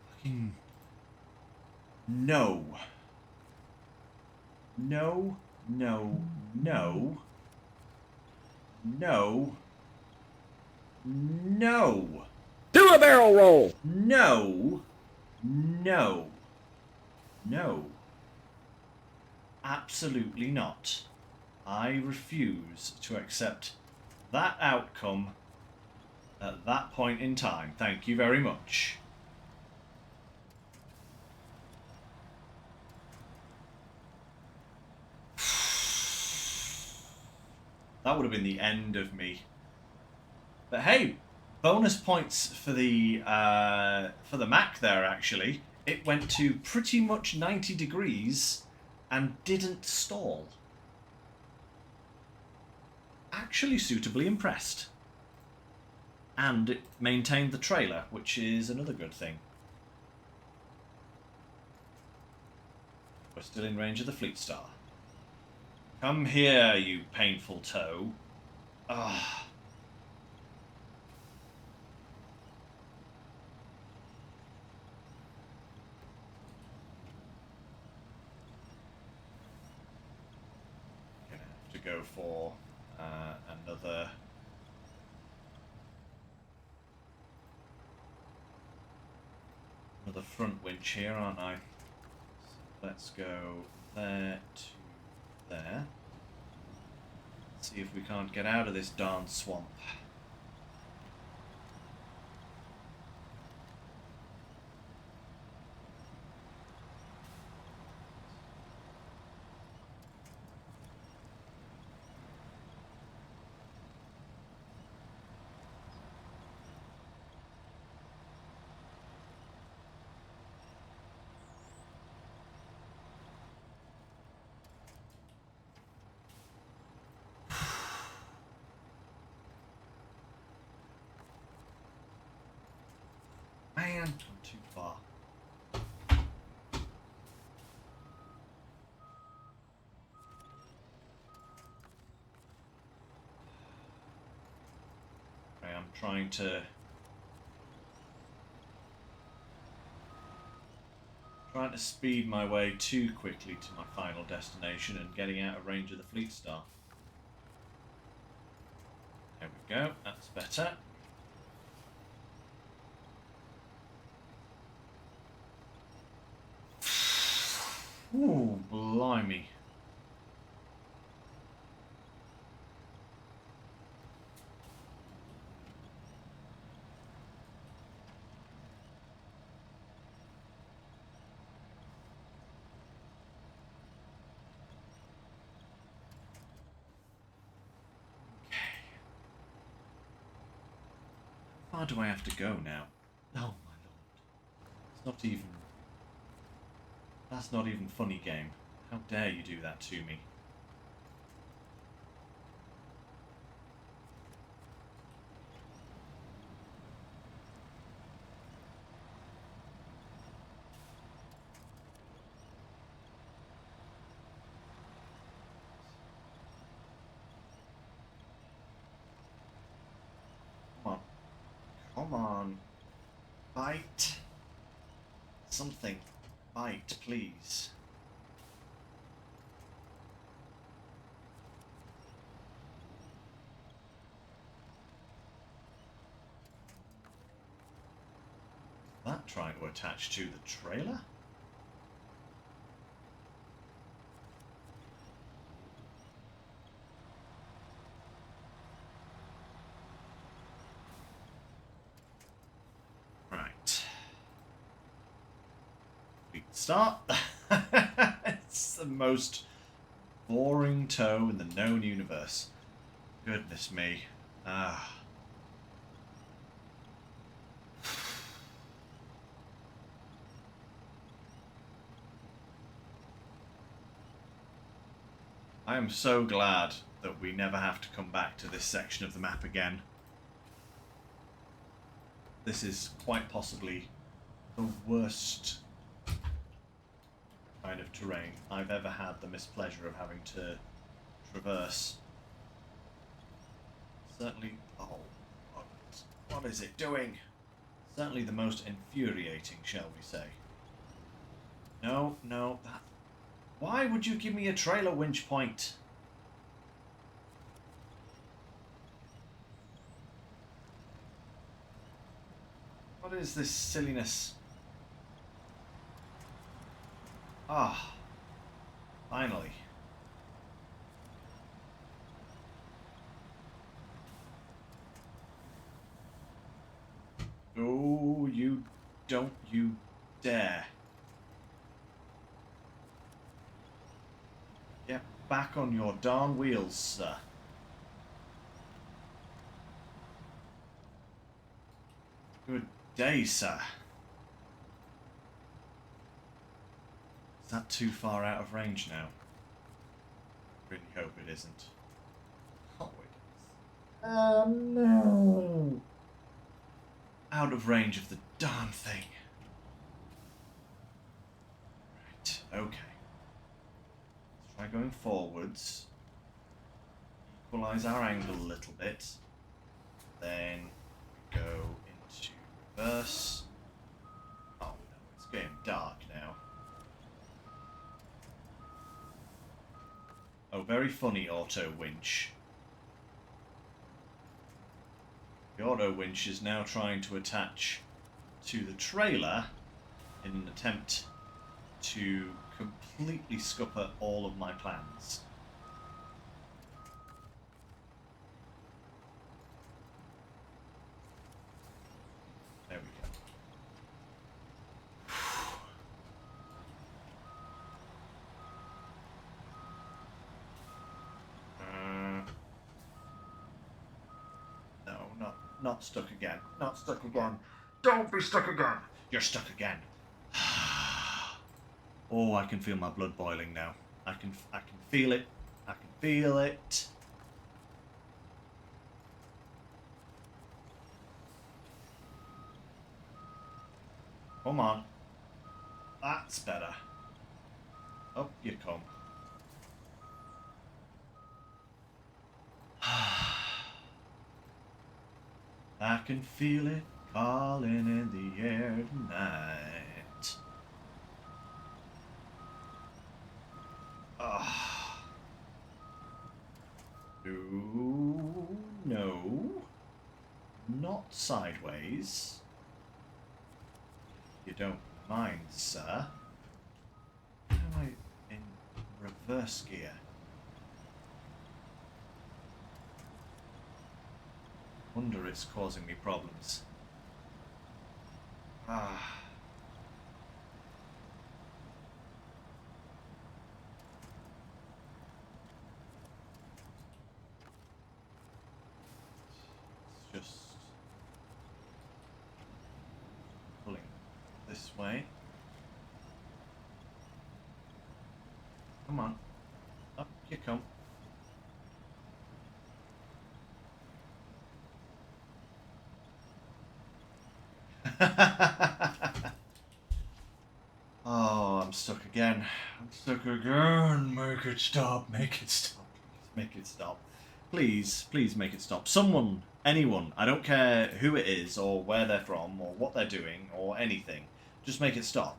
Fucking no. No, no, no. No. No. Do a barrel roll. No. No. No. Absolutely not. I refuse to accept that outcome at that point in time. Thank you very much. That would have been the end of me. But hey, bonus points for the Mac there, actually. It went to pretty much 90 degrees and didn't stall. Actually suitably impressed. And it maintained the trailer, which is another good thing. We're still in range of the Fleet Star. Come here, you painful toe. Ah. Gonna have to go for another front winch here, aren't I? So let's go there to there. See if we can't get out of this darn swamp. Man, I'm too far. Okay, I'm trying to speed my way too quickly to my final destination and getting out of range of the Fleet Star. There we go, that's better. Ooh, blimey. far do I have to go now? Oh my lord. It's not even... That's not even funny, game. How dare you do that to me? Come on. Come on. Bite. Something. Bite, please. Is that trying to attach to the trailer? Right. We can start. It's the most boring tow in the known universe. Goodness me. Ah. I am so glad that we never have to come back to this section of the map again. This is quite possibly the worst kind of terrain I've ever had the mispleasure of having to traverse. Certainly... Oh, what is it doing? Certainly the most infuriating, shall we say. No, no, that... Why would you give me a trailer winch point? What is this silliness? Ah, finally. Oh, you don't you dare. Get back on your darn wheels, sir. Good day, sir. Is that too far out of range now? Really hope it isn't. Oh, it is. Oh, no. Out of range of the darn thing. Right, okay. Let's try going forwards. Equalise our angle a little bit. Then go into reverse. Oh no, it's getting dark now. Oh, very funny auto winch. The auto winch is now trying to attach to the trailer in an attempt to completely scupper all of my plans. There we go. No, not stuck again. Not stuck again. Don't be stuck again. You're stuck again. Oh, I can feel my blood boiling now. I can feel it. I can feel it. Come on. That's better. Up you come. I can feel it calling in the air tonight. No. Not sideways. You don't mind, sir. How am I in reverse gear? Wonder it's causing me problems. It's just this way. Come on. Up you come. Oh, I'm stuck again. I'm stuck again. Make it stop. Make it stop. Make it stop. Please, please make it stop. Someone, anyone, I don't care who it is or where they're from or what they're doing or anything. Just make it stop.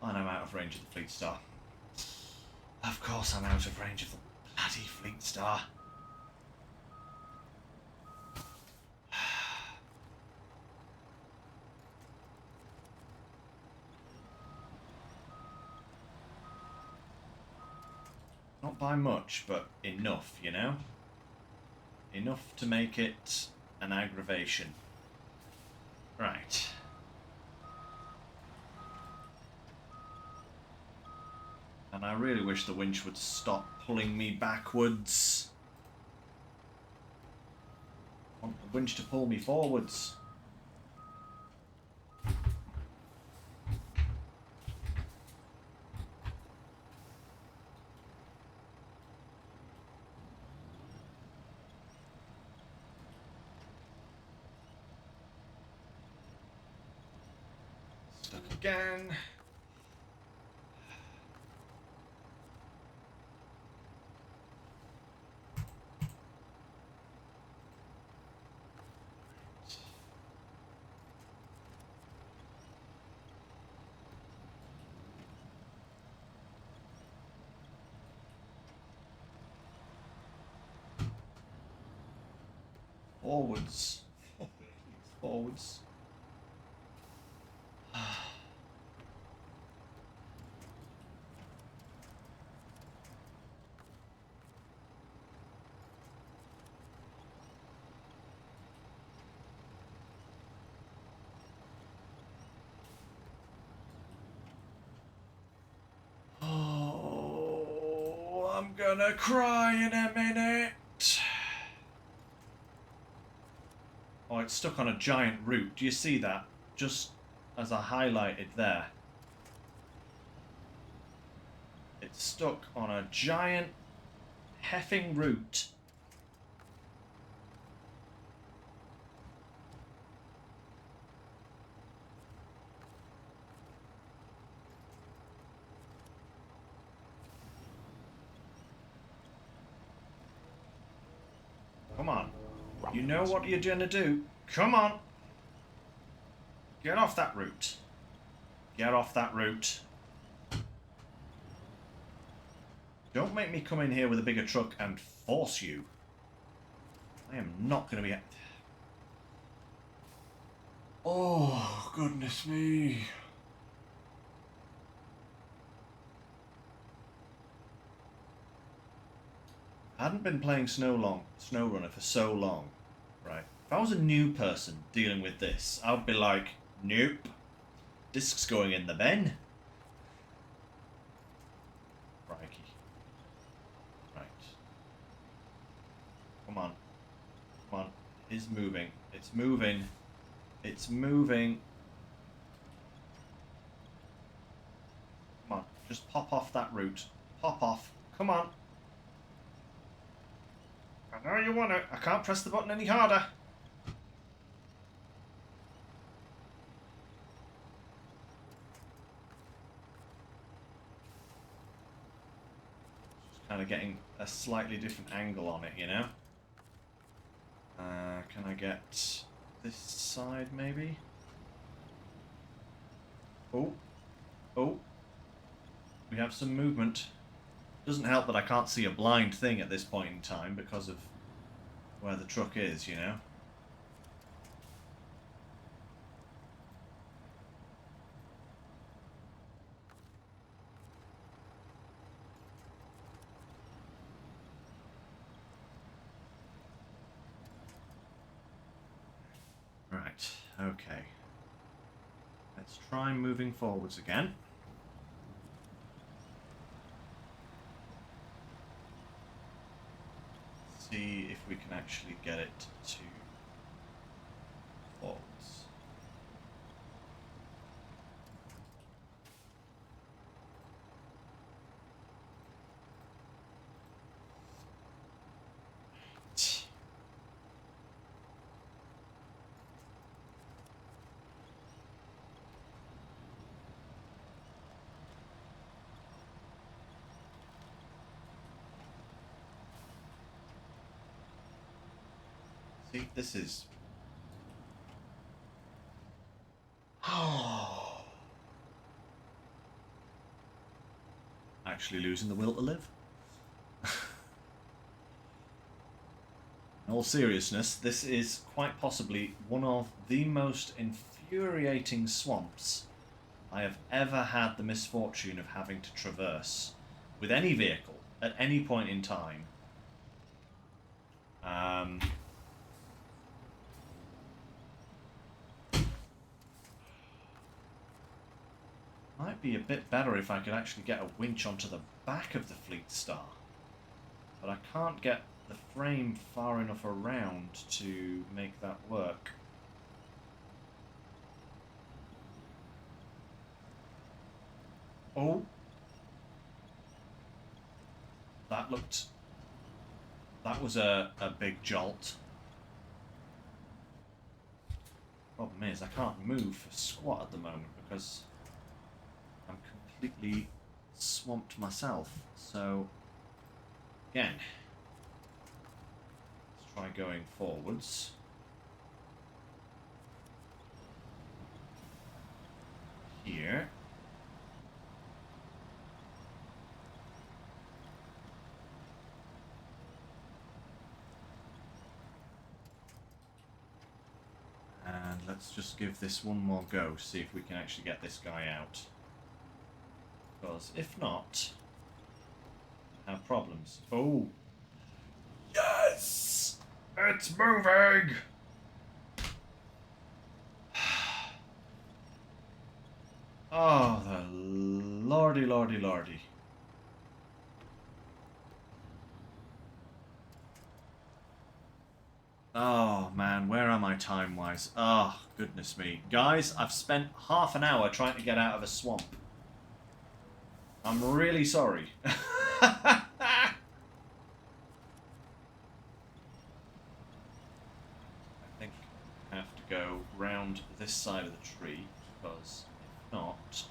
And I'm out of range of the Fleet Star. Of course I'm out of range of the bloody Fleet Star. Not by much, but enough, you know? Enough to make it an aggravation. Right. And I really wish the winch would stop pulling me backwards. I want the winch to pull me forwards. Stuck again. Forwards. Forwards. Oh, I'm gonna cry in a minute. Oh, it's stuck on a giant root. Do you see that? Just as I highlighted there. It's stuck on a giant heffing root. Come on. You know what you're gonna do. Come on. Get off that route. Get off that route. Don't make me come in here with a bigger truck and force you. I am not gonna be... Oh, goodness me. I hadn't been playing Snowrunner for so long, right? If I was a new person dealing with this, I'd be like, nope, disc's going in the bin. Crikey. Right. Come on. Come on. It's moving. It's moving. It's moving. Come on. Just pop off that route. Pop off. Come on. I know you want it. I can't press the button any harder. Just kind of getting a slightly different angle on it, you know? Can I get this side, maybe? Oh. Oh. We have some movement. Doesn't help that I can't see a blind thing at this point in time because of where the truck is, you know? Right, okay. Let's try moving forwards again. See if we can actually get it to forwards. See, this is... Actually losing the will to live. In all seriousness, this is quite possibly one of the most infuriating swamps I have ever had the misfortune of having to traverse with any vehicle at any point in time. Might be a bit better if I could actually get a winch onto the back of the Fleet Star. But I can't get the frame far enough around to make that work. Oh! That looked... That was a big jolt. Problem is, I can't move for squat at the moment because I'm completely swamped myself. So, again, let's try going forwards. Here. And let's just give this one more go, see if we can actually get this guy out. Because if not, I have problems. Oh! Yes! It's moving! Oh, the lordy, lordy, lordy. Oh, man, where am I time-wise? Oh, goodness me. Guys, I've spent half an hour trying to get out of a swamp. I'm really sorry. I think I have to go round this side of the tree, because if not...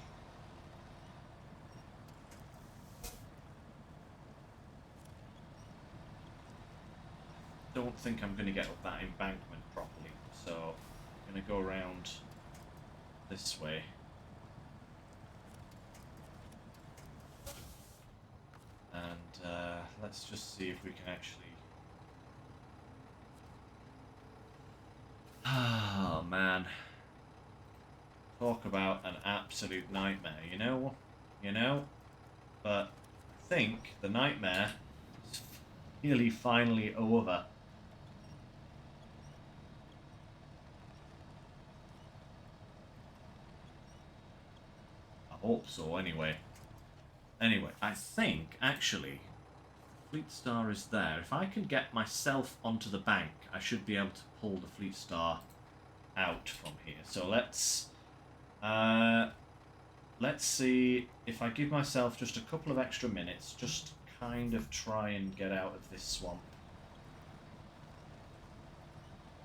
don't think I'm going to get up that embankment properly, so I'm going to go around this way. And let's just see if we can actually... Oh, man. Talk about an absolute nightmare, you know? You know? But I think the nightmare is really finally over. I hope so, anyway. Anyway, I think, actually, Fleet Star is there. If I can get myself onto the bank, I should be able to pull the Fleet Star out from here. So let's see if I give myself just a couple of extra minutes, just kind of try and get out of this swamp.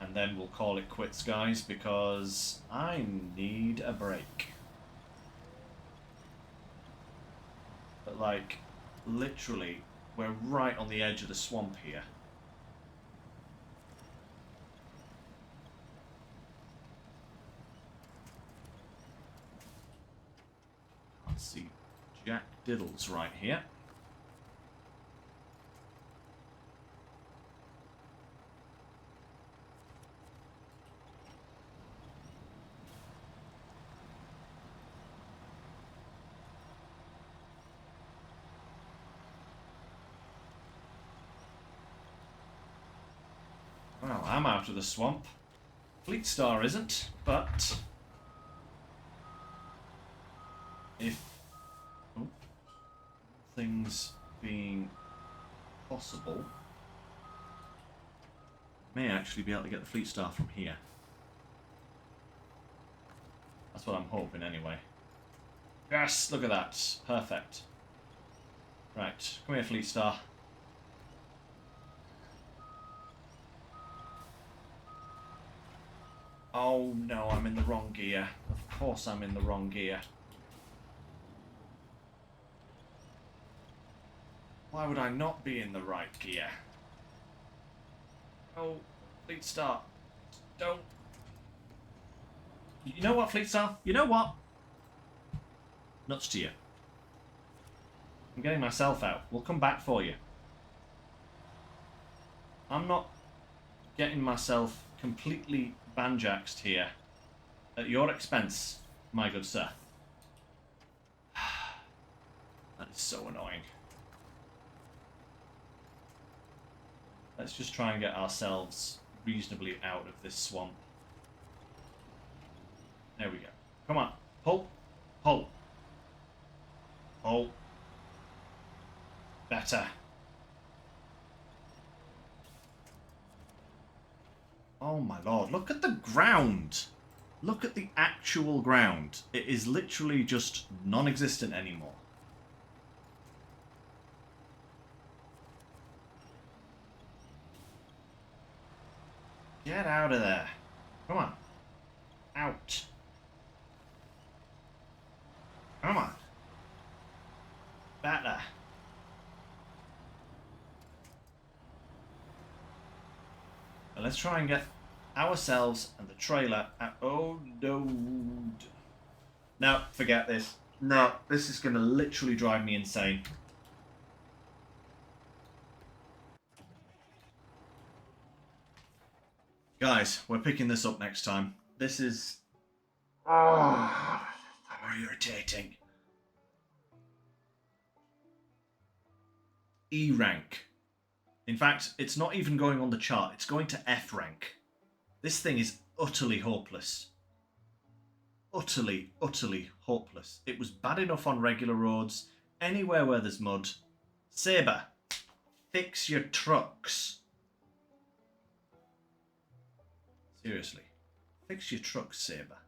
And then we'll call it quits, guys, because I need a break. But, like, literally, we're right on the edge of the swamp here. Can't see Jack Diddles right here. Well, I'm out of the swamp. Fleet Star isn't, but if things being possible, may actually be able to get the Fleet Star from here. That's what I'm hoping anyway. Yes, look at that. Perfect. Right, come here, Fleet Star. Oh no, I'm in the wrong gear. Of course I'm in the wrong gear. Why would I not be in the right gear? Oh, Fleet Star. Don't. You know what, Fleet Star? You know what? Nuts to you. I'm getting myself out. We'll come back for you. I'm not getting myself completely banjaxed here at your expense, my good sir. That is so annoying. Let's just try and get ourselves reasonably out of this swamp. There we go. Come on. Pull. Pull. Pull. Better. Oh my lord. Look at the ground. Look at the actual ground. It is literally just non-existent anymore. Get out of there. Come on. Out. Come on. Better. Now let's try and get ourselves and the trailer out. Oh, no. No, forget this. No, this is going to literally drive me insane. Guys, we're picking this up next time. This is... Oh, so irritating. E rank. In fact, it's not even going on the chart. It's going to F rank. This thing is utterly hopeless. Utterly, utterly hopeless. It was bad enough on regular roads. Anywhere where there's mud. Sabre, fix your trucks. Seriously. Fix your trucks, Sabre.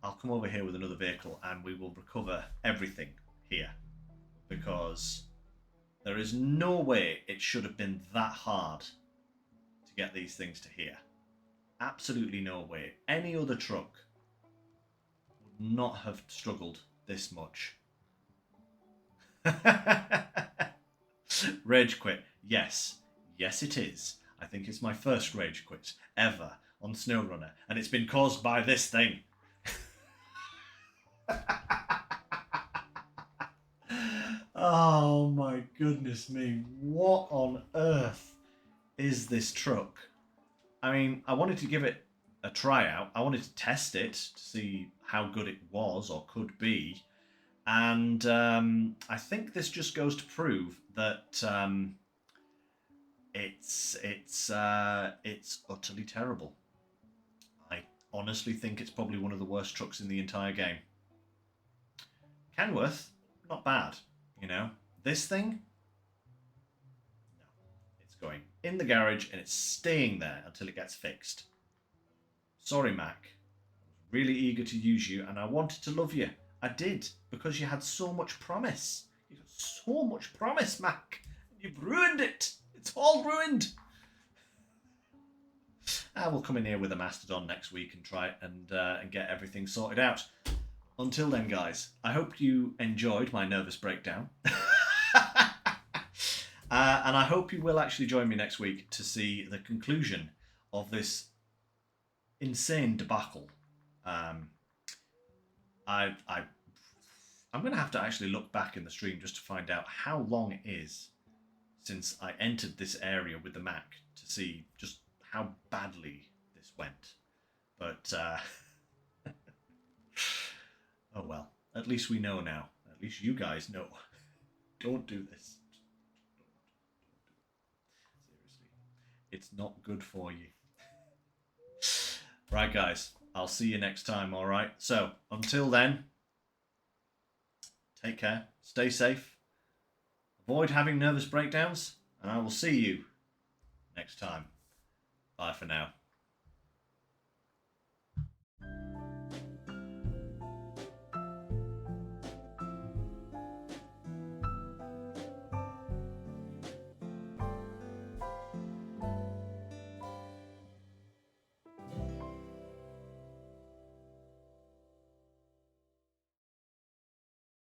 I'll come over here with another vehicle and we will recover everything here. Because there is no way it should have been that hard to get these things to here. Absolutely no way. Any other truck would not have struggled this much. Rage quit. Yes. Yes, it is. I think it's my first rage quit ever on SnowRunner, and it's been caused by this thing. Oh my goodness me. What on earth is this truck? I mean, I wanted to give it a tryout. I wanted to test it to see how good it was or could be. And I think this just goes to prove that it's utterly terrible. I honestly think it's probably one of the worst trucks in the entire game. Kenworth, not bad, you know. This thing, no. It's going in the garage and it's staying there until it gets fixed. Sorry, Mac. I was really eager to use you and I wanted to love you. I did, because you had so much promise. You had so much promise, Mac. And you've ruined it. It's all ruined. I will come in here with a Mastodon next week and try and get everything sorted out. Until then, guys, I hope you enjoyed my nervous breakdown. And I hope you will actually join me next week to see the conclusion of this insane debacle. I'm going to have to actually look back in the stream just to find out how long it is since I entered this area with the Mac to see just how badly this went. But, oh well, at least we know now. At least you guys know. Don't do this. Seriously. It's not good for you. Right, guys. I'll see you next time, alright? So, until then, take care, stay safe, avoid having nervous breakdowns, and I will see you next time. Bye for now.